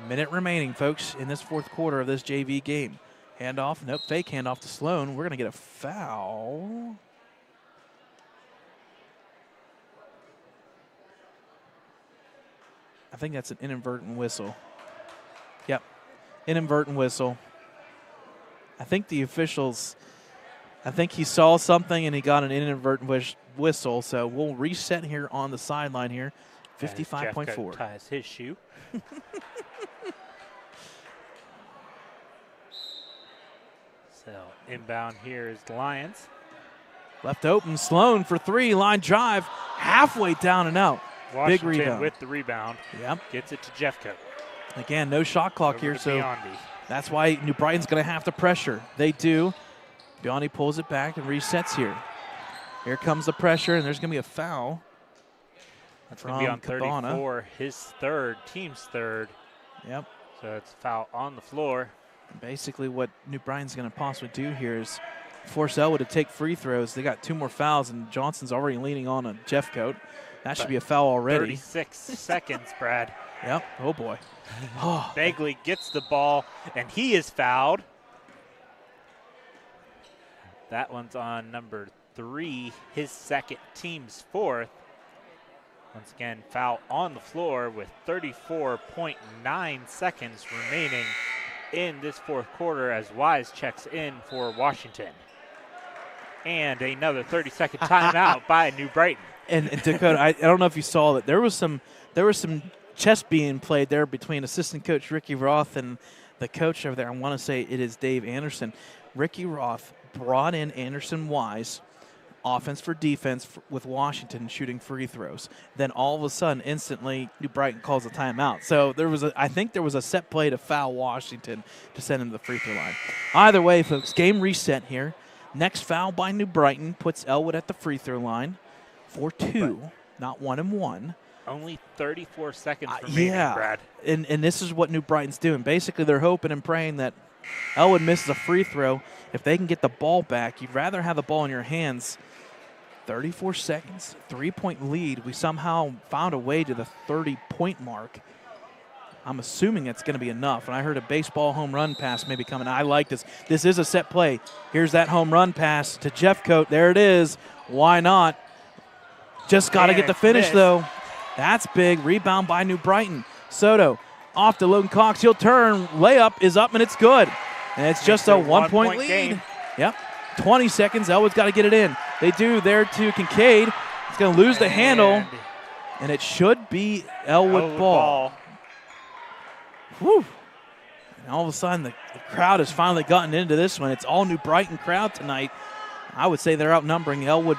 S4: Minute remaining, folks, in this fourth quarter of this JV game. Handoff, nope, fake handoff to Sloan. We're going to get a foul. I think that's an inadvertent whistle. Yep, inadvertent whistle. I think the officials, I think he saw something and he got an inadvertent whistle. So we'll reset here on the sideline here. 55.4.
S3: Ties his shoe. So inbound here is the Lions.
S4: Left open, Sloan for 3, line drive, halfway down and out.
S3: Washington
S4: Big rebound.
S3: with the rebound.
S4: Yep.
S3: Gets it to Jeffcoat.
S4: Again, no shot clock here, so
S3: Biondi.
S4: that's why New Brighton's going to have to pressure. They do. Biondi pulls it back and resets here. Here comes the pressure, and there's going to be a foul.
S3: That's going to be on
S4: Cabana.
S3: 34, his third, team's third.
S4: Yep.
S3: So it's a foul on the floor.
S4: Basically what New Brighton's going to possibly do here is force Ellwood to take free throws. They got 2 more fouls, and Johnson's already leaning on a Jeffcoat. That should be a foul already.
S3: 36 seconds, Brad.
S4: Yep. Oh, boy. Oh.
S3: Bagley gets the ball, and he is fouled. That one's on number 3, his second, team's 4th. Once again, foul on the floor with 34.9 seconds remaining in this fourth quarter as Wise checks in for Washington. And another 30-second timeout by New Brighton.
S4: And Dakota, I don't know if you saw that there was some chess being played there between assistant coach Ricky Roth and the coach over there. I want to say it is Dave Anderson. Ricky Roth brought in Anderson Wise, offense for defense with Washington shooting free throws. Then all of a sudden, instantly, New Brighton calls a timeout. So I think there was a set play to foul Washington to send him to the free throw line. Either way, folks, game reset here. Next foul by New Brighton puts Ellwood at the free throw line for 2, not 1 and 1.
S3: Only 34 seconds remaining, Brad.
S4: And this is what New Brighton's doing. Basically, they're hoping and praying that Ellwood misses a free throw. If they can get the ball back, you'd rather have the ball in your hands. 34 seconds, 3-point lead. We somehow found a way to the 30-point mark. I'm assuming that's going to be enough. And I heard a baseball home run pass maybe coming. I like this. This is a set play. Here's that home run pass to Jeffcoat. There it is. Why not? Just got to get the finish, though. That's big. Rebound by New Brighton. Soto off to Logan Cox. He'll turn. Layup is up, and it's good. And it's just a 1-point lead.
S3: Game.
S4: Yep. 20 seconds. Elwood's got to get it in. They do there to Kincaid. He's going to lose the handle, and it should be Ellwood ball. Whew. And all of a sudden, the crowd has finally gotten into this one. It's all New Brighton crowd tonight. I would say they're outnumbering Ellwood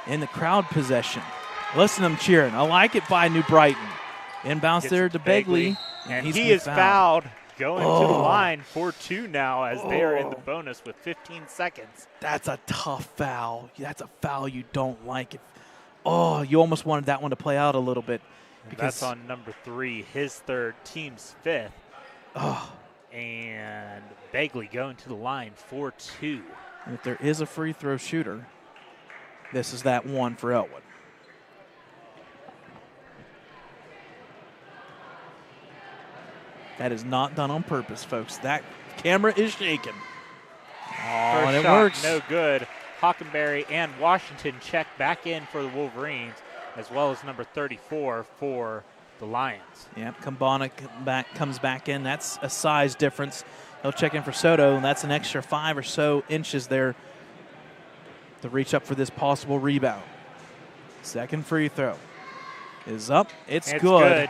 S4: in the crowd possession. Listen to them cheering. I like it by New Brighton. Inbounds there to Begley.
S3: And he is fouled. Going to the line for 2 now as they are in the bonus with 15 seconds.
S4: That's a tough foul. That's a foul you don't like. You almost wanted that one to play out a little bit.
S3: Because that's on number 3, his 3rd, team's 5th. And Begley going to the line for 2.
S4: And if there is a free throw shooter, this is that one for Ellwood. That is not done on purpose, folks. That camera is shaking. And it works.
S3: No good. Hockenberry and Washington check back in for the Wolverines, as well as number 34 for the Lions.
S4: Yep, Kambana comes back in. That's a size difference. He'll check in for Soto, and that's an extra 5 or so inches there to reach up for this possible rebound. Second free throw is up. It's good.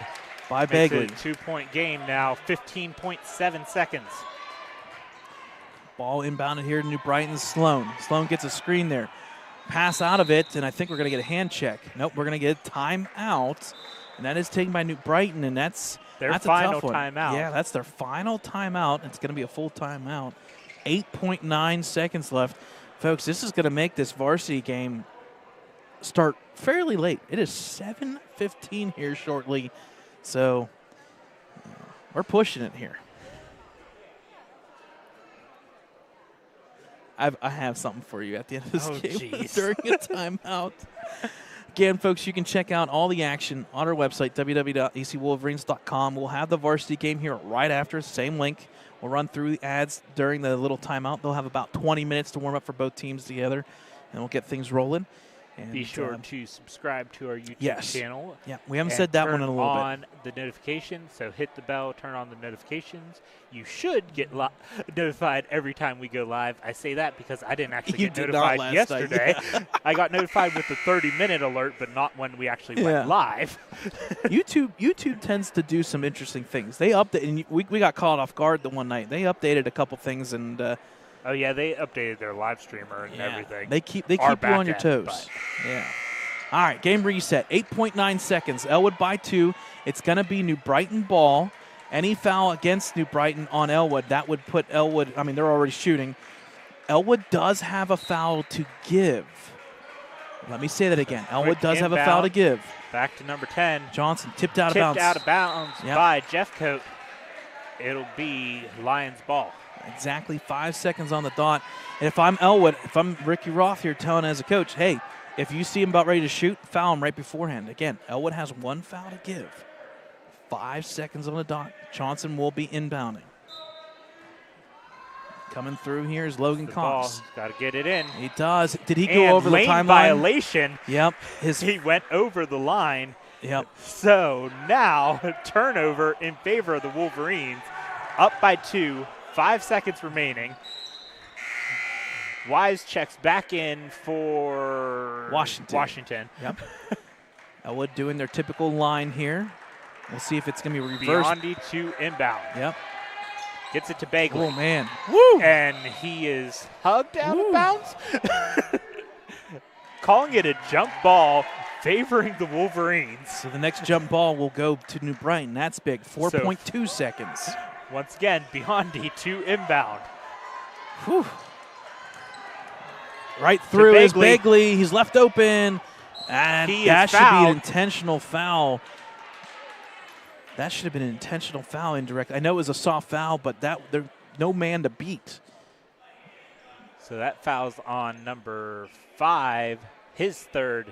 S4: By Begley.
S3: It's a 2-point game now, 15.7 seconds.
S4: Ball inbounded here to New Brighton. Sloan. Sloan gets a screen there. Pass out of it, and I think we're going to get a hand check. Nope, we're going to get a timeout, and that is taken by New Brighton, and that's
S3: their
S4: final
S3: timeout.
S4: Yeah, that's their final timeout. It's going to be a full timeout. 8.9 seconds left. Folks, this is going to make this varsity game start fairly late. It is 7:15 here shortly. So we're pushing it here. I have something for you at the end of this game during a timeout. Again, folks, you can check out all the action on our website, www.ecwolverines.com. We'll have the varsity game here right after, same link. We'll run through the ads during the little timeout. They'll have about 20 minutes to warm up for both teams together, and we'll get things rolling. And
S3: be sure to subscribe to our YouTube channel.
S4: Yeah, we haven't said that one in a little bit.
S3: Turn on the notifications, so hit the bell, turn on the notifications. You should get notified every time we go live. I say that because I didn't actually get notified yesterday. I got notified with the 30-minute alert, but not when we actually went live.
S4: YouTube tends to do some interesting things. They update, and we got caught off guard the one night. They updated a couple things and.
S3: Oh yeah, they updated their live streamer and everything.
S4: They keep you on your toes. Yeah. All right, game reset. 8.9 seconds. Ellwood by 2. It's going to be New Brighton ball. Any foul against New Brighton on Ellwood, that would put Ellwood. I mean, they're already shooting. Ellwood does have a foul to give. Let me say that again. Ellwood does have a foul to give.
S3: Back to number 10.
S4: Johnson tipped out of bounds.
S3: Tipped out of bounds by Jeffcoat. It'll be Lions ball.
S4: Exactly 5 seconds on the dot. And if I'm Ellwood, if I'm Ricky Roth here telling as a coach, hey, if you see him about ready to shoot, foul him right beforehand. Again, Ellwood has one foul to give. 5 seconds on the dot. Johnson will be inbounding. Coming through here is Logan Cox.
S3: Got to get it in.
S4: He does. Did he go over the timeline?
S3: Violation.
S4: Yep.
S3: He went over the line.
S4: Yep.
S3: So now turnover in favor of the Wolverines. Up by 2. 5 seconds remaining. Wise checks back in for
S4: Washington. Yep. Ellwood doing their typical line here. We'll see if it's going to be reversed.
S3: Biondi to inbound.
S4: Yep.
S3: Gets it to Bagley.
S4: Oh, man. Woo!
S3: And he is hugged out of bounds. Calling it a jump ball, favoring the Wolverines.
S4: So the next jump ball will go to New Brighton. That's big. 4.2 seconds.
S3: Once again, Biondi to inbound.
S4: Whew. Right through is Bagley. He's left open. And that should be an intentional foul. That should have been an intentional foul indirectly. I know it was a soft foul, but there's no man to beat.
S3: So that foul's on number 5, his third,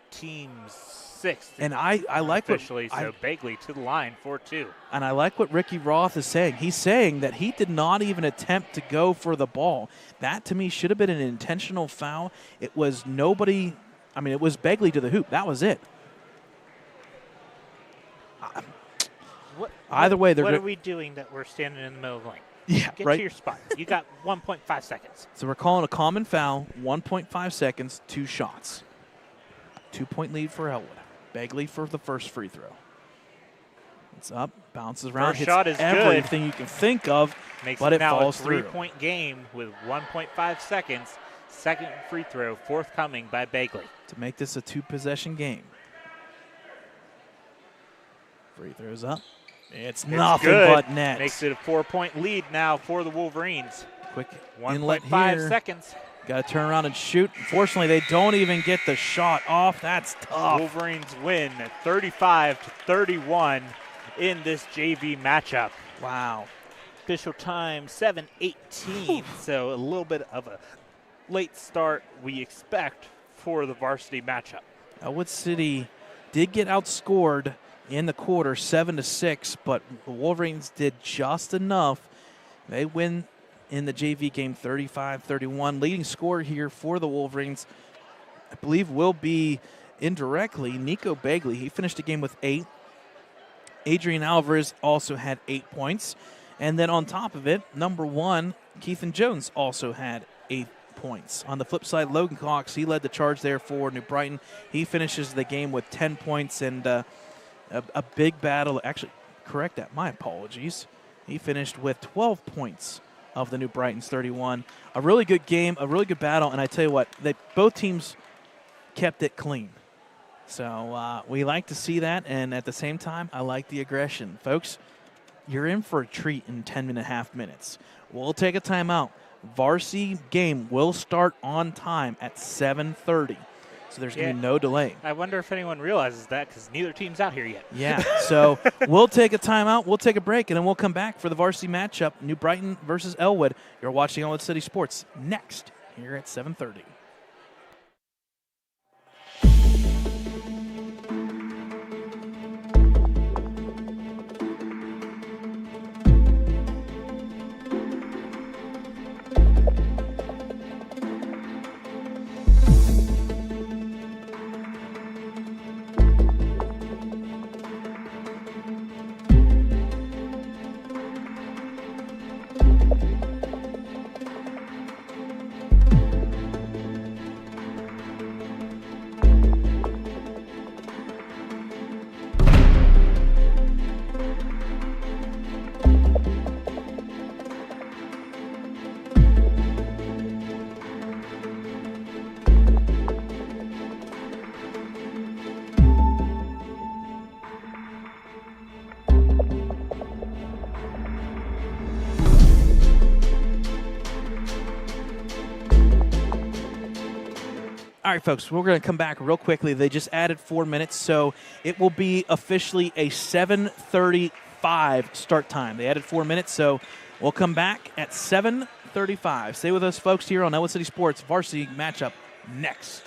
S3: team's 6th.
S4: And I like
S3: officially, so Bagley to the line for 2.
S4: And I like what Ricky Roth is saying. He's saying that he did not even attempt to go for the ball. That, to me, should have been an intentional foul. It was nobody. I mean, it was Bagley to the hoop. That was it. Either way,
S3: what are we doing that we're standing in the middle of the lane?
S4: Yeah,
S3: Get
S4: right.
S3: to your spot. You got 1.5 seconds.
S4: So we're calling a common foul, 1.5 seconds, 2 shots. 2-point lead for Ellwood. Bagley for the first free throw. It's up, bounces around,
S3: First
S4: hits
S3: shot is
S4: everything
S3: good.
S4: you can think of,
S3: Makes
S4: but it
S3: now
S4: falls
S3: a
S4: through.
S3: 3-point game with 1.5 seconds. Second free throw, forthcoming by Bagley.
S4: To make this a 2-possession game. Free throws up. It's nothing
S3: good.
S4: but net.
S3: Makes it a 4-point lead now for the Wolverines.
S4: Quick inlet
S3: 1.5
S4: here.
S3: seconds.
S4: Got to turn around and shoot. Unfortunately, they don't even get the shot off. That's tough.
S3: Wolverines win 35-31 in this JV matchup.
S4: Wow.
S3: Official time 7:18, so a little bit of a late start we expect for the varsity matchup.
S4: Ellwood City did get outscored in the quarter 7-6, but the Wolverines did just enough. They win in the JV game 35-31. Leading scorer here for the Wolverines, I believe, will be indirectly Nico Bagley. He finished the game with 8. Adrian Alvarez also had 8 points. And then on top of it, number 1, Keithan Jones also had 8 points. On the flip side, Logan Cox, he led the charge there for New Brighton. He finishes the game with 10 points and a big battle. Actually, correct that. My apologies. He finished with 12 points of the New Brighton's 31. A really good game, a really good battle, and I tell you what, both teams kept it clean. So we like to see that, and at the same time, I like the aggression. Folks, you're in for a treat in 10.5 minutes. We'll take a timeout. Varsity game will start on time at 7:30. So there's going to be no delay.
S3: I wonder if anyone realizes that because neither team's out here yet.
S4: Yeah, so we'll take a timeout, we'll take a break, and then we'll come back for the varsity matchup, New Brighton versus Ellwood. You're watching Ellwood City Sports next here at 7:30. All right, folks, we're going to come back real quickly. They just added 4 minutes, so it will be officially a 7:35 start time. They added 4 minutes, so we'll come back at 7:35. Stay with us, folks, here on Ellwood City Sports Varsity Matchup next.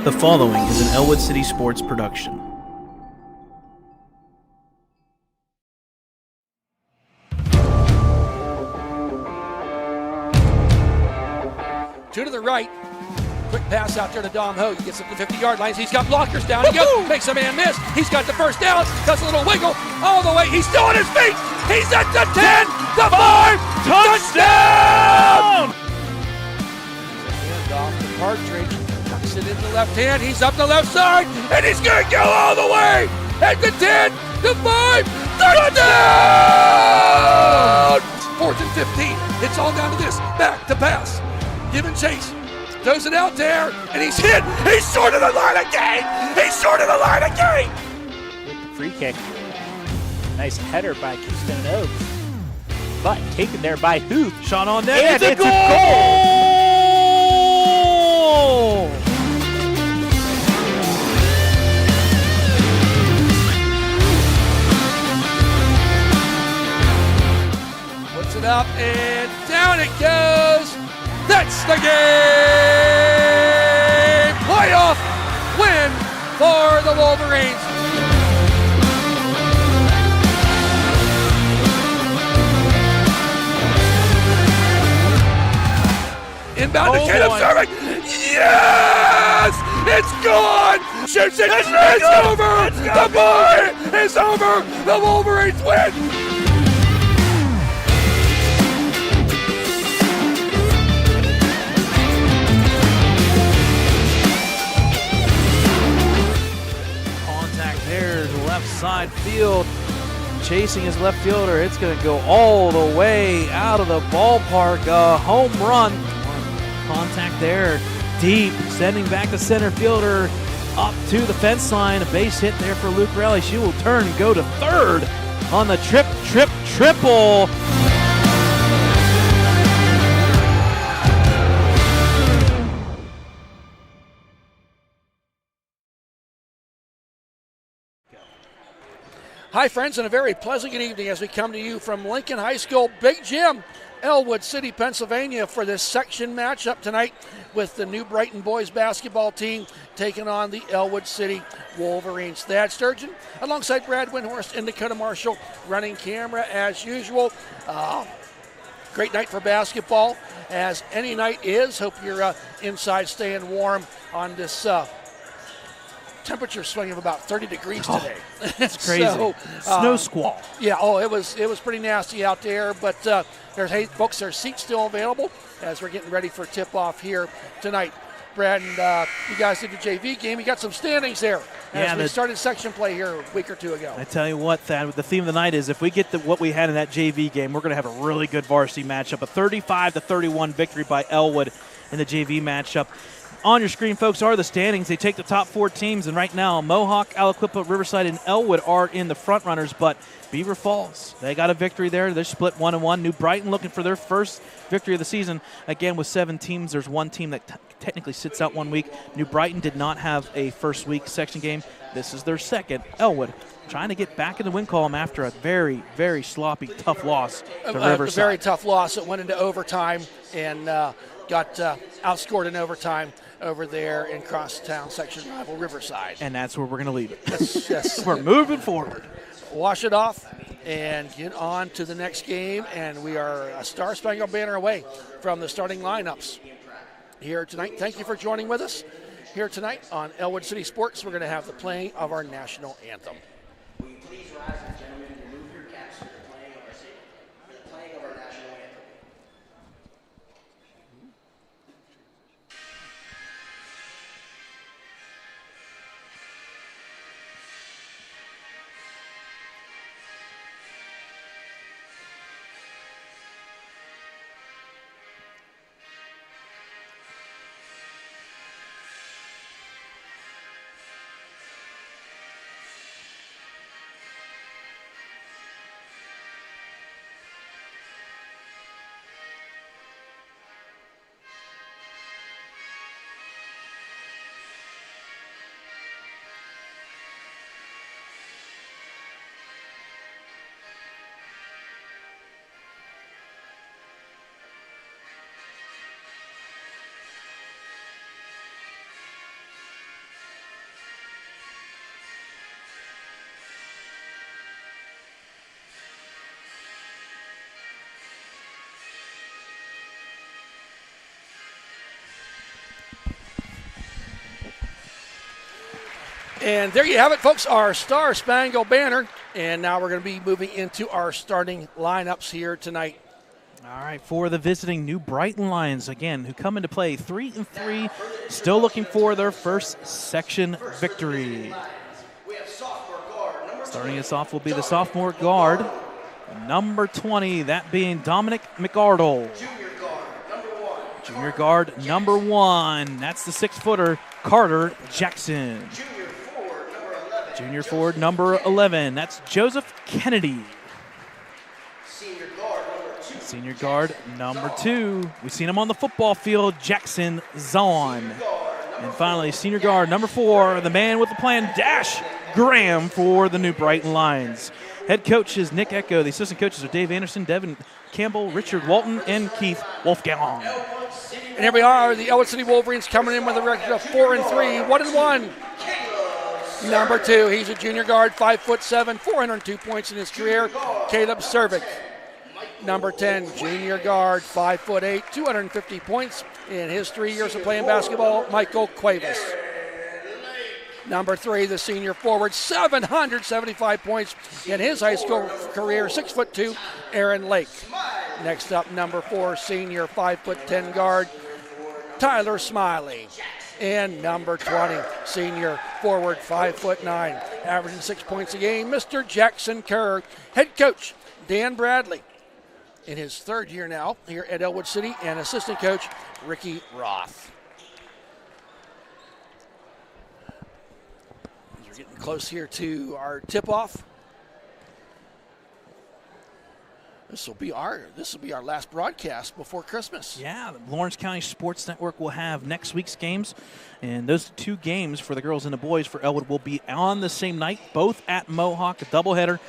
S1: The following is an Ellwood City Sports production.
S2: Two to the right. Quick pass out there to Dom Ho. He gets up to the 50-yard line. He's got blockers down. He goes, makes a man miss. He's got the first down. Does a little wiggle all the way. He's still on his feet. He's at the 10, the 5, touchdown! Hand off to Partridge. Tucks it in the left hand. He's up the left side, and he's going to go all the way. At the 10, the 5, touchdown! 4th and 15. It's all down to this. Back to pass. Give and chase. Throws it out there, and he's hit. He's short of the line again. He's short of the line again.
S3: With the free kick. Nice header by Keystone Oaks. But taken there by Huth.
S4: Shot on net.
S3: And
S4: It's a goal!
S2: Puts it up, and down it goes. That's the game! Playoff win for the Wolverines. Inbound to Caleb serving. Yes! It's gone! Shoots it! It's over! The boy is over! The Wolverines win!
S4: Left side field, chasing his left fielder. It's going to go all the way out of the ballpark. A home run. Contact there, deep, sending back the center fielder up to the fence line. A base hit there for Luke Raleigh. She will turn and go to third on the triple.
S2: Hi, friends, and a very pleasant good evening as we come to you from Lincoln High School Big Gym, Ellwood City, Pennsylvania, for this section matchup tonight with the New Brighton boys basketball team taking on the Ellwood City Wolverines. Thad Sturgeon alongside Brad Windhorst and Dakota Marshall running camera as usual. Great night for basketball, as any night is. Hope you're inside staying warm on this temperature swing of about 30 degrees today.
S4: It's crazy. Snow squall.
S2: Yeah, it was pretty nasty out there, but there's seats still available as we're getting ready for tip-off here tonight. Brad and you guys did the JV game. You got some standings there as we started section play here a week or two ago.
S4: I tell you what, Thad, the theme of the night is if we get what we had in that JV game, we're going to have a really good varsity matchup. A 35-31 victory by Ellwood in the JV matchup. On your screen, folks, are the standings. They take the top 4 teams, and right now Mohawk, Aliquippa, Riverside, and Ellwood are in the front runners, but Beaver Falls, they got a victory there. They're split 1-1. New Brighton looking for their first victory of the season. Again, with 7 teams, there's one team that technically sits out 1 week. New Brighton did not have a first week section game. This is their second. Ellwood trying to get back in the win column after a very, very sloppy, tough loss to Riverside.
S2: A very tough loss that went into overtime and got outscored in overtime over there in crosstown section rival Riverside.
S4: And that's where we're going to leave it.
S2: Yes.
S4: We're moving forward.
S2: Wash it off and get on to the next game, and we are a Star Spangled Banner away from the starting lineups here tonight. Thank you for joining with us here tonight on Ellwood City Sports. We're going to have the playing of our national anthem.
S5: Will you please rise, gentlemen, and remove your caps for the playing of our national anthem.
S2: And there you have it, folks, our Star Spangled Banner. And now we're going to be moving into our starting lineups here tonight.
S4: All right, for the visiting New Brighton Lions, again, who come into play 3-3, still looking for their first section victory. Starting us off will be the sophomore guard, number 20, that being Dominic McArdle. Junior guard, number 1, that's the 6-footer, Carter Jackson. Junior forward, number 11, that's Joseph Kennedy. Senior guard, number 2, we've seen him on the football field, Jackson Zahn. And finally, senior guard, number 4, the man with the plan, Dash Graham for the New Brighton Lions. Head coach is Nick Echo. The assistant coaches are Dave Anderson, Devin Campbell, Richard Walton, and Keith Wolfgang.
S2: And here we are, the Ellwood City Wolverines coming in with a record of 4-3, 1-1. Number 2, he's a junior guard, 5'7", 402 points in his career, Caleb Cervic. Number 10, junior guard, 5'8", 250 points in his 3 years of playing basketball, Michael Cuevas. Number 3, the senior forward, 775 points in his high school career, 6'2", Aaron Lake. Next up, number 4, senior 5'10" guard, Tyler Smiley. And number 20, senior forward, 5'9", averaging 6 points a game, Mr. Jackson Kerr. Head coach, Dan Bradley, in his 3rd year now here at Ellwood City, and assistant coach, Ricky Roth. We're getting close here to our tip-off. This will be our last broadcast before Christmas.
S4: Yeah, the Lawrence County Sports Network will have next week's games, and those 2 games for the girls and the boys for Ellwood will be on the same night, both at Mohawk, a doubleheader.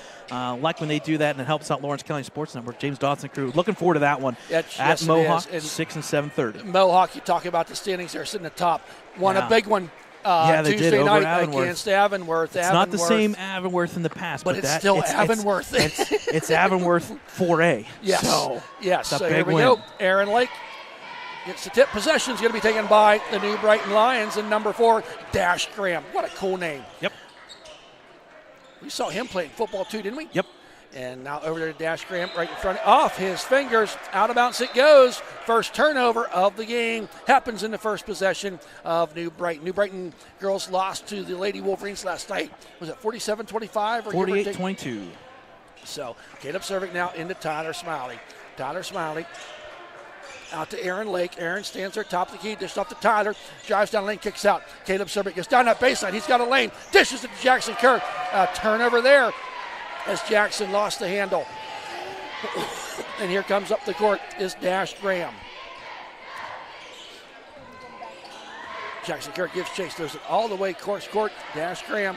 S4: Like when they do that, and it helps out Lawrence County Sports Network. James Dodson crew looking forward to that one at Mohawk, 6 and 7:30.
S2: Mohawk, you talk about the standings there sitting at the top. Won a big one
S4: they
S2: Tuesday
S4: did,
S2: night
S4: Avonworth.
S2: against Avonworth.
S4: It's not the same Avonworth in the past,
S2: but it's still Avonworth.
S4: It's Avonworth 4A.
S2: Yes.
S4: So
S2: yes.
S4: It's a
S2: So
S4: big
S2: here we
S4: win.
S2: go. Aaron Lake gets the tip. Possession is going to be taken by the New Brighton Lions, and number 4, Dash Graham. What a cool name.
S4: Yep.
S2: We saw him playing football too, didn't we?
S4: Yep.
S2: And now over there to Dash Graham right in front. Off his fingers. Out of bounds it goes. First turnover of the game happens in the first possession of New Brighton. New Brighton girls lost to the Lady Wolverines last night. Was it 47-25?
S4: 48-22.
S2: So Caleb Cervic now into Tyler Smiley. Tyler Smiley out to Aaron Lake. Aaron stands there, top of the key, dished off to Tyler. Drives down lane, kicks out. Caleb Cervic gets down that baseline. He's got a lane. Dishes it to Jackson Kerr. Turnover there as Jackson lost the handle. And here comes up the court is Dash Graham. Jackson Kerr gives chase. Throws it all the way court. Dash Graham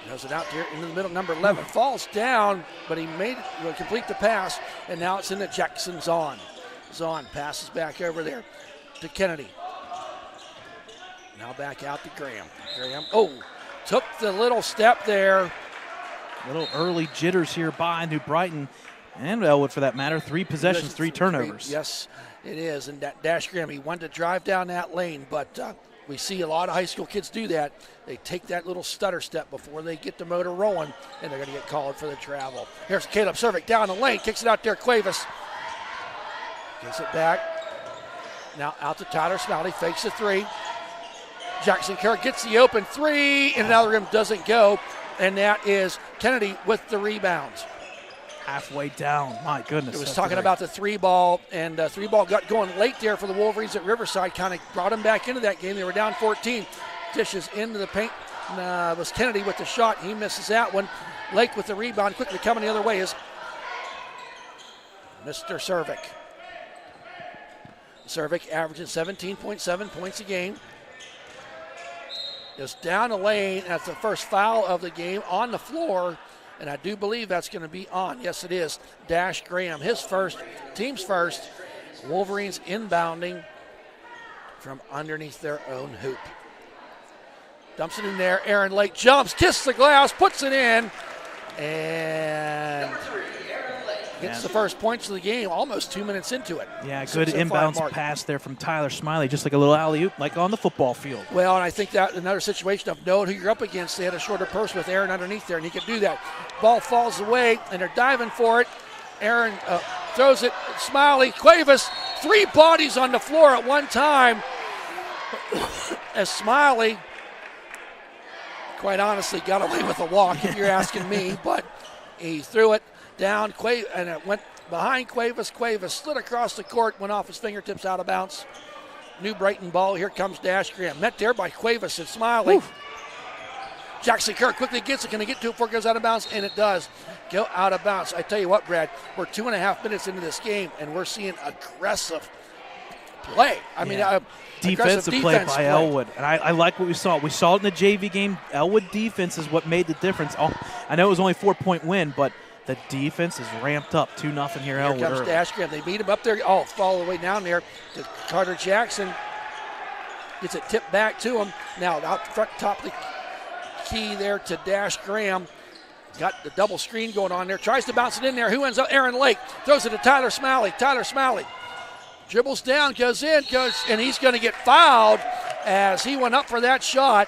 S2: throws it out here into the middle. Number 11 falls down, but he made it, will complete the pass, and now it's into Jackson Zahn. Zahn passes back over there to Kennedy. Now back out to Graham. Graham, took the little step there.
S4: Little early jitters here by New Brighton and Ellwood for that matter. 3 possessions, 3 turnovers.
S2: Yes, it is. And that Dash Graham, he wanted to drive down that lane, but we see a lot of high school kids do that. They take that little stutter step before they get the motor rolling, and they're going to get called for the travel. Here's Caleb Cervic down the lane, kicks it out there. Cuevas gets it back. Now out to Tyler Smiley, fakes the 3. Jackson Kerr gets the open 3, and now the rim doesn't go, and that is Kennedy with the rebounds.
S4: Halfway down, my goodness.
S2: It was talking about the 3-ball, and 3-ball got going late there for the Wolverines at Riverside, kind of brought them back into that game. They were down 14. Dishes into the paint. It was Kennedy with the shot. He misses that one. Lake with the rebound. Quickly coming the other way is Mr. Cervic. Cervic averaging 17.7 points a game. Is down the lane. That's the first foul of the game on the floor, and I do believe that's going to be on. Yes, it is. Dash Graham, his first, team's first. Wolverines inbounding from underneath their own hoop. Dumps it in there. Aaron Lake jumps, kisses the glass, puts it in, and gets the first points of the game almost 2 minutes into it.
S4: Yeah, good inbounds pass there from Tyler Smiley, just like a little alley-oop, like on the football field.
S2: Well, and I think that another situation of knowing who you're up against. They had a shorter post with Aaron underneath there, and he could do that. Ball falls away, and they're diving for it. Aaron throws it. Smiley, Cuevas, 3 bodies on the floor at one time. As Smiley, quite honestly, got away with a walk, if you're asking me, but he threw it down, and it went behind Cuevas. Cuevas slid across the court, went off his fingertips, out of bounds. New Brighton ball. Here comes Dash Graham. Met there by Cuevas and Smiley. Woo. Jackson Kerr quickly gets it. Can he get to it before it goes out of bounds? And it does go out of bounds. I tell you what, Brad, we're 2.5 minutes into this game, and we're seeing aggressive play. I mean,
S4: defensive play by Ellwood. And I like what we saw. We saw it in the JV game. Ellwood defense is what made the difference. I know it was only a 4-point win, but the defense is ramped up 2-0 here.
S2: Here comes Dash Graham. They beat him up there. Fall all the way down there to Carter Jackson. Gets it tipped back to him. Now out front, top of the key there to Dash Graham. Got the double screen going on there. Tries to bounce it in there. Who ends up? Aaron Lake. Throws it to Tyler Smiley. Tyler Smiley dribbles down, goes in, and he's going to get fouled as he went up for that shot.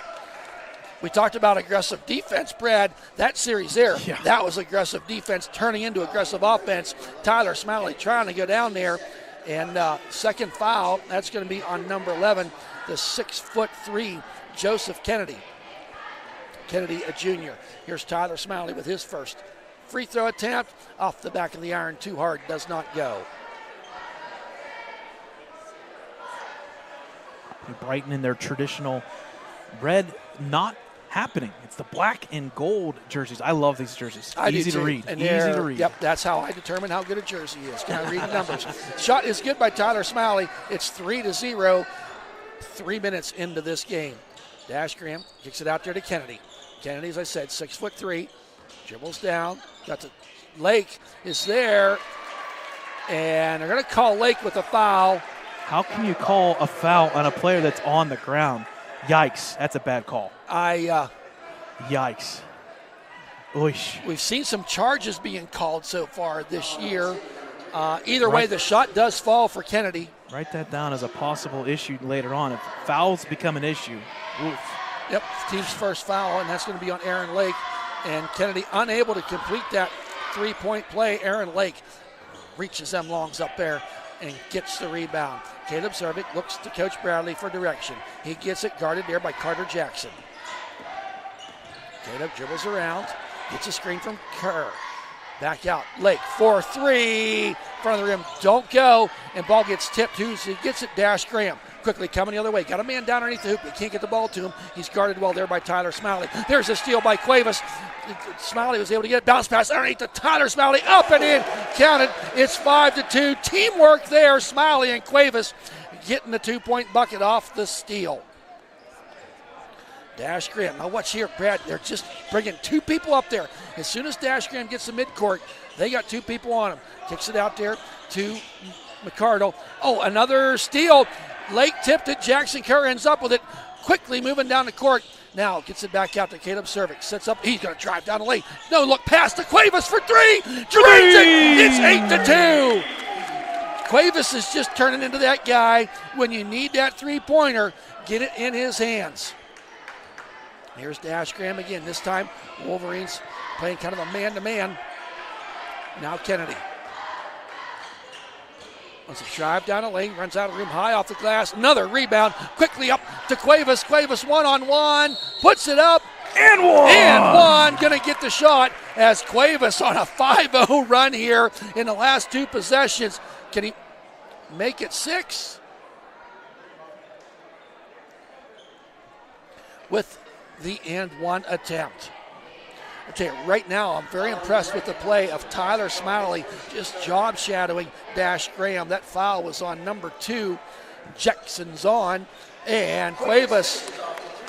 S2: We talked about aggressive defense, Brad. That series there, that was aggressive defense turning into aggressive offense. Tyler Smiley trying to go down there. And second foul, that's going to be on number 11, the 6'3", Joseph Kennedy. Kennedy, a junior. Here's Tyler Smiley with his first free throw attempt. Off the back of the iron, too hard, does not go.
S4: Brighton in their traditional red, not happening. It's the black and gold jerseys. I love these jerseys.
S2: I
S4: Easy
S2: do
S4: to
S2: too.
S4: read.
S2: And
S4: Easy to read.
S2: Yep, that's how I determine how good a jersey is. Can I read the numbers? Shot is good by Tyler Smalley. It's 3-0. 3 minutes into this game. Dash Graham kicks it out there to Kennedy. Kennedy, as I said, 6'3", dribbles down. Got to Lake is there, and they're going to call Lake with a foul.
S4: How can you call a foul on a player that's on the ground? Yikes! That's a bad call. Yikes. Oish.
S2: We've seen some charges being called so far this year. Either way, the shot does fall for Kennedy.
S4: Write that down as a possible issue later on. If fouls become an issue. Oof.
S2: Yep, team's first foul, and that's going to be on Aaron Lake. And Kennedy unable to complete that three-point play. Aaron Lake reaches them longs up there and gets the rebound. Caleb Servik looks to Coach Bradley for direction. He gets it guarded there by Carter Jackson. Caleb dribbles around, gets a screen from Kerr. Back out, Lake, 4-3, front of the rim, don't go, and ball gets tipped. He gets it, Dash Graham. Quickly coming the other way, got a man down underneath the hoop, but can't get the ball to him. He's guarded well there by Tyler Smalley. There's a steal by Cuevas. Smalley was able to get a bounce pass underneath to Tyler Smalley, up and in, counted. It's 5-2, teamwork there, Smalley and Cuevas getting the 2-point bucket off the steal. Dash Graham. Now watch here, Brad. They're just bringing two people up there. As soon as Dash Graham gets the midcourt, they got two people on him. Kicks it out there to McCardle. Oh, another steal. Lake tipped it. Jackson Kerr ends up with it. Quickly moving down the court. Now gets it back out to Caleb Servik. Sets up. He's going to drive down the lane. No, look past to Cuevas for three. Drains it. It's 8-2. Cuevas is just turning into that guy. When you need that three-pointer, get it in his hands. Here's Dash Graham again. This time, Wolverines playing kind of a man-to-man. Now Kennedy. Wants to drive down the lane, runs out of room, high off the glass. Another rebound, quickly up to Cuevas. Cuevas one-on-one, puts it up.
S4: And one!
S2: And one, gonna get the shot as Cuevas on a 5-0 run here in the last two possessions. Can he make it 6? With the and one attempt. I tell you, right now, I'm very impressed with the play of Tyler Smalley, just job shadowing Dash Graham. That foul was on number 2. Jackson's on, and Cuevas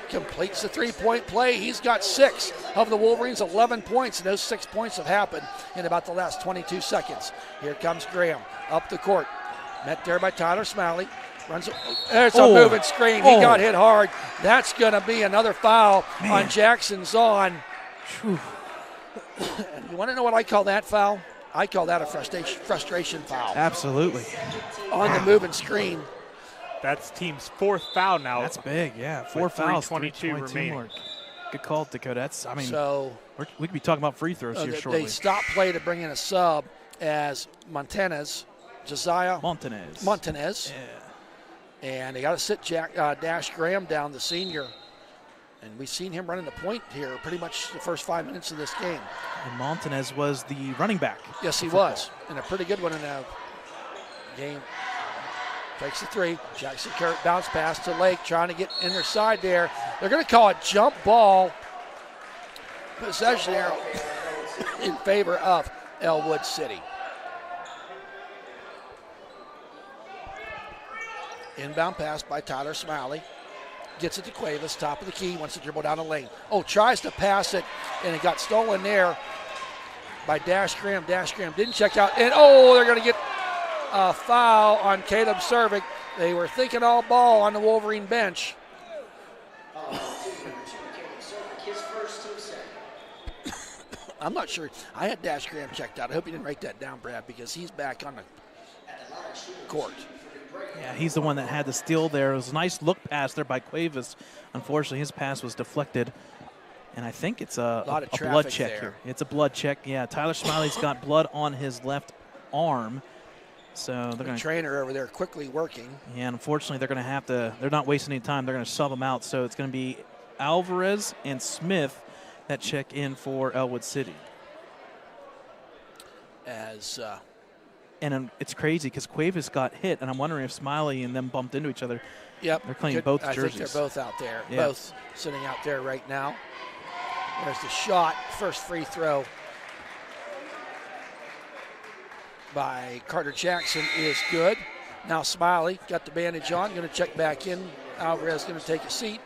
S2: completes the three-point play. He's got 6 of the Wolverines' 11 points, and those 6 points have happened in about the last 22 seconds. Here comes Graham up the court, met there by Tyler Smalley. Runs. There's a moving screen. He got hit hard. That's going to be another foul on Jackson's on. You want to know what I call that foul? I call that a frustration foul.
S4: Absolutely.
S2: On the moving screen.
S3: That's team's 4th foul now.
S4: That's big, yeah. 4 fouls.
S3: 3:22 remaining.
S4: Good call, Dakota. That's, I mean,
S2: so
S4: we could be talking about free throws here shortly.
S2: They stopped play to bring in a sub as Josiah Montanez.
S4: Yeah.
S2: And they got to sit Dash Graham down, the senior. And we've seen him running the point here pretty much the first 5 minutes of this game.
S4: And Montanez was the running back.
S2: Yes, he was. And a pretty good one in the game. Takes the 3. Jackson Kerr bounce pass to Lake, trying to get in their side there. They're going to call a jump ball possession arrow in favor of Ellwood City. Inbound pass by Tyler Smalley. Gets it to Cuevas, top of the key, wants to dribble down the lane. Oh, tries to pass it, and it got stolen there by Dash Graham. Dash Graham didn't check out, and they're going to get a foul on Caleb Servik. They were thinking all ball on the Wolverine bench.
S5: His first team second.
S2: I'm not sure. I had Dash Graham checked out. I hope you didn't write that down, Brad, because he's back on the court.
S4: Yeah, he's the one that had the steal there. It was a nice look pass there by Cuevas. Unfortunately, his pass was deflected. And I think it's a blood check
S2: there.
S4: here. It's a blood check. Yeah, Tyler Smalley's got blood on his left arm. So they're going to.
S2: Trainer over there quickly working.
S4: Yeah, unfortunately, they're going to have to. They're not wasting any time. They're going to sub him out. So it's going to be Alvarez and Smith that check in for Ellwood City. And it's crazy because Cuevas got hit, and I'm wondering if Smiley and them bumped into each other.
S2: Yep.
S4: They're cleaning both jerseys.
S2: I think they're both out there.
S4: Yeah.
S2: Both sitting out there right now. There's the shot. First free throw by Carter Jackson is good. Now Smiley got the bandage on, going to check back in. Alvarez going to take a seat.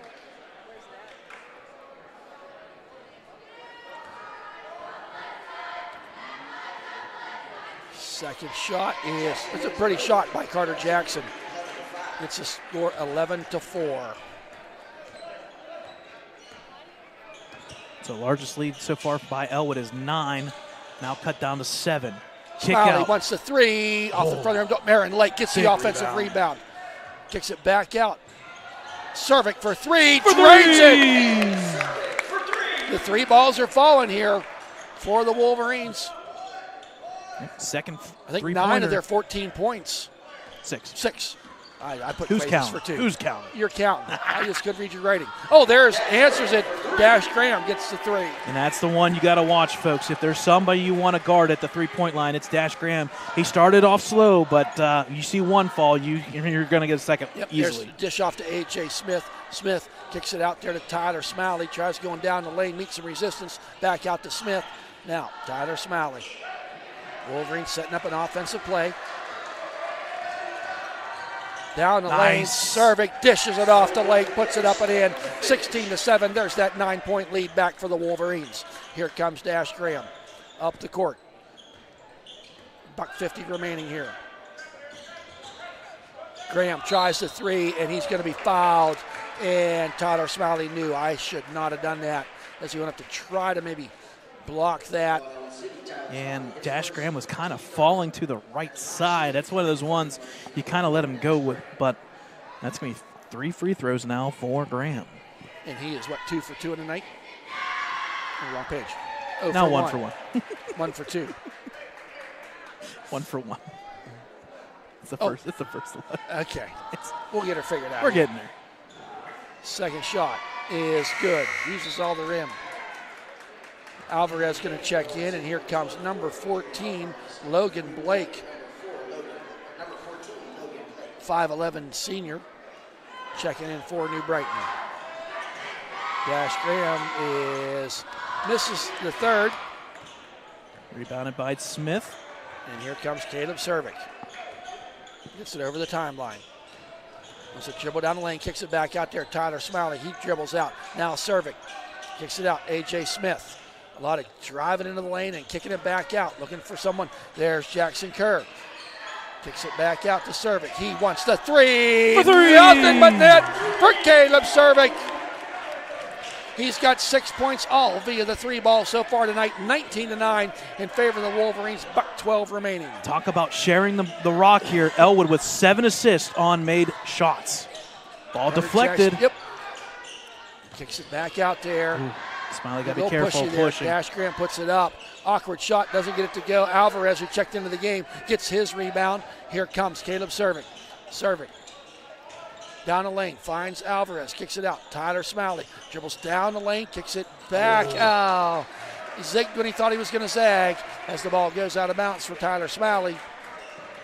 S2: Second shot it's a pretty shot by Carter Jackson. It's a score 11-4.
S4: So largest lead so far by Ellwood is 9. Now cut down to 7. Kick
S2: Smiley
S4: out.
S2: wants the three off the front rim. Marin Lake gets the offensive rebound. Kicks it back out. Cervic for three. Drains it. The three balls are falling here for the Wolverines.
S4: Second
S2: I think
S4: three-pointer.
S2: 9 of their 14 points.
S4: 6.
S2: I put
S4: Who's
S2: Cuevas
S4: counting?
S2: for 2.
S4: Who's counting?
S2: You're counting. I just couldn't read your writing. Oh, answers it. Dash Graham gets the 3.
S4: And that's the one you got to watch, folks. If there's somebody you want to guard at the three-point line, it's Dash Graham. He started off slow, but you see one fall, you're going to get a second easily.
S5: There's
S2: dish off to A.J. Smith. Smith kicks it out there to Tyler Smiley. Tries going down the lane, meets some resistance. Back out to Smith. Now, Tyler Smiley. Wolverine setting up an offensive play. Down the lane, Cervic dishes it off to Lake, puts it up and in. 16-7. There's that 9-point lead back for the Wolverines. Here comes Dash Graham up the court. $1:50 remaining here. Graham tries the three, and he's going to be fouled. And Tyler Smiley knew, I should not have done that, as he went up to try to maybe block that.
S4: And Dash Graham was kind of falling to the right side. That's one of those ones you kind of let him go with, but that's going to be 3 free throws now for Graham.
S2: And he is, 2 for 2 in the night? Oh, wrong page. Oh,
S4: now
S2: for
S4: 1 for 1.
S2: 1 for 2.
S4: 1 for 1. It's the first. It's the first one.
S2: Okay. We'll get her figured out.
S4: We're getting there.
S2: Second shot is good. Uses all the rim. Alvarez going to check in, and here comes number 14, Logan Blake. 5'11" senior, checking in for New Brighton. Dash Graham misses the third.
S4: Rebounded by Smith.
S2: And here comes Caleb Cervic. Gets it over the timeline. Wants to dribble down the lane, kicks it back out there. Tyler Smiley, he dribbles out. Now Cervic kicks it out. A.J. Smith. A lot of driving into the lane and kicking it back out, looking for someone. There's Jackson Kerr. Kicks it back out to Cervic. He wants the three.
S4: For 3.
S2: Nothing but net for Caleb Cervic. He's got 6 points all via the 3 ball so far tonight. 19-9 in favor of the Wolverines. $1:12 remaining.
S4: Talk about sharing the rock here. Ellwood with 7 assists on made shots. Ball deflected.
S2: Jackson, yep. Kicks it back out there.
S4: Ooh, Smiley got to be careful pushing.
S2: Dash Graham puts it up. Awkward shot, doesn't get it to go. Alvarez, who checked into the game, gets his rebound. Here comes Caleb Cervic. Cervic down the lane, finds Alvarez, kicks it out. Tyler Smiley dribbles down the lane, kicks it back. Oh, he zigged when he thought he was going to zag as the ball goes out of bounds for Tyler Smiley.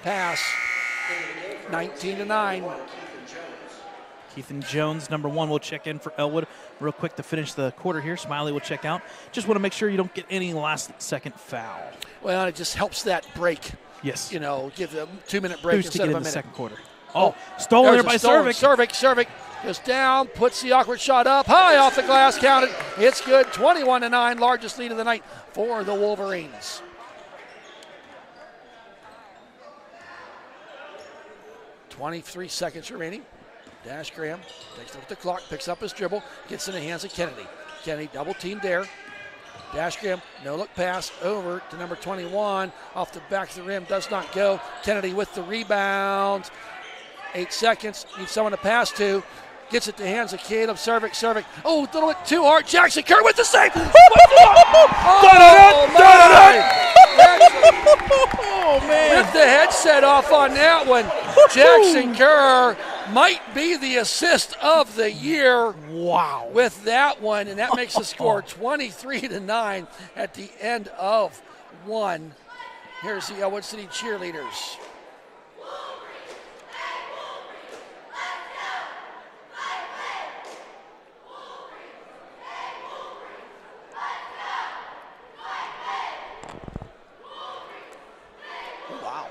S2: Pass, 19-9.
S4: Keithan Jones, number 1, will check in for Ellwood real quick to finish the quarter here. Smiley will check out. Just want to make sure you don't get any last-second foul.
S2: Well, it just helps that break.
S4: Yes.
S2: You know, give them a 2-minute break
S4: Who's
S2: instead of a
S4: in the
S2: minute.
S4: second quarter. Oh, stolen there by Cervic.
S2: Cervic goes down, puts the awkward shot up, high off the glass, counted. It's good. 21-9, largest lead of the night for the Wolverines. .23 seconds remaining. Dash Graham takes a look at the clock, picks up his dribble, gets in the hands of Kennedy. Kennedy double teamed there. Dash Graham, no look pass over to number 21. Off the back of the rim, does not go. Kennedy with the rebound. 8 seconds, needs someone to pass to. Gets it to the hands of Caleb Cervic. Cervic, oh, a little bit too hard. Jackson Kerr with the save.
S4: Oh, man.
S2: Ripped the headset off on that one. Jackson Kerr might be the assist of the year.
S4: Wow.
S2: With that one, and that makes the score 23-9 at the end of one. Here's the Ellwood City cheerleaders. Oh, wow.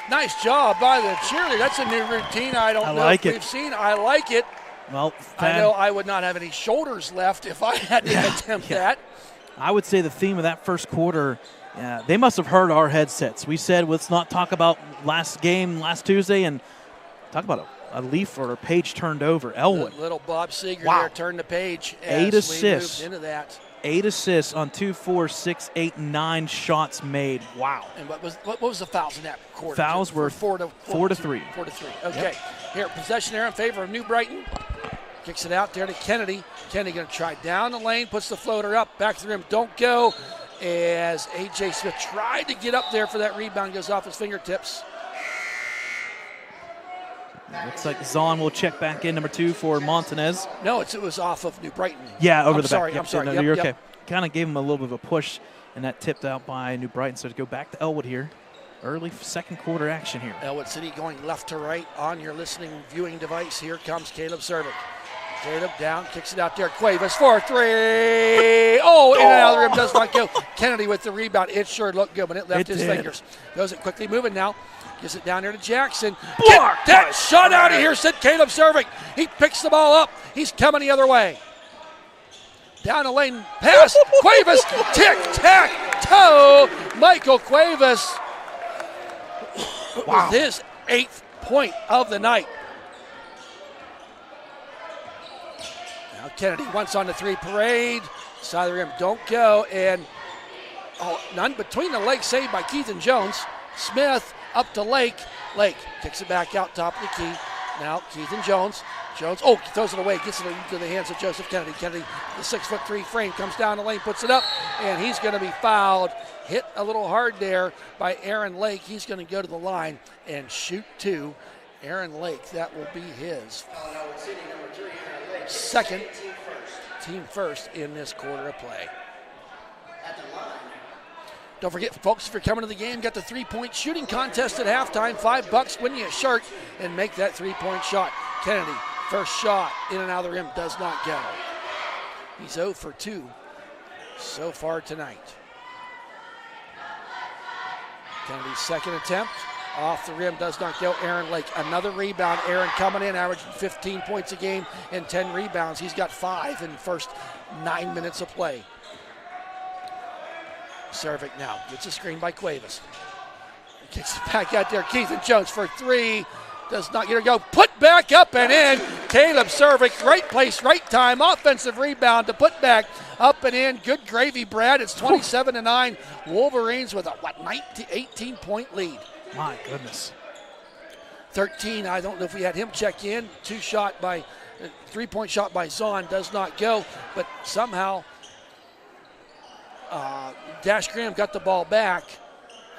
S2: Nice job by the cheerleader. That's a new routine. I don't know
S4: like
S2: if
S4: it.
S2: we've seen. I like it.
S4: Well,
S2: I know I would not have any shoulders left if I had to attempt that.
S4: I would say the theme of that first quarter, they must have heard our headsets. We said, let's not talk about last game, last Tuesday, and talk about a leaf or a page turned over. Elwood.
S2: Little Bob Seeger
S4: Wow.
S2: there turned the page.
S4: 8
S2: as
S4: assists.
S2: We moved into that.
S4: 8 assists on 2, 4, 6, 8, 9 shots made. Wow.
S2: And what was the fouls in that quarter?
S4: Fouls were
S2: 4 to 3.
S4: 4 to
S2: 3. Okay. Here, possession there in favor of New Brighton. Kicks it out there to Kennedy. Kennedy going to try down the lane, puts the floater up, back to the rim. Don't go. As A.J. Smith tried to get up there for that rebound, goes off his fingertips.
S4: Looks like Zahn will check back in, number 2 for Montanez.
S2: No, it was off of New Brighton.
S4: Yeah, over
S2: I'm
S4: the
S2: sorry,
S4: back.
S2: I'm sorry.
S4: No,
S2: Yep,
S4: you're
S2: yep.
S4: okay. Kind of gave him a little bit of a push, and that tipped out by New Brighton. So to go back to Ellwood here. Early second quarter action here.
S2: Ellwood City going left to right on your listening viewing device. Here comes Caleb Cervic. Caleb down, kicks it out there. Cuevas for 3. Oh, in and out of the rim, does not go. Kennedy with the rebound. It sure looked good, but it left his fingers. Goes it quickly moving now. Gives it down there to Jackson. Get that shot out of here, said Caleb Cervic. He picks the ball up. He's coming the other way. Down the lane, pass. Cuevas, tic-tac-toe. Michael Cuevas.
S4: Wow.
S2: With his 8th point of the night. Now Kennedy once on the 3 parade. Side of the rim, don't go. And none between the legs saved by Keith and Jones. Smith up to Lake. Lake kicks it back out top of the key. Now Keith and Jones. Jones, throws it away, gets it into the hands of Joseph Kennedy. Kennedy, the 6'3" frame, comes down the lane, puts it up, and he's going to be fouled. Hit a little hard there by Aaron Lake. He's going to go to the line and shoot 2. Aaron Lake, that will be his second, team first in this quarter of play. Don't forget, folks, if you're coming to the game, got the 3-point shooting contest at halftime. $5, win you a shirt, and make that 3-point shot. Kennedy, first shot, in and out of the rim, does not go. He's 0 for 2 so far tonight. Kennedy's second attempt, off the rim, does not go. Aaron Lake, another rebound. Aaron coming in, averaging 15 points a game and 10 rebounds. He's got 5 in the first 9 minutes of play. Cervic now gets a screen by Cuevas. Kicks it back out there. Keith and Jones for 3. Does not get her go. Put back up and in. Caleb Cervic, right place, right time. Offensive rebound to put back up and in. Good gravy, Brad. It's 27-9. Wolverines with a 18-point lead.
S4: My goodness.
S2: 13. I don't know if we had him check in. 3-point shot by Zahn does not go, but somehow Dash Graham got the ball back.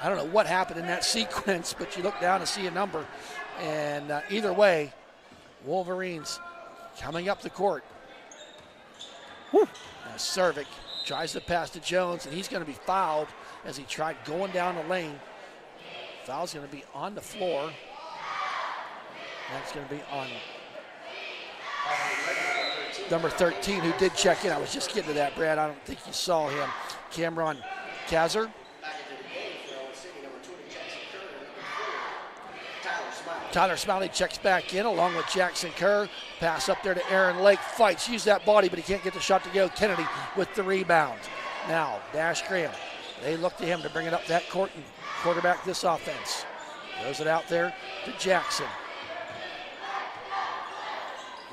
S2: I don't know what happened in that sequence, but you look down and see a number. And either way, Wolverines coming up the court. Now Cervic tries to pass to Jones, and he's going to be fouled as he tried going down the lane. Foul's going to be on the floor. That's going to be on number 13, who did check in. I was just getting to that, Brad. I don't think you saw him. Cameron Kazar. Tyler Smiley checks back in along with Jackson Kerr. Pass up there to Aaron Lake. Fights, use that body, but he can't get the shot to go. Kennedy with the rebound. Now, Dash Graham. They look to him to bring it up that court and quarterback this offense. Throws it out there to Jackson.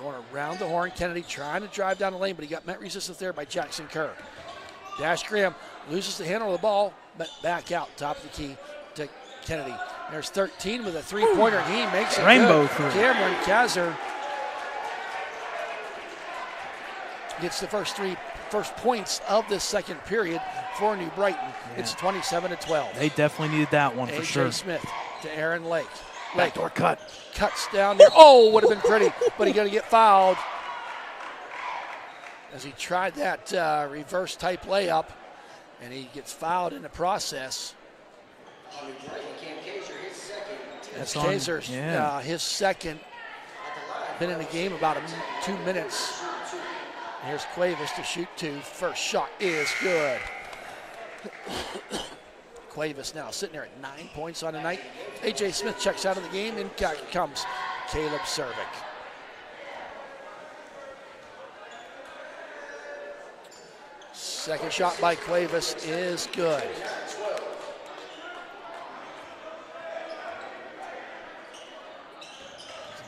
S2: Going around the horn. Kennedy trying to drive down the lane, but he got met resistance there by Jackson Kerr. Dash Graham loses the handle of the ball, but back out top of the key to Kennedy. There's 13 with a three-pointer, and he makes it
S4: Rainbow
S2: good.
S4: three.
S2: Cameron Kaiser gets the first points of this second period for New Brighton.
S4: Yeah.
S2: It's 27-12.
S4: They definitely needed that one for sure.
S2: A.J. Smith to Aaron Lake.
S4: Backdoor cut.
S2: Cuts down there. Oh, would have been pretty, but he's going to get fouled as he tried that reverse type layup, and he gets fouled in the process. That's Kaiser, his second. Been in the game about 2 minutes. Here's Cuevas to shoot two. First shot is good. Cuevas now sitting there at 9 points on the night. A.J. Smith checks out of the game, and comes Caleb Cervic. Second shot by Cuevas is good.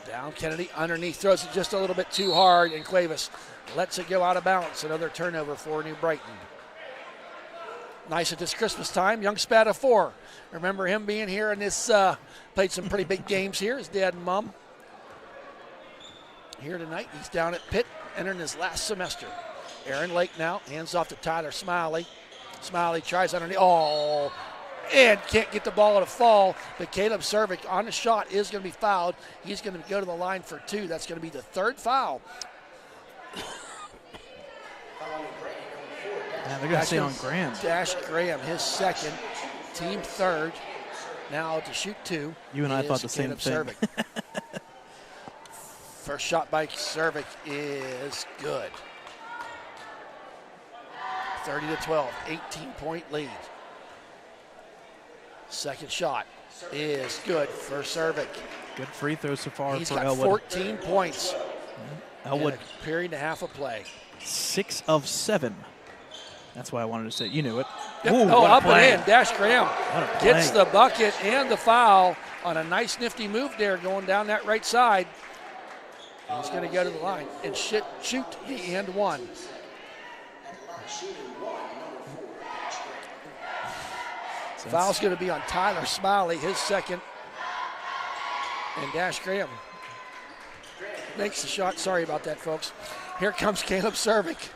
S2: Down Kennedy, underneath, throws it just a little bit too hard, and Cuevas lets it go out of bounds. Another turnover for New Brighton. Nice at this Christmas time, young Spat of 4. Remember him being here in this, played some pretty big games here, his dad and mom. Here tonight, he's down at Pitt, entering his last semester. Aaron Lake now, hands off to Tyler Smiley. Smiley tries underneath, and can't get the ball to fall, but Caleb Cervic on the shot is going to be fouled. He's going to go to the line for 2. That's going to be the third foul.
S4: Yeah, they're going to stay on Graham.
S2: Dash Graham, his second, team third. Now to shoot 2.
S4: You and I thought the same thing.
S2: Cervic. First shot by Cervic is good. 30-12, 18-point lead. Second shot is good for Cervic.
S4: Good free throw so far
S2: He's
S4: for
S2: got
S4: Ellwood.
S2: 14 points.
S4: Ellwood,
S2: in a period and a half of play.
S4: 6 of 7. That's why I wanted to say. You knew it.
S2: Yep.
S4: Ooh, what a
S2: Up
S4: play.
S2: and in. Dash Graham
S4: What a play.
S2: gets the bucket and the foul on a nice nifty move there going down that right side. He's going to go to the line and shoot the and one. Foul's going to be on Tyler Smiley, his second. And Dash Graham makes the shot. Sorry about that, folks. Here comes Caleb Cervic.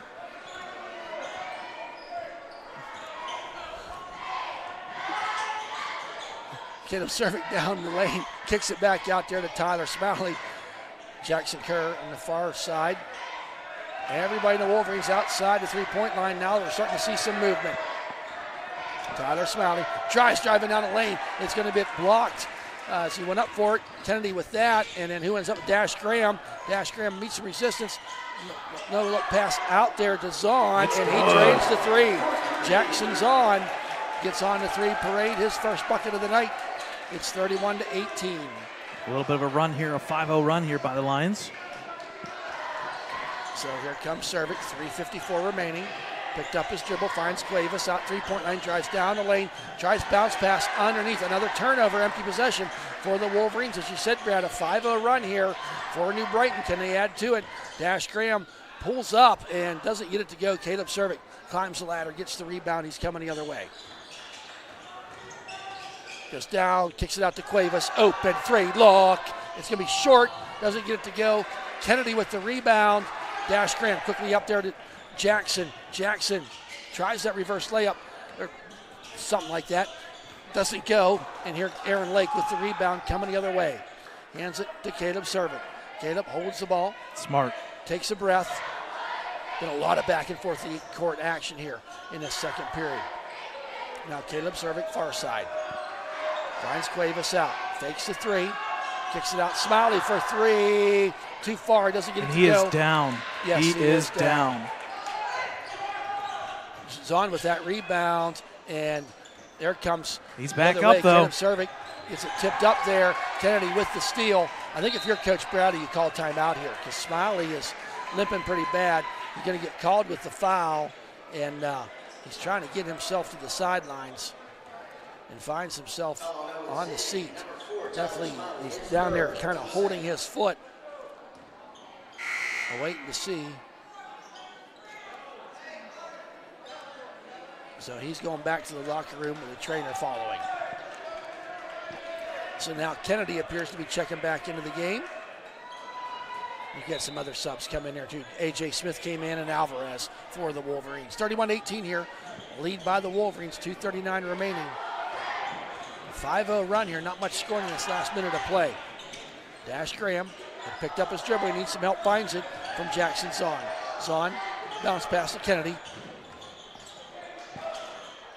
S2: Caleb Cervic down the lane, kicks it back out there to Tyler Smiley. Jackson Kerr on the far side. Everybody in the Wolverines outside the three-point line now. We're starting to see some movement. Tyler Smiley tries driving down the lane. It's going to be blocked as he went up for it. Kennedy with that, and then who ends up with Dash Graham. Dash Graham meets some resistance. No look pass out there to Zahn, and he trades the three. Jackson Zahn gets on the three parade, his first bucket of the night. It's 31-18.
S4: A little bit of a run here, a 5-0 run here by the Lions.
S2: So here comes Cervic, 3:54 remaining. Picked up his dribble, finds Cuevas out three-point line, drives down the lane, tries bounce pass underneath. Another turnover, empty possession for the Wolverines. As you said, Brad, a 5-0 run here for New Brighton. Can they add to it? Dash Graham pulls up and doesn't get it to go. Caleb Cervic climbs the ladder, gets the rebound. He's coming the other way. Goes down, kicks it out to Cuevas. Open three, look. It's going to be short, doesn't get it to go. Kennedy with the rebound. Dash Graham quickly up there to Jackson. Jackson tries that reverse layup or something like that. Doesn't go. And here Aaron Lake with the rebound coming the other way. Hands it to Caleb Cervic. Caleb holds the ball.
S4: Smart.
S2: Takes a breath. Been a lot of back and forth court action here in this second period. Now Caleb Cervic far side. Finds Cuevas out. Fakes the three. Kicks it out. Smiley for three. Too far. Doesn't get it to go.
S4: He is down.
S2: Yes,
S4: he is down.
S2: Zahn with that rebound, and there comes.
S4: He's back
S2: the other
S4: up,
S2: way.
S4: though.
S2: Caleb Cervic gets it tipped up there. Kennedy with the steal. I think if you're Coach Browdy, you call timeout here because Smiley is limping pretty bad. He's going to get called with the foul, and he's trying to get himself to the sidelines and finds himself on the seat. Definitely, he's down there kind of holding his foot, waiting to see. So he's going back to the locker room with the trainer following. So now Kennedy appears to be checking back into the game. You get some other subs come in there too. A.J. Smith came in and Alvarez for the Wolverines. 31-18 here. Lead by the Wolverines, 2:39 remaining. 5-0 run here, not much scoring in this last minute of play. Dash Graham had picked up his dribble. He needs some help, finds it from Jackson Zahn. Zahn bounce pass to Kennedy.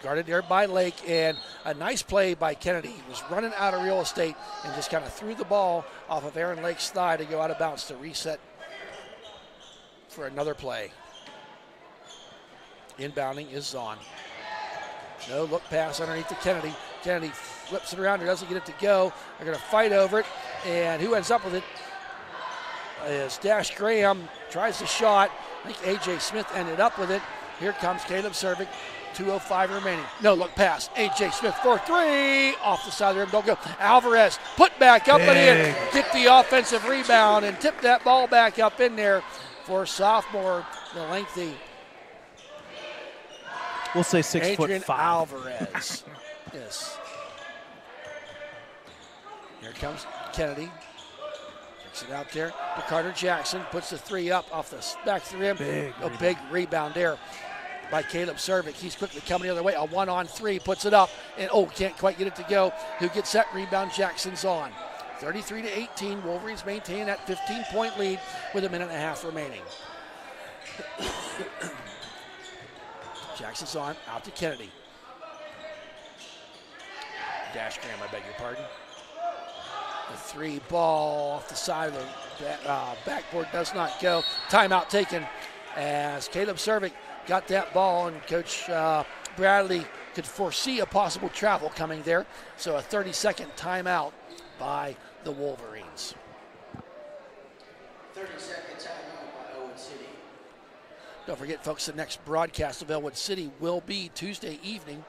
S2: Guarded there by Lake, and a nice play by Kennedy. He was running out of real estate and just kind of threw the ball off of Aaron Lake's thigh to go out of bounds to reset for another play. Inbounding is Zahn. No look pass underneath to Kennedy. Kennedy flips it around, or doesn't get it to go. They're going to fight over it, and who ends up with it is Dash Graham. Tries the shot. I think A.J. Smith ended up with it. Here comes Caleb Cervic. 2:05 remaining. No look pass. A.J. Smith for three. Off the side of the rim. Don't go. Alvarez put back up and in. Get the offensive rebound and tip that ball back up in there for sophomore, the lengthy.
S4: We'll say 6'5".
S2: Adrian Alvarez. Yes. Here comes Kennedy. Kicks it out there to Carter Jackson. Puts the three up off the back of the rim. Big rebound there by Caleb Cervic. He's quickly coming the other way. A 1-on-3, puts it up, and can't quite get it to go. Who gets that rebound? Jackson's on. 33-18. Wolverines maintain that 15-point lead with 1.5 minutes remaining. Jackson's on, out to Kennedy. Dash Graham, I beg your pardon. The three ball off the side of the backboard does not go. Timeout taken as Caleb Cervic got that ball, and Coach Bradley could foresee a possible travel coming there. So a 30-second timeout by the Wolverines.
S5: 30-second timeout by Ellwood City.
S2: Don't forget, folks, the next broadcast of Ellwood City will be Tuesday evening,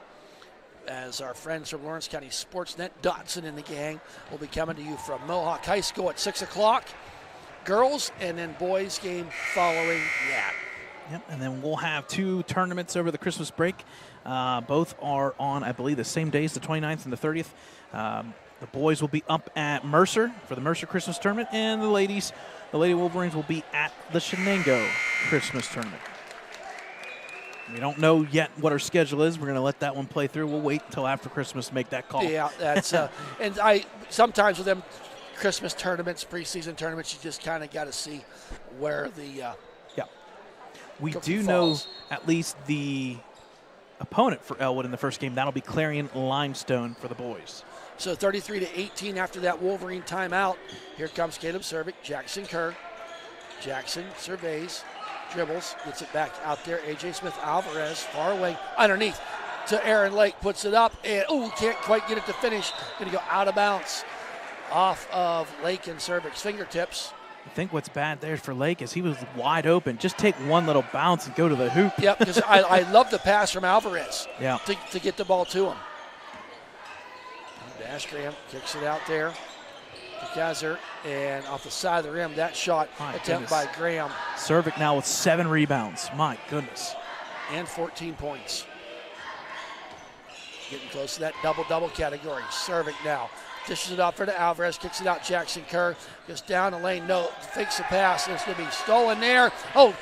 S2: as our friends from Lawrence County Sportsnet, Dotson and the gang, will be coming to you from Mohawk High School at 6 o'clock. Girls and then boys game following that.
S4: Yep, and then we'll have 2 tournaments over the Christmas break. Both are on, I believe, the same days, the 29th and the 30th. The boys will be up at Mercer for the Mercer Christmas tournament, and the Lady Wolverines will be at the Shenango Christmas tournament. We don't know yet what our schedule is. We're going to let that one play through. We'll wait until after Christmas to make that call.
S2: Yeah, that's and I sometimes with them Christmas tournaments, preseason tournaments, you just kind of got to see where the
S4: we do know at least the opponent for Ellwood in the first game. That'll be Clarion Limestone for the boys.
S2: So 33-18 after that Wolverine timeout. Here comes Caleb Cervic, Jackson Kerr. Jackson surveys, dribbles, gets it back out there. A.J. Smith Alvarez, far away, underneath to Aaron Lake, puts it up, and can't quite get it to finish. Going to go out of bounds off of Lake and Cervic's fingertips.
S4: I think what's bad there for Lake is he was wide open. Just take one little bounce and go to the hoop.
S2: Yep, because I love the pass from Alvarez to get the ball to him. Dash Graham kicks it out there to Kaiser, and off the side of the rim, that shot attempt by Graham.
S4: Cervic now with 7 rebounds. My goodness.
S2: And 14 points. Getting close to that double-double category. Cervic now dishes it off for the Alvarez, kicks it out. Jackson Kerr goes down the lane, fakes the pass, and it's going to be stolen there.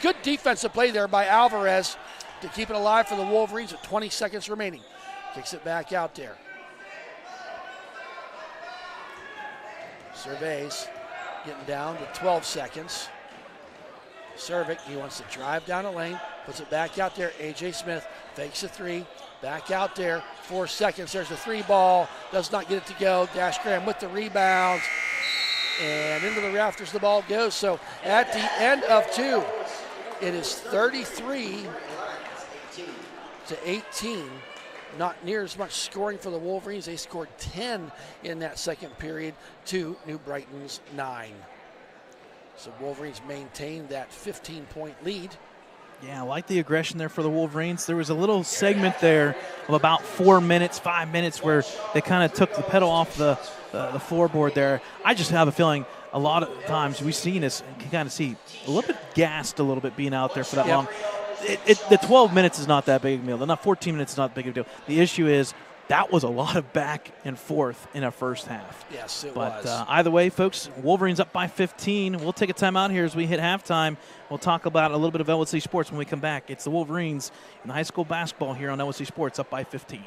S2: Good defensive play there by Alvarez to keep it alive for the Wolverines with 20 seconds remaining. Kicks it back out there. Surveys, getting down to 12 seconds. Cervic, he wants to drive down the lane, puts it back out there. A.J. Smith fakes a three, back out there. 4 seconds, there's the 3 ball, does not get it to go. Dash Graham with the rebound, and into the rafters the ball goes. So at the end of 2, it is 33-18. Not near as much scoring for the Wolverines. They scored 10 in that second period to New Brighton's 9. So Wolverines maintain that 15-point lead.
S4: Yeah, I like the aggression there for the Wolverines. There was a little segment there of about 4 minutes, 5 minutes where they kind of took the pedal off the floorboard there. I just have a feeling a lot of times we've seen this and can kind of see a little bit gassed a little bit being out there for that long. The 12 minutes is not that big of a deal. The 14 minutes is not that big of a deal. The issue is that was a lot of back and forth in a first half.
S2: Yes, it
S4: But
S2: was.
S4: either way, folks, Wolverines up by 15. We'll take a timeout here as we hit halftime. We'll talk about a little bit of Ellwood City Sports when we come back. It's the Wolverines in high school basketball here on Ellwood City Sports, up by 15.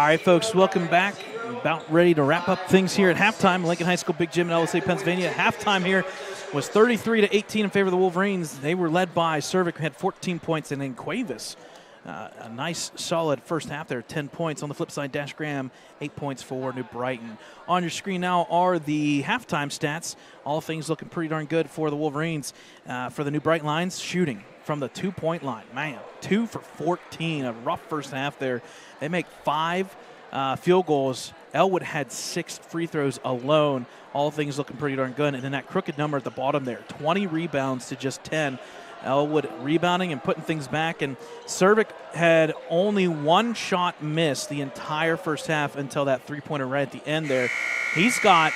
S4: right, folks, welcome back. About ready to wrap up things here at halftime. Lincoln High School Big Gym in Ellwood City, Pennsylvania. Halftime here was 33-18 in favor of the Wolverines. They were led by Cervic, who had 14 points, and then Cuevas. A nice, solid first half there, 10 points. On the flip side, Dash Graham, 8 points for New Brighton. On your screen now are the halftime stats. All things looking pretty darn good for the Wolverines. For the New Brighton Lions, shooting from the 2-point line. Man, 2 for 14, a rough first half there. They make 5 field goals. Ellwood had 6 free throws alone. All things looking pretty darn good. And then that crooked number at the bottom there, 20 rebounds to just 10. Ellwood rebounding and putting things back. And Cervic had only 1 shot missed the entire first half until that three-pointer right at the end there. He's got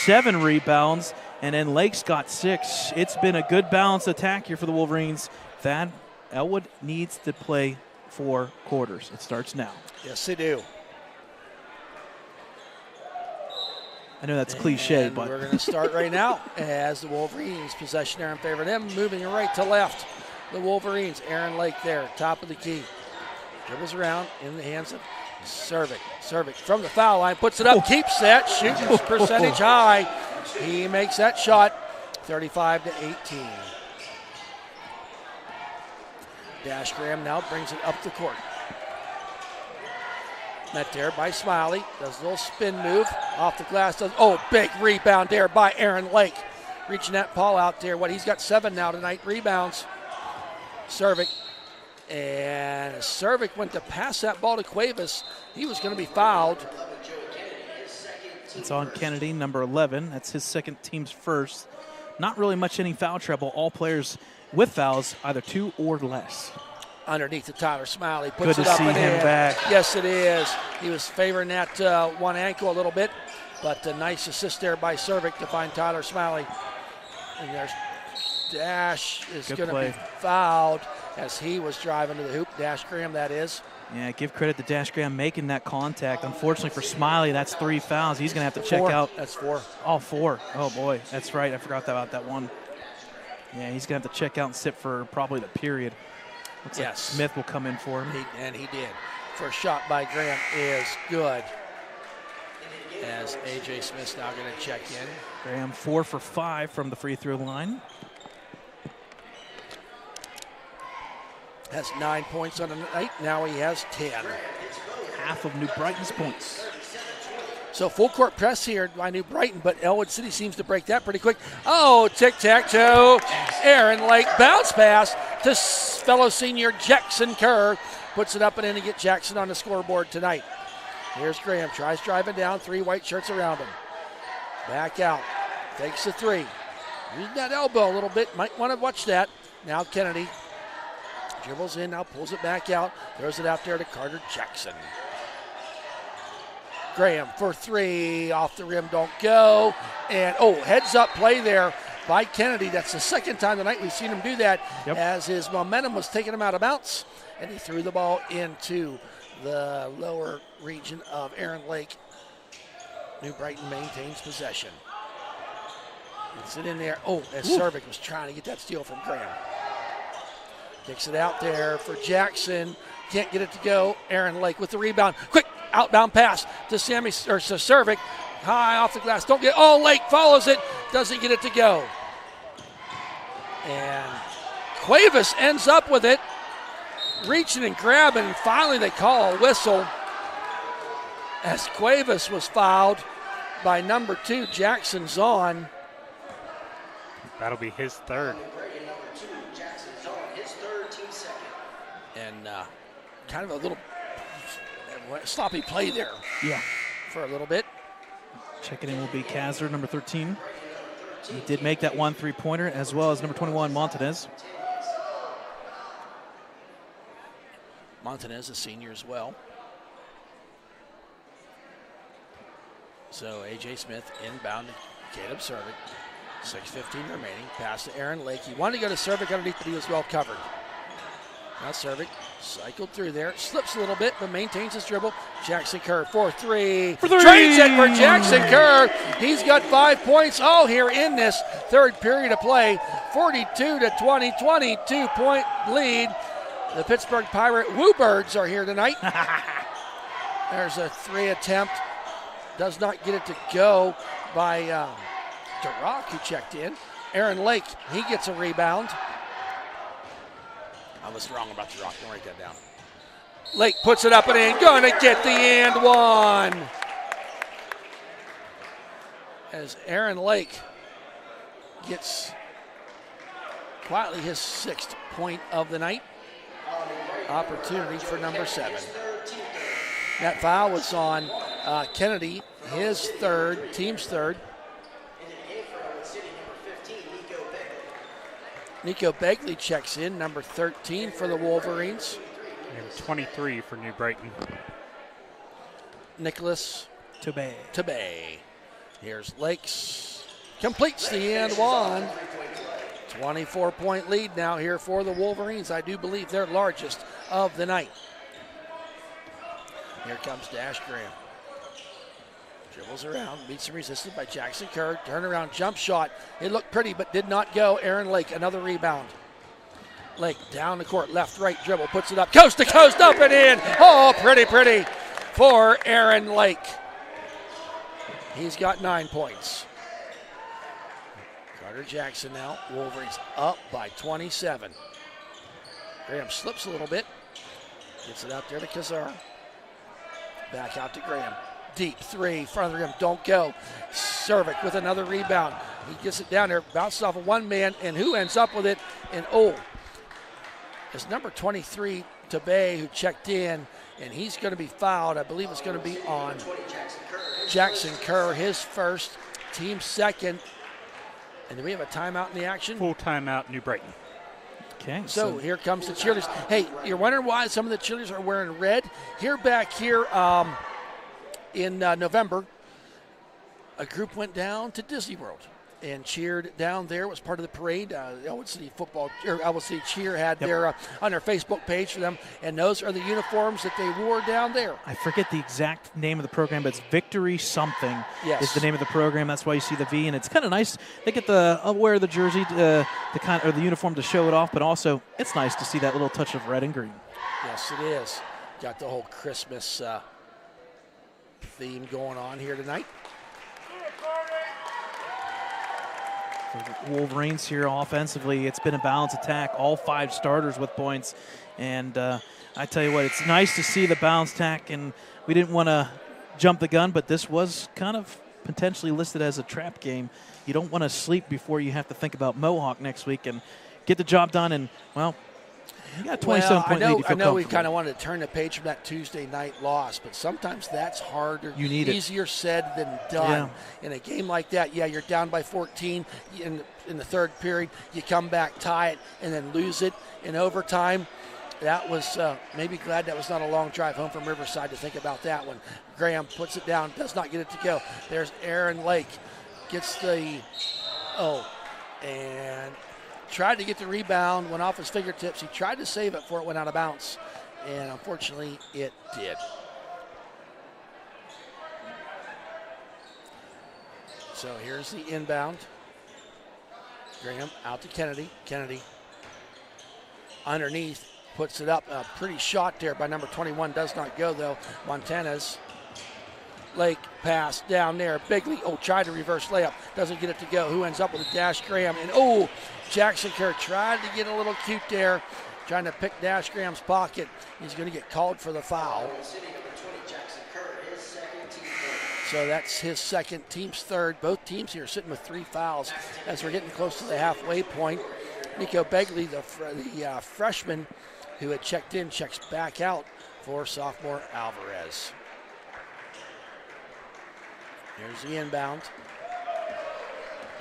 S4: 7 rebounds, and then Lake's got 6. It's been a good balanced attack here for the Wolverines. Thad, Ellwood needs to play 4 quarters. It starts now.
S6: Yes, they do.
S4: I know that's cliche, but
S6: we're going to start right now as the Wolverines possession there in favor of them, moving right to left. The Wolverines, Aaron Lake there, top of the key. Dribbles around in the hands of Cervic. Cervic from the foul line, puts it up, keeps that, shooting percentage high. He makes that shot, 35-18. Dash Graham now brings it up the court. Met there by Smiley. Does a little spin move off the glass. Big rebound there by Aaron Lake. Reaching that ball out there. He's got 7 now tonight. Rebounds. Cervic. And Cervic went to pass that ball to Cuevas. He was going to be fouled.
S4: It's on Kennedy, number 11. That's his second, team's first. Not really much any foul trouble. All players with fouls, either 2 or less.
S6: Underneath to Tyler Smiley. Puts
S4: Good
S6: it
S4: to
S6: up
S4: see
S6: and
S4: him
S6: in.
S4: back.
S6: Yes, it is. He was favoring that one ankle a little bit, but a nice assist there by Cervic to find Tyler Smiley. And there's Dash is going to be fouled as he was driving to the hoop. Dash Graham, that is.
S4: Yeah, give credit to Dash Graham making that contact. Unfortunately for Smiley, that's 3 fouls. He's going to have to check out.
S6: That's 4.
S4: Oh, 4. Oh, boy. That's right. I forgot about that one. Yeah, he's going to have to check out and sit for probably the period. Looks like Smith will come in for him.
S6: He did. First shot by Graham is good. As A.J. Smith's now going to check in.
S4: Graham 4 for 5 from the free throw line.
S6: Has 9 points on the night. Now he has 10.
S4: Half of New Brighton's points.
S6: So full court press here by New Brighton, but Ellwood City seems to break that pretty quick. Oh, tic-tac-toe. Aaron Lake bounce pass to fellow senior Jackson Kerr. Puts it up and in to get Jackson on the scoreboard tonight. Here's Graham, tries driving down, 3 white shirts around him. Back out, takes the 3. Using that elbow a little bit, might want to watch that. Now Kennedy dribbles in, now pulls it back out, throws it out there to Carter Jackson. Graham for 3, off the rim, don't go. And, heads up play there by Kennedy. That's the second time tonight we've seen him do that as his momentum was taking him out of bounds. And he threw the ball into the lower region of Aaron Lake. New Brighton maintains possession. Gets it in there. As Cervic was trying to get that steal from Graham. Kicks it out there for Jackson. Can't get it to go. Aaron Lake with the rebound. Quick outbound pass to Cervic. High off the glass. Don't get. Lake follows it. Doesn't get it to go. And Cuevas ends up with it. Reaching and grabbing. And finally they call a whistle as Cuevas was fouled by number 2, Jackson Zahn.
S3: That'll be his 3rd.
S6: And kind of a little sloppy play there.
S4: Yeah.
S6: For a little bit.
S4: Checking in will be Kazler, number 13. He did make that 1 3-pointer, as well as number 21, Montanez.
S6: Montanez, a senior as well. So A.J. Smith inbound to Caleb Cervic. 6:15 remaining. Pass to Aaron Lake. He wanted to go to Cervic underneath, but he was well covered. Now Cervic cycled through there. Slips a little bit, but maintains his dribble. Jackson Kerr, 4-3. Trades it for Jackson Kerr. He's got 5 points all here in this third period of play. 42-20, 22-point lead. The Pittsburgh Pirate Woobirds are here tonight. There's a 3 attempt. Does not get it to go by DeRock, who checked in. Aaron Lake, he gets a rebound.
S7: I was wrong about DeRock. Don't write that down.
S6: Lake puts it up and in. Gonna get the and one. As Aaron Lake gets quietly his 6th point of the night. Opportunity for number 7. That foul was on Kennedy, his 3rd, team's 3rd. Nico Begley checks in, number 13 for the Wolverines.
S3: And 23 for New Brighton.
S6: Nicholas
S4: Tobey.
S6: Here's Lakes. Completes the and one. 24-point lead now here for the Wolverines. I do believe their largest of the night. Here comes Dash Graham. Dribbles around, meets some resistance by Jackson Kerr. Turnaround jump shot. It looked pretty, but did not go. Aaron Lake, another rebound. Lake down the court, left, right dribble, puts it up, coast to coast, up and in. Oh, pretty for Aaron Lake. He's got 9 points. Carter Jackson now. Wolverines up by 27. Graham slips a little bit. Gets it out there to Kazar. Back out to Graham. Deep 3, front of the rim, don't go. Cervic with another rebound. He gets it down there, bounces off of one man, and who ends up with it? And it's number 23, Tobey, who checked in, and he's going to be fouled. I believe it's going to be on Jackson Kerr, his first, team 2nd. And do we have a timeout in the action?
S3: Full timeout, New Brighton.
S4: Okay.
S6: So here comes the cheerleaders. Hey, you're wondering why some of the cheerleaders are wearing red? Back here in November, a group went down to Disney World and cheered down there. It was part of the parade. Ellwood City football, or Ellwood City Cheer had their on their Facebook page for them, and those are the uniforms that they wore down there.
S4: I forget the exact name of the program, but it's Victory something is the name of the program. That's why you see the V, and it's kind of nice. They get the wear the jersey, the uniform to show it off, but also it's nice to see that little touch of red and green.
S6: Yes, it is. Got the whole Christmas theme going on here tonight.
S4: For the Wolverines here offensively, it's been a balanced attack. All 5 starters with points. And I tell you what, it's nice to see the balanced attack. And we didn't want to jump the gun, but this was kind of potentially listed as a trap game. You don't want to sleep before you have to think about Mohawk next week and get the job done. And, well, you got a 27-point lead.
S6: I know we kind of wanted to turn the page from that Tuesday night loss, but sometimes that's harder. Easier said than done. In a game like that, you're down by 14 in the 3rd period. You come back, tie it, and then lose it in overtime. That was maybe glad that was not a long drive home from Riverside to think about that one. Graham puts it down, does not get it to go. There's Aaron Lake, gets the and tried to get the rebound, went off his fingertips. He tried to save it before it went out of bounds, and unfortunately it did. So here's the inbound. Graham out to Kennedy. Kennedy underneath, puts it up. A pretty shot there by number 21. Does not go, though. Montana's. Lake pass down there. Bigley, tried to reverse layup. Doesn't get it to go. Who ends up with a Dash Graham? And, Jackson Kerr tried to get a little cute there, trying to pick Dash Graham's pocket. He's going to get called for the foul. So that's his 2nd, team's 3rd. Both teams here sitting with 3 fouls as we're getting close to the halfway point. Nico Begley, the freshman who had checked in, checks back out for sophomore Alvarez. Here's the inbound.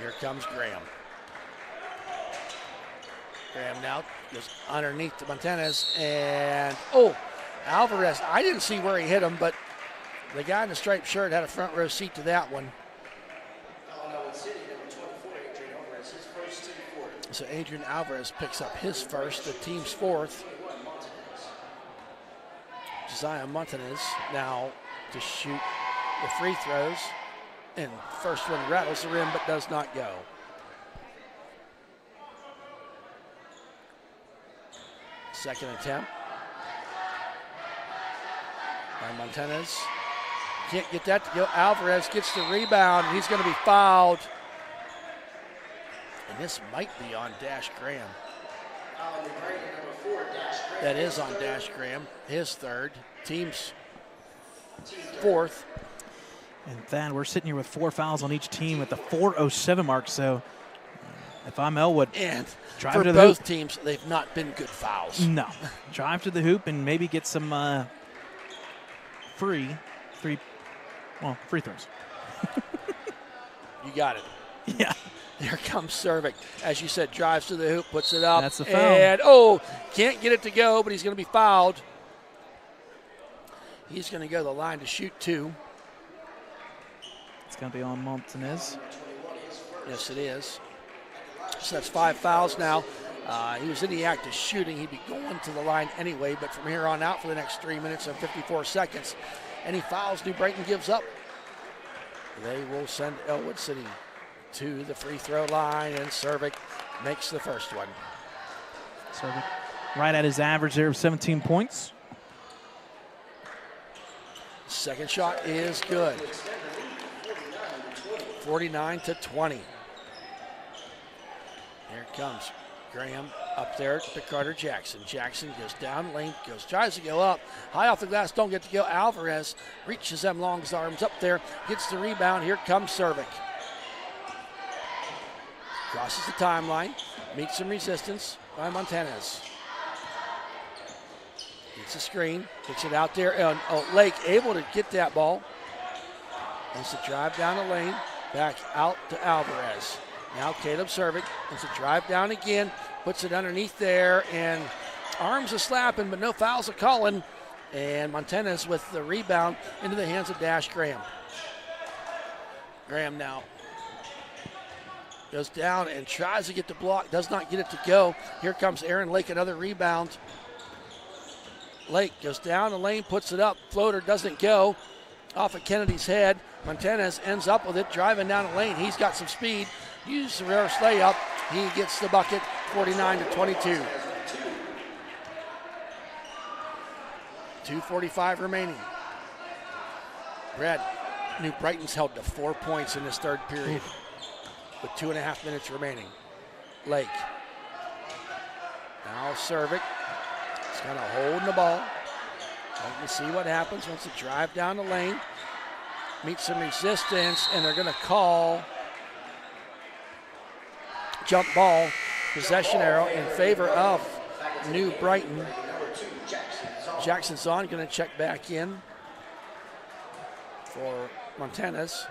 S6: Here comes Graham. Graham now goes underneath to Montanez, and Alvarez. I didn't see where he hit him, but the guy in the striped shirt had a front row seat to that one. So Adrian Alvarez picks up his first, the team's 4th. Josiah Montanez now to shoot the free throws. And first one rattles the rim but does not go. Second attempt. By Montanez. Can't get that to go. Alvarez gets the rebound, and he's going to be fouled. And this might be on Dash Graham. That is on Dash Graham, his third, team's fourth.
S4: And then we're sitting here with 4 fouls on each team at the 4:07 mark. So if I'm Ellwood,
S6: And
S4: drive
S6: for
S4: to the
S6: both
S4: hoop.
S6: teams, they've not been good fouls.
S4: No, drive to the hoop and maybe get some free throws.
S6: You got it.
S4: Yeah.
S6: Here comes Cervic. As you said, drives to the hoop, puts it up.
S4: That's the foul.
S6: And, can't get it to go, but he's going to be fouled. He's going to go to the line to shoot 2.
S4: It's going to be on Montanez.
S6: Yes, it is. So that's 5 fouls now. He was in the act of shooting. He'd be going to the line anyway, but from here on out for the next 3 minutes and 54 seconds, any fouls New Brighton gives up, they will send Ellwood City to the free throw line, and Cervic makes the first one.
S4: Cervic right at his average there of 17 points.
S6: Second shot is good. 49-20. Here it comes. Graham up there to Carter Jackson. Jackson goes down lane, tries to go up. High off the glass, don't get to go. Alvarez reaches them long arms up there, gets the rebound. Here comes Cervic. Crosses the timeline, meets some resistance by Montanez. Gets a screen, kicks it out there, and Lake able to get that ball. Wants to drive down the lane, back out to Alvarez. Now Caleb Cervic wants to drive down again, puts it underneath there, and arms are slapping, but no fouls are calling. And Montanez with the rebound into the hands of Dash Graham. Graham now goes down and tries to get the block, does not get it to go. Here comes Aaron Lake, another rebound. Lake goes down the lane, puts it up. Floater doesn't go. Off of Kennedy's head. Montanez ends up with it, driving down the lane. He's got some speed. Uses the reverse layup. He gets the bucket, 49-22. 2:45 remaining. Brad, New Brighton's held to 4 points in this third period with 2.5 minutes remaining. Lake. Now Cervic. He's kind of holding the ball. Let me see what happens. Wants to drive down the lane. Meet some resistance, and they're going to call jump ball, possession arrow in favor of New Brighton. Jackson's on, going to check back in for Montanez.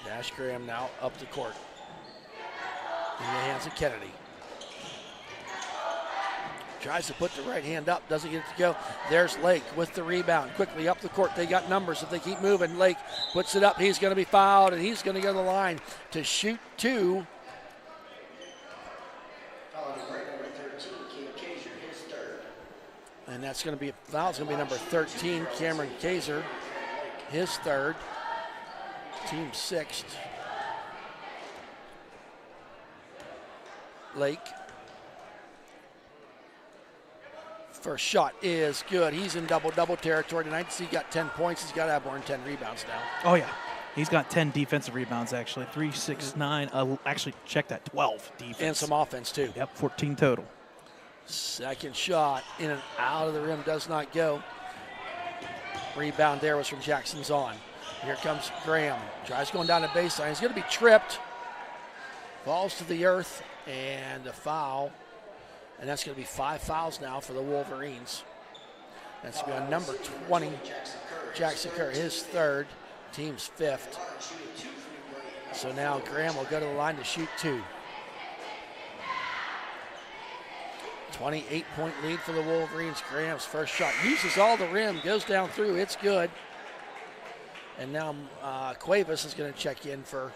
S6: Dash Graham now up the court in the hands of Kennedy. Tries to put the right hand up, doesn't get it to go. There's Lake with the rebound. Quickly up the court. They got numbers if they keep moving. Lake puts it up. He's going to be fouled, and he's going to go to the line to shoot 2. And that's going to be a foul. It's going to be number 13, Cameron Kaiser, his third. Team 6th. Lake. First shot is good. He's in double-double territory tonight. He's got 10 points. He's got to have more than 10 rebounds now.
S4: Oh, yeah. He's got 10 defensive rebounds, actually. 3, 6, 9. Actually, check that. 12 defense.
S6: And some offense, too.
S4: Yep, 14 total.
S6: Second shot in and out of the rim does not go. Rebound there was from Jackson's on. Here comes Graham. Tries going down the baseline. He's going to be tripped. Falls to the earth, and a foul. And that's going to be 5 fouls now for the Wolverines. That's going to be on number 20, Jackson Kerr, his third, team's 5th. So now Graham will go to the line to shoot 2. 28-point lead for the Wolverines. Graham's first shot uses all the rim, goes down through, it's good. And now Cuevas is going to check in for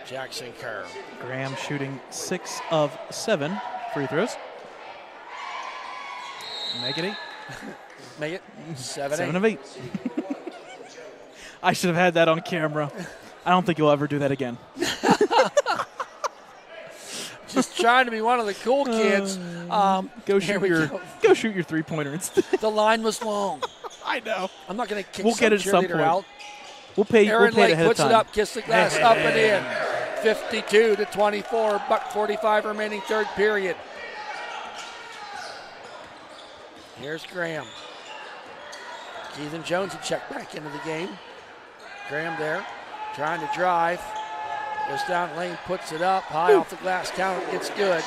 S6: Jackson Kerr.
S4: Graham shooting 6 of 7 free throws. Make it 8.
S6: Make it 7
S4: of 8. I should have had that on camera. I don't think you'll ever do that again.
S6: Just trying to be one of the cool kids.
S4: Go
S6: here
S4: shoot
S6: we
S4: your
S6: go.
S4: go shoot your 3-pointer instead.
S6: The line was long.
S4: I know.
S6: I'm not going to kick
S4: We'll
S6: some
S4: get it at some
S6: cheerleader
S4: point.
S6: out.
S4: We'll pay
S6: Aaron
S4: it
S6: Lake
S4: ahead of
S6: puts
S4: time.
S6: it up, kiss the glass, up and in. 52-24, buck 45 remaining third period. Here's Graham. Keithan Jones will check back into the game. Graham there, trying to drive. Goes down lane, puts it up, high off the glass counter, it's good.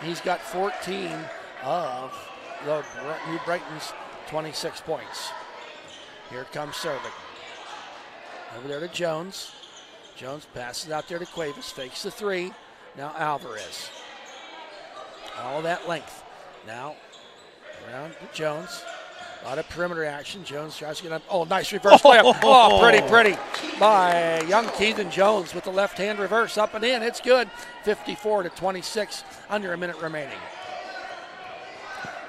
S6: He's got 14 of the New Brighton's 26 points. Here comes Servik. Over there to Jones. Jones passes out there to Cuevas, fakes the three. Now Alvarez. All that length. Now around to Jones. A lot of perimeter action. Jones tries to get up. Oh, nice reverse layup. Oh, pretty by young Keithan Jones with the left-hand reverse up and in. It's good. 54-26, under a minute remaining.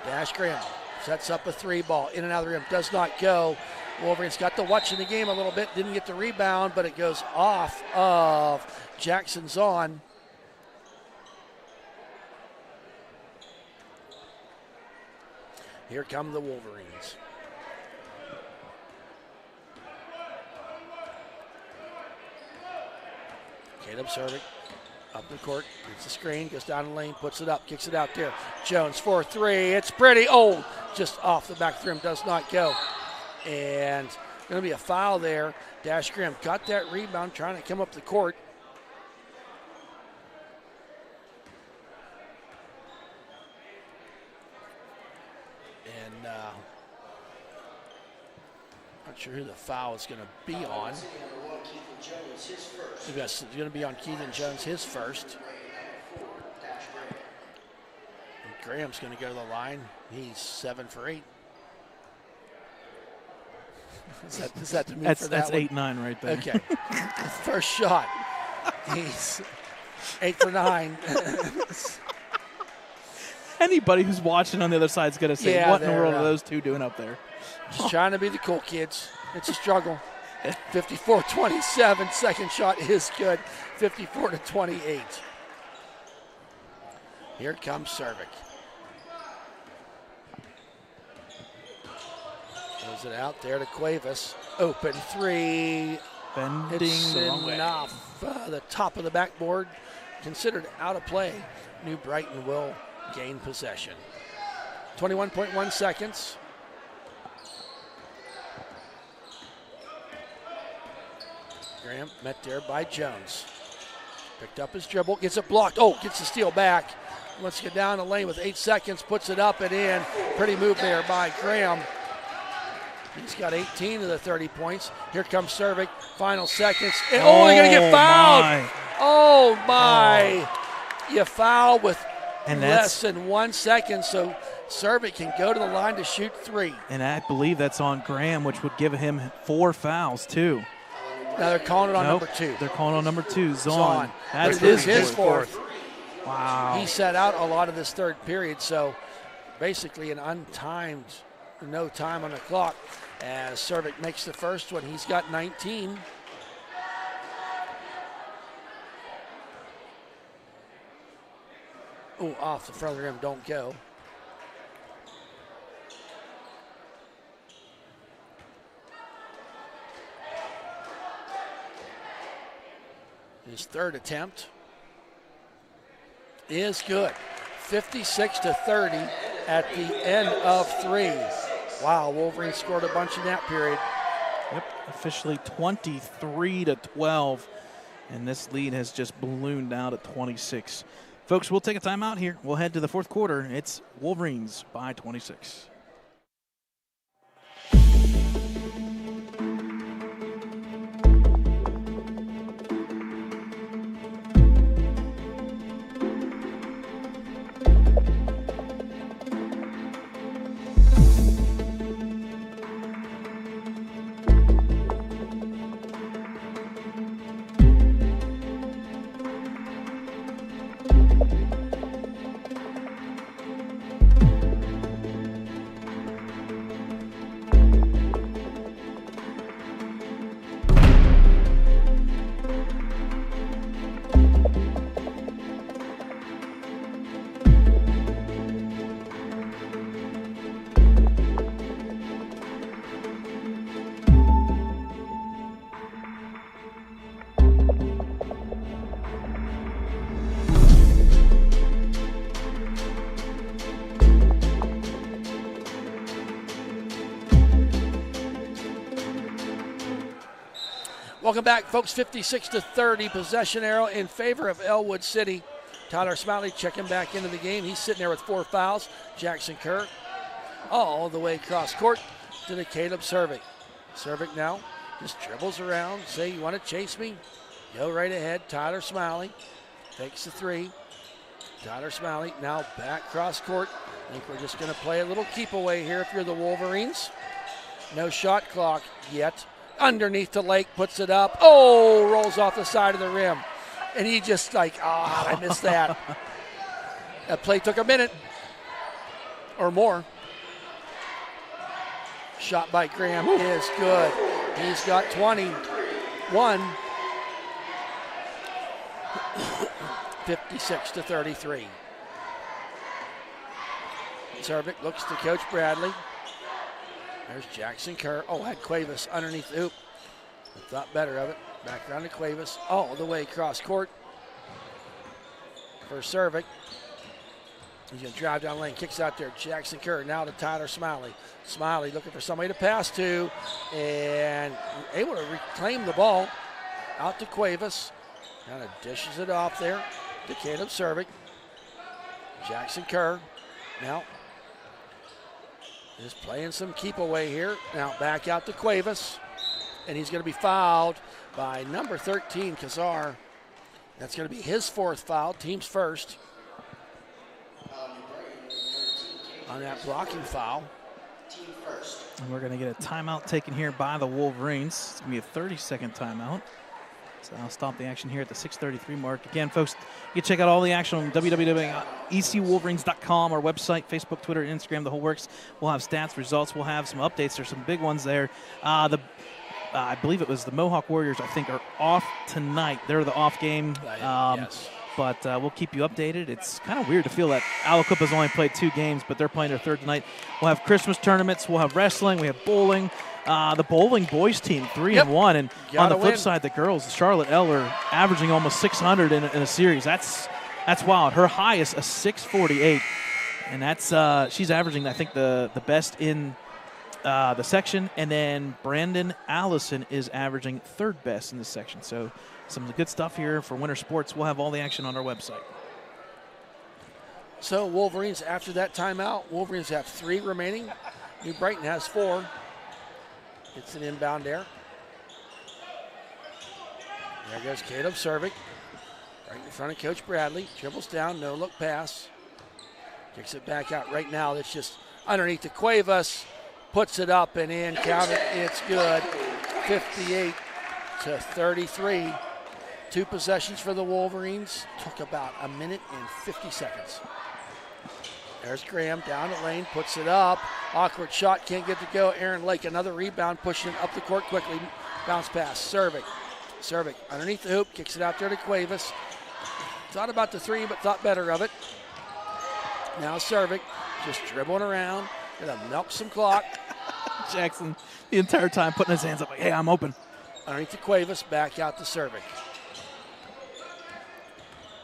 S6: Dash Graham sets up a three ball. In and out of the rim. Does not go. Wolverines got to watch in the game a little bit. Didn't get the rebound, but it goes off of Jackson's on. Here come the Wolverines. Caleb Servik up the court, gets the screen, goes down the lane, puts it up, kicks it out there. Jones for three, it's pretty. Oh, just off the back of the rim, does not go. And going to be a foul there. Dash Graham got that rebound, trying to come up the court. And not sure who the foul is going to be on. It's going to be on Keithan Jones, his first. And Graham's going to go to the line. He's 7 for 8. Is that to me for that
S4: That's
S6: one?
S4: 8-9 right there.
S6: Okay. First shot. He's 8 for 9.
S4: Anybody who's watching on the other side is going to say,
S6: Yeah,
S4: what in the
S6: they're,
S4: world are those two doing up there?
S6: Just trying to be the cool kids. It's a struggle. 54-27. Second shot is good. 54-28. Here comes Servik. Throws it out there to Cuevas. Open three.
S4: Bending
S6: It's
S4: the wrong way.
S6: enough. The top of the backboard considered out of play. New Brighton will gain possession. 21.1 seconds. Graham met there by Jones. Picked up his dribble, gets it blocked. Oh, gets the steal back. Let's get down the lane with 8 seconds, puts it up and in. Pretty move there by Graham. He's got 18 of the 30 points. Here comes Servik, final seconds. And, oh, you're going to get fouled.
S4: My.
S6: Oh, my. You foul with
S4: And
S6: less than 1 second, so Servik can go to the line to shoot three.
S4: And I believe that's on Graham, which would give him 4 fouls, too.
S6: Now they're calling it on
S4: Nope,
S6: number 2.
S4: They're calling on number 2, Zahn.
S6: Zahn.
S4: That's
S6: But it is his
S4: fourth.
S6: fourth.
S4: Wow.
S6: He set out a lot of this third period, so basically an untimed, no time on the clock. As Servik makes the first one, he's got 19. Oh, off the front of the rim, don't go. His third attempt is good. 56-30 at the end of 3. Wow, Wolverine scored a bunch in that period.
S4: Yep, officially 23-12, and this lead has just ballooned out at 26. Folks, we'll take a timeout here. We'll head to the fourth quarter. It's Wolverines by 26.
S6: Welcome back, folks. 56-30 possession arrow in favor of Ellwood City. Tyler Smiley checking back into the game. He's sitting there with 4 fouls. Jackson Kerr all the way across court to the Caleb Cervic. Cervic now just dribbles around. Say, you want to chase me? Go right ahead. Tyler Smiley takes the 3. Tyler Smiley now back cross court. I think we're just going to play a little keep away here if you're the Wolverines. No shot clock yet. Underneath the Lake, puts it up. Oh, rolls off the side of the rim. And he just like, I missed that. That play took a minute or more. Shot by Graham is good. He's got 21. 56-33. Cervic looks to Coach Bradley. There's Jackson Kerr. Oh, had Cuevas underneath the hoop. Thought better of it. Back around to Cuevas. All the way across court for Cervic. He's going to drive down the lane. Kicks out there. Jackson Kerr now to Tyler Smiley. Smiley looking for somebody to pass to. And able to reclaim the ball. Out to Cuevas. Kind of dishes it off there to Caleb Cervic. Jackson Kerr now just playing some keep away here. Now back out to Cuevas. And he's going to be fouled by number 13, Kazar. That's going to be his 4th foul, team's first. On that blocking foul.
S4: And we're going to get a timeout taken here by the Wolverines. It's going to be a 30-second timeout. So I'll stop the action here at the 6:33 mark. Again, folks, you can check out all the action on www.ecwolverines.com, our website, Facebook, Twitter, and Instagram, the whole works. We'll have stats, results. We'll have some updates. There's some big ones there. I believe it was the Mohawk Warriors, I think, are off tonight. They're the off game.
S6: Yes.
S4: But we'll keep you updated. It's kind of weird to feel that Alacopa's only played 2 games, but they're playing their 3rd tonight. We'll have Christmas tournaments. We'll have wrestling. We have bowling. The bowling boys team 3-1, and on the flip side, the girls, Charlotte Eller, averaging almost 600 in a series. That's wild. Her highest a 648, and that's she's averaging, I think, the best in the section, and then Brandon Allison is averaging 3rd best in this section. So some good stuff here for winter sports. We'll have all the action on our website.
S6: So Wolverines, after that timeout, Wolverines have 3 remaining. New Brighton has 4. It's an inbound there. There goes Caleb Cervic. Right in front of Coach Bradley. Dribbles down, no look pass. Kicks it back out right now. It's just underneath the Cuevas. Puts it up and in. Count it. It's good. 58-33. 2 possessions for the Wolverines. Took about a minute and 50 seconds. There's Graham down the lane, puts it up. Awkward shot, can't get to go. Aaron Lake, another rebound, pushing it up the court quickly. Bounce pass, Cervic. Cervic underneath the hoop, kicks it out there to Cuevas. Thought about the 3, but thought better of it. Now Cervic just dribbling around, gonna milk some clock.
S4: Jackson, the entire time, putting his hands up like, hey, I'm open.
S6: Underneath the Cuevas, back out to Cervic.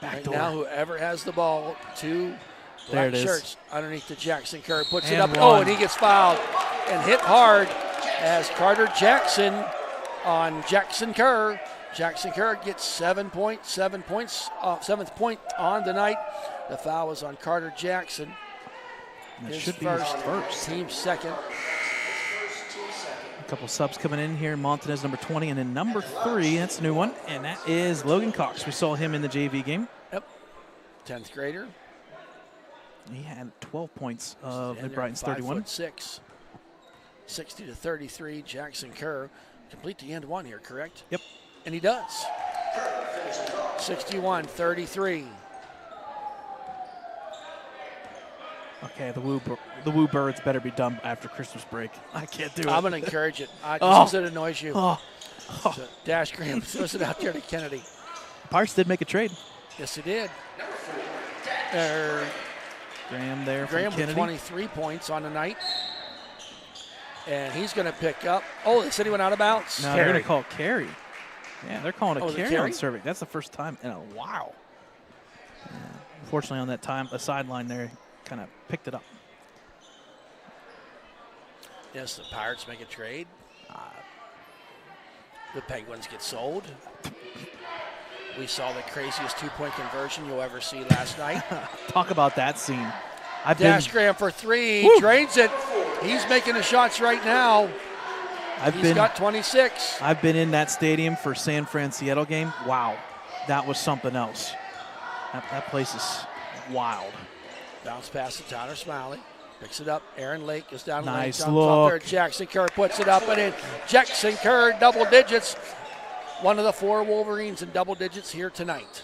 S6: Right now, whoever has the ball, 2 black shirts underneath the Jackson Kerr, puts it up. Oh, and he gets fouled and hit hard as Carter Jackson on Jackson Kerr. Jackson Kerr gets 7 points, 7th point on the night. The foul was on Carter Jackson.
S4: That should be his first.
S6: Team second.
S4: A couple subs coming in here. Montanez, number 20, and then number 3, that's a new one, and that is Logan Cox. We saw him in the JV game.
S6: Yep, 10th grader.
S4: He had 12 points of Brighton's 31.
S6: 5'6", 60-33. Jackson Kerr complete the end one here, correct?
S4: Yep.
S6: And he does. 61-33.
S4: Okay, the Woo Birds better be done after Christmas break. I can't do it.
S6: I'm going to encourage it. Just as it annoys you.
S4: So
S6: Dash Graham throws it out there to Kennedy.
S4: Pirates did make a trade.
S6: Yes, he did.
S4: Graham there
S6: Graham
S4: from Kennedy.
S6: with 23 points on the night. And he's going to pick up. Oh, they said he went out of bounds.
S4: No, they're going to call carry. Yeah, they're calling a carry on
S6: carry?
S4: Cervic. That's the first time in a while. Yeah. Unfortunately, on that time, the sideline there kind of picked it up.
S6: Yes, the Pirates make a trade. The Penguins get sold. We saw the craziest two-point conversion you'll ever see last night.
S4: Talk about that scene.
S6: Dash Graham for three, drains it. He's making the shots right now. He's got 26.
S4: I've been in that stadium for San Fran-Seattle game. Wow, that was something else. That place is wild.
S6: Bounce pass to Tyler Smiley. Picks it up. Aaron Lake is down.
S4: Nice
S6: lane.
S4: look.
S6: There. Jackson Kerr puts it up and in. Jackson Kerr, double digits. One of the 4 Wolverines in double digits here tonight.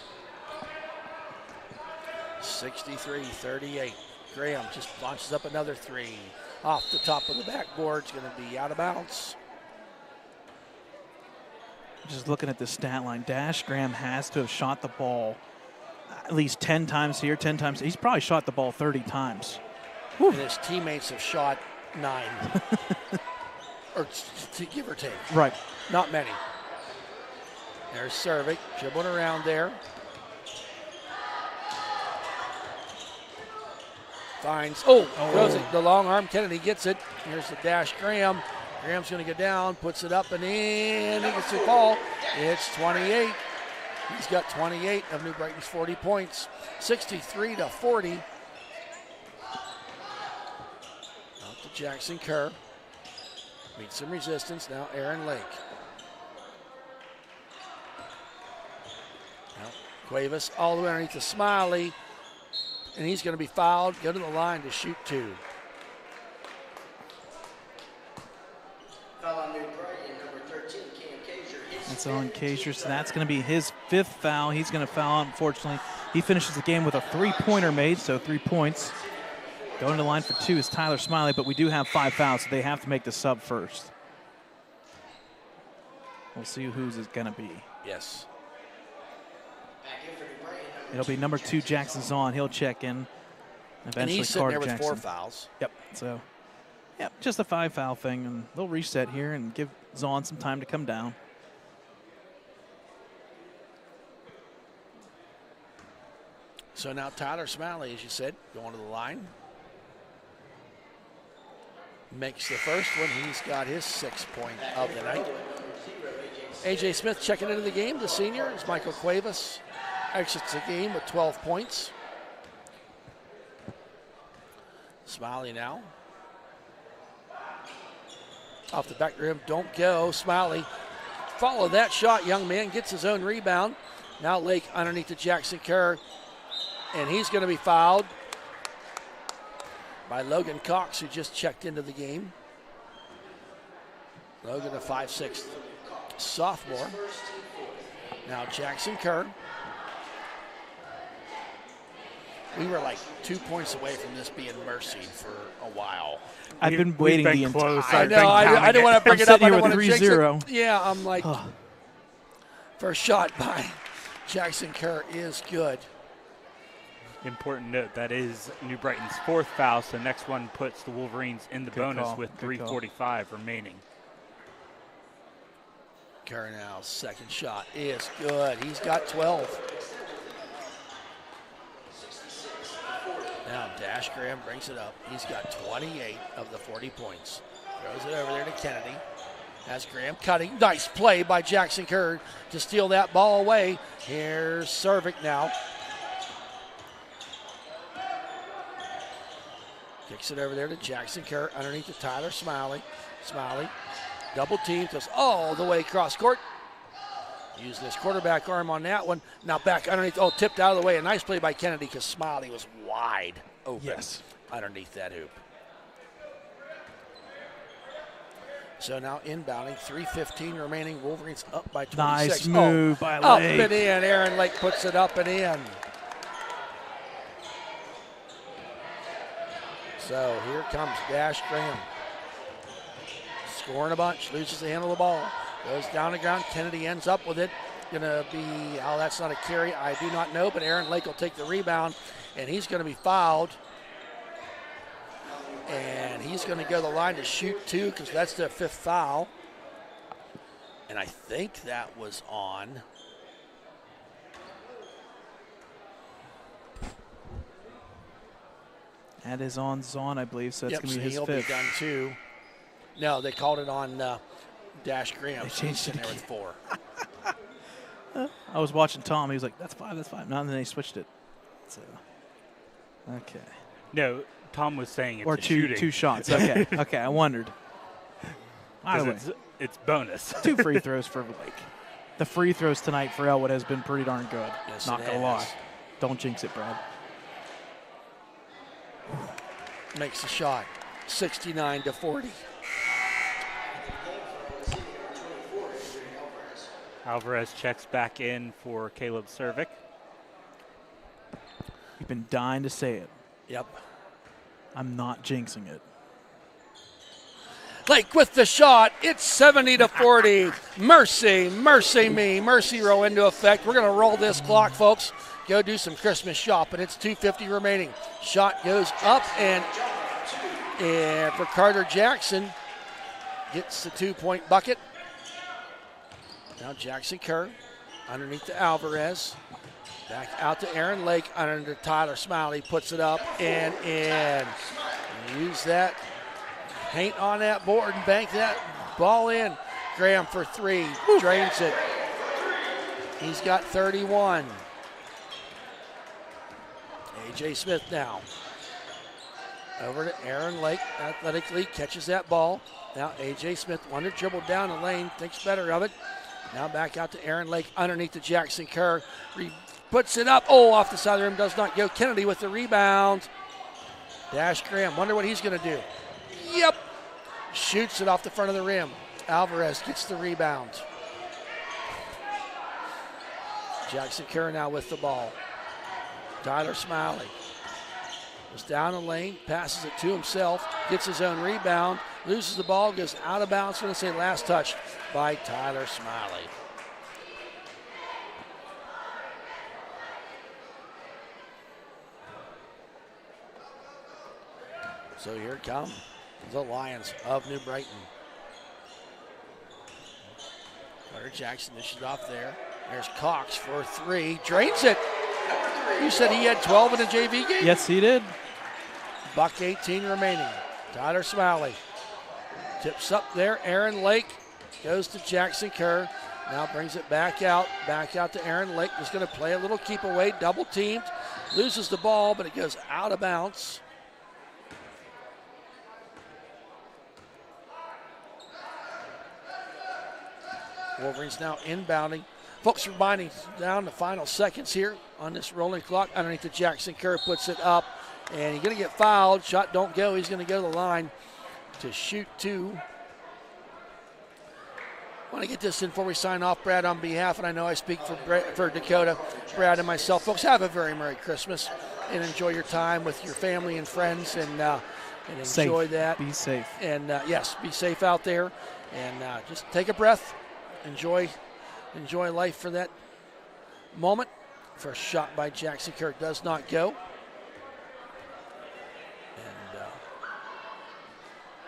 S6: 63-38. Graham just launches up another 3. Off the top of the backboard. It's going to be out of bounds.
S4: Just looking at the stat line, Dash Graham has to have shot the ball at least 10 times here, 10 times. He's probably shot the ball 30 times. Whew.
S6: And his teammates have shot 9. Or give or take.
S4: Right.
S6: Not many. There's Cervic dribbling around there. Finds, throws it. The long arm. Kennedy gets it. Here's the Dash Graham. Graham's going to go down, puts it up and in. He gets the call. It's 28. He's got 28 of New Brighton's 40 points. 63-40. Out to Jackson Kerr. Meets some resistance. Now Aaron Lake. Now Cuevas all the way underneath the Smiley. And he's going to be fouled. Go to the line to shoot 2.
S5: Foul on New Brighton, number 13, Cam Kaiser.
S4: That's on Kaiser, so that's going to be his 5th foul. He's going to foul out, unfortunately. He finishes the game with a 3-pointer made, so 3 points. Going to the line for 2 is Tyler Smiley, but we do have 5 fouls, so they have to make the sub first. We'll see whose it's going to be.
S6: Yes.
S4: It'll be number 2, Jackson Zahn. He'll check in. Eventually,
S6: And he's sitting there with
S4: Jackson.
S6: 4 fouls.
S4: Yep. So, just a 5 foul thing, and they'll reset here and give Zahn some time to come down.
S6: So now Tyler Smiley, as you said, going to the line. Makes the first one. He's got his 6th point of the night. A.J. Smith checking into the game. The senior is Michael Cuevas. Exits the game with 12 points. Smiley now. Off the back rim, don't go. Smiley, follow that shot, young man, gets his own rebound. Now Lake underneath the Jackson Kerr, and he's going to be fouled by Logan Cox, who just checked into the game. Logan, a 5'6" sophomore. Now Jackson Kerr. We were like 2 points away from this being mercy for a while.
S4: I've been waiting the entire
S6: I know. I didn't want to bring it up. I don't want to jinx it.
S4: 3-0.
S6: Yeah, I'm like, first shot by Jackson Kerr is good.
S3: Important note, that is New Brighton's 4th foul, so next one puts the Wolverines in the bonus
S4: call.
S3: with
S4: Good
S3: 3:45 remaining.
S6: Kerr now, second shot is good. He's got 12. Now Dash Graham brings it up. He's got 28 of the 40 points. Throws it over there to Kennedy. Has Graham cutting. Nice play by Jackson Kerr to steal that ball away. Here's Cervic now. Kicks it over there to Jackson Kerr underneath to Tyler Smiley. Smiley, double team, goes all the way across court. Using his quarterback arm on that one. Now back underneath, tipped out of the way. A nice play by Kennedy because Smiley was wide open underneath that hoop. So now inbounding, 3:15 remaining. Wolverines up by 26.
S4: Nice move by Lake.
S6: Up and in. Aaron Lake puts it up and in. So here comes Dash Graham. Scoring a bunch, loses the handle of the ball. Goes down the ground. Kennedy ends up with it. Gonna be, that's not a carry. I do not know, but Aaron Lake will take the rebound, and he's gonna be fouled. And he's gonna go to the line to shoot 2 because that's their 5th foul. And I think that was on.
S4: That is on Zahn, I believe, so it's going to be his
S6: he'll
S4: 5th.
S6: be done too. No, they called it on Dash Graham.
S4: They changed
S6: He's in
S4: it
S6: there with 4.
S4: I was watching Tom. He was like, "That's 5. That's 5." No, and then they switched it. So, okay.
S3: No, Tom was saying it's
S4: Or
S3: a shooting.
S4: 2 shots. Okay. Okay. I wondered.
S3: 'Cause
S4: Either way,
S3: it's bonus.
S4: 2 free throws for Blake. The free throws tonight for Ellwood has been pretty darn good.
S6: Yes,
S4: Not
S6: it
S4: gonna
S6: has.
S4: lie. Don't jinx it, Brad.
S6: Makes the shot. 69-40.
S3: Alvarez checks back in for Caleb Cervic.
S4: You've been dying to say it.
S6: Yep.
S4: I'm not jinxing it.
S6: Blake with the shot. It's 70-40. Mercy, mercy me. Mercy row into effect. We're going to roll this clock, folks. Go do some Christmas shopping. It's 2:50 remaining. Shot goes up, and for Carter Jackson, gets the 2-point bucket. Now Jackson Kerr underneath to Alvarez. Back out to Aaron Lake, under Tyler Smiley, puts it up and in. Use that paint on that board and bank that ball in. Graham for 3, drains it. He's got 31. A.J. Smith now. Over to Aaron Lake, athletically catches that ball. Now A.J. Smith, one to dribble down the lane, thinks better of it. Now back out to Aaron Lake, underneath to Jackson Kerr. Puts it up, off the side of the rim, does not go. Kennedy with the rebound. Dash Graham, wonder what he's gonna do. Yep, shoots it off the front of the rim. Alvarez gets the rebound. Jackson Kerr now with the ball. Tyler Smiley goes down the lane, passes it to himself, gets his own rebound, loses the ball, goes out of bounds. I'm going to say last touch by Tyler Smiley. So here come the Lions of New Brighton. Carter Jackson dishes off there. There's Cox for 3, drains it. You said he had 12 in the JV game?
S4: Yes, he did.
S6: Buck 18 remaining. Tyler Smiley tips up there. Aaron Lake goes to Jackson Kerr. Now brings it back out to Aaron Lake. Just going to play a little keep away, double teamed. Loses the ball, but it goes out of bounds. Wolverines now inbounding. Folks, reminding down the final seconds here on this rolling clock. Underneath the Jackson Kerr, puts it up, and he's going to get fouled. Shot don't go. He's going to go to the line to shoot 2. I want to get this in before we sign off, Brad, on behalf, and I know I speak for Dakota, Brad, and myself. Folks, have a very Merry Christmas and enjoy your time with your family and friends, and enjoy
S4: Safe.
S6: that.
S4: Be safe.
S6: And yes, be safe out there, and just take a breath. Enjoy life for that moment. First shot by Jackson Kerr does not go. And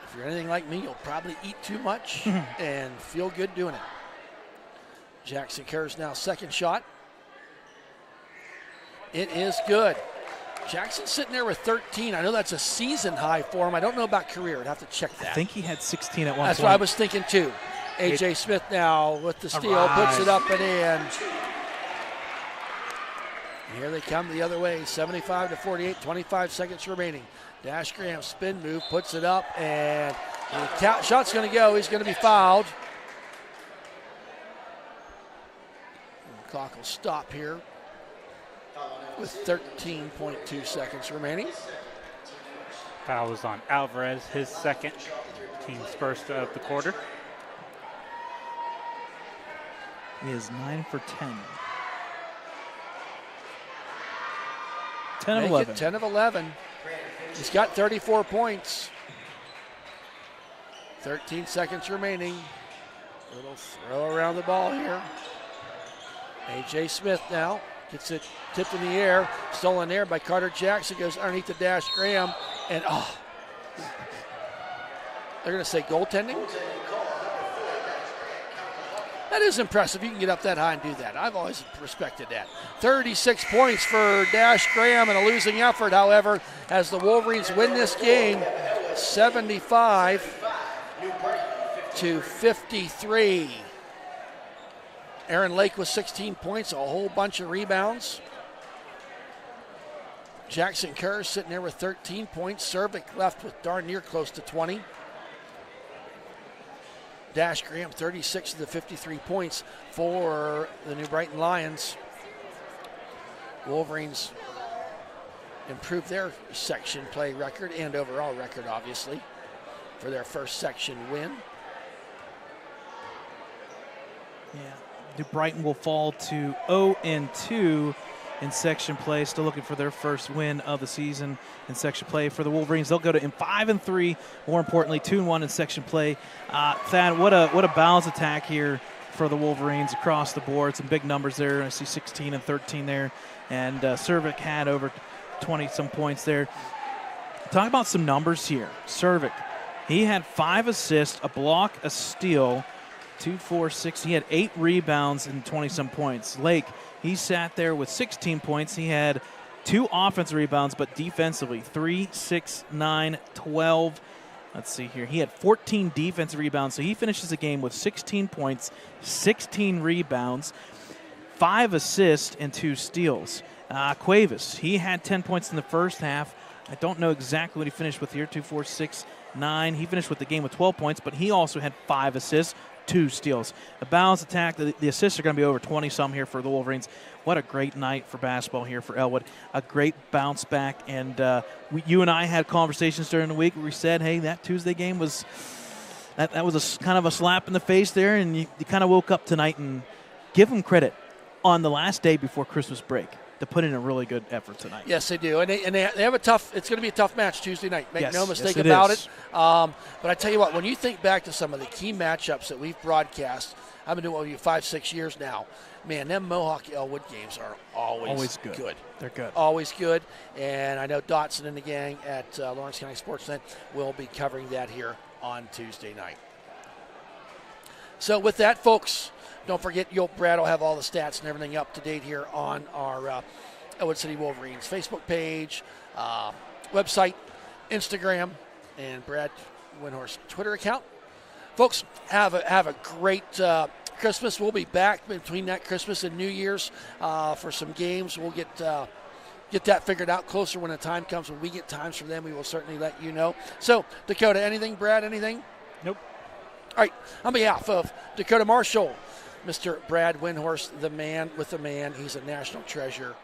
S6: if you're anything like me, you'll probably eat too much and feel good doing it. Jackson Kerr's now second shot. It is good. Jackson's sitting there with 13. I know that's a season high for him. I don't know about career. I'd have to check that.
S4: I think he had 16 at one point.
S6: That's what I was thinking too. A.J. Smith now with the steal, puts it up and in. Here they come the other way, 75-48, 25 seconds remaining. Dash Graham spin move, puts it up, and the shot's going to go. He's going to be fouled. The clock will stop here with 13.2 seconds remaining.
S3: Foul was on Alvarez, his second, team's first of the quarter.
S4: He is 9 for 10. 10 of 11.
S6: 10 of 11. He's got 34 points. 13 seconds remaining. Little throw around the ball here. A.J. Smith now gets it tipped in the air. Stolen there by Carter Jackson. Goes underneath the Dash Graham. And they're going to say goaltending. That is impressive. You can get up that high and do that. I've always respected that. 36 points for Dash Graham in a losing effort, however, as the Wolverines win this game 75-54. to 53. Aaron Lake with 16 points, a whole bunch of rebounds. Jackson Kerr sitting there with 13 points. Cervic left with darn near close to 20. Dash Graham, 36 of the 53 points for the New Brighton Lions. Wolverines improved their section play record and overall record, obviously, for their first section win.
S4: Yeah, New Brighton will fall to 0-2 in section play. Still looking for their first win of the season in section play. For the Wolverines, they'll go to 5-3. More importantly, 2-1 in section play. Thad, what a balanced attack here for the Wolverines across the board. Some big numbers there. I see 16 and 13 there, and Cervic had over 20-some points there. Talk about some numbers here. Cervic, he had 5 assists, a block, a steal, 2, 4, 6. He had 8 rebounds and 20-some points. Lake, he sat there with 16 points. He had 2 offensive rebounds, but defensively, 3, 6, 9, 12. Let's see here. He had 14 defensive rebounds, so he finishes the game with 16 points, 16 rebounds, 5 assists, and 2 steals. Cuevas, he had 10 points in the first half. I don't know exactly what he finished with here, 2, 4, 6, 9. He finished with the game with 12 points, but he also had 5 assists, 2 steals. A balanced attack. The assists are going to be over 20-some here for the Wolverines. What a great night for basketball here for Ellwood. A great bounce back. And you and I had conversations during the week where we said, hey, that Tuesday game was that was kind of a slap in the face there, and you kind of woke up tonight and give them credit on the last day before Christmas break to put in a really good effort tonight.
S6: Yes, they do. And they have a tough – it's going to be a tough match Tuesday night. Make no mistake
S4: it
S6: about
S4: is.
S6: it. But I tell you what, when you think back to some of the key matchups that we've broadcast, I've been doing it with you 5-6 years now, man, them Mohawk-Ellwood games are always good.
S4: They're good.
S6: Always good. And I know Dotson and the gang at Lawrence County Sportsnet will be covering that here on Tuesday night. So with that, folks, don't forget, Brad will have all the stats and everything up to date here on our Ellwood City Wolverines Facebook page, website, Instagram, and Brad Windhorst Twitter account. Folks, have a great Christmas. We'll be back between that Christmas and New Year's for some games. We'll get that figured out closer when the time comes. When we get times from them, we will certainly let you know. So, Dakota, anything? Brad, anything?
S3: Nope.
S6: All right. On behalf of Dakota Marshall, Mr. Brad Windhorst, the man with the man. He's a national treasure,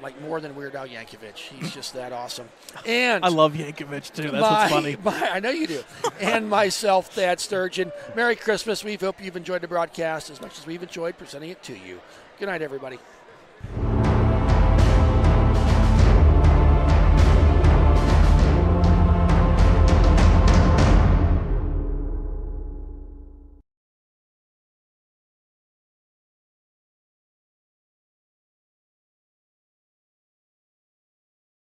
S6: like more than Weird Al Yankovic. He's just that awesome. And
S4: I love Yankovic, too. That's what's funny.
S6: I know you do. And myself, Thad Sturgeon. Merry Christmas. We hope you've enjoyed the broadcast as much as we've enjoyed presenting it to you. Good night, everybody.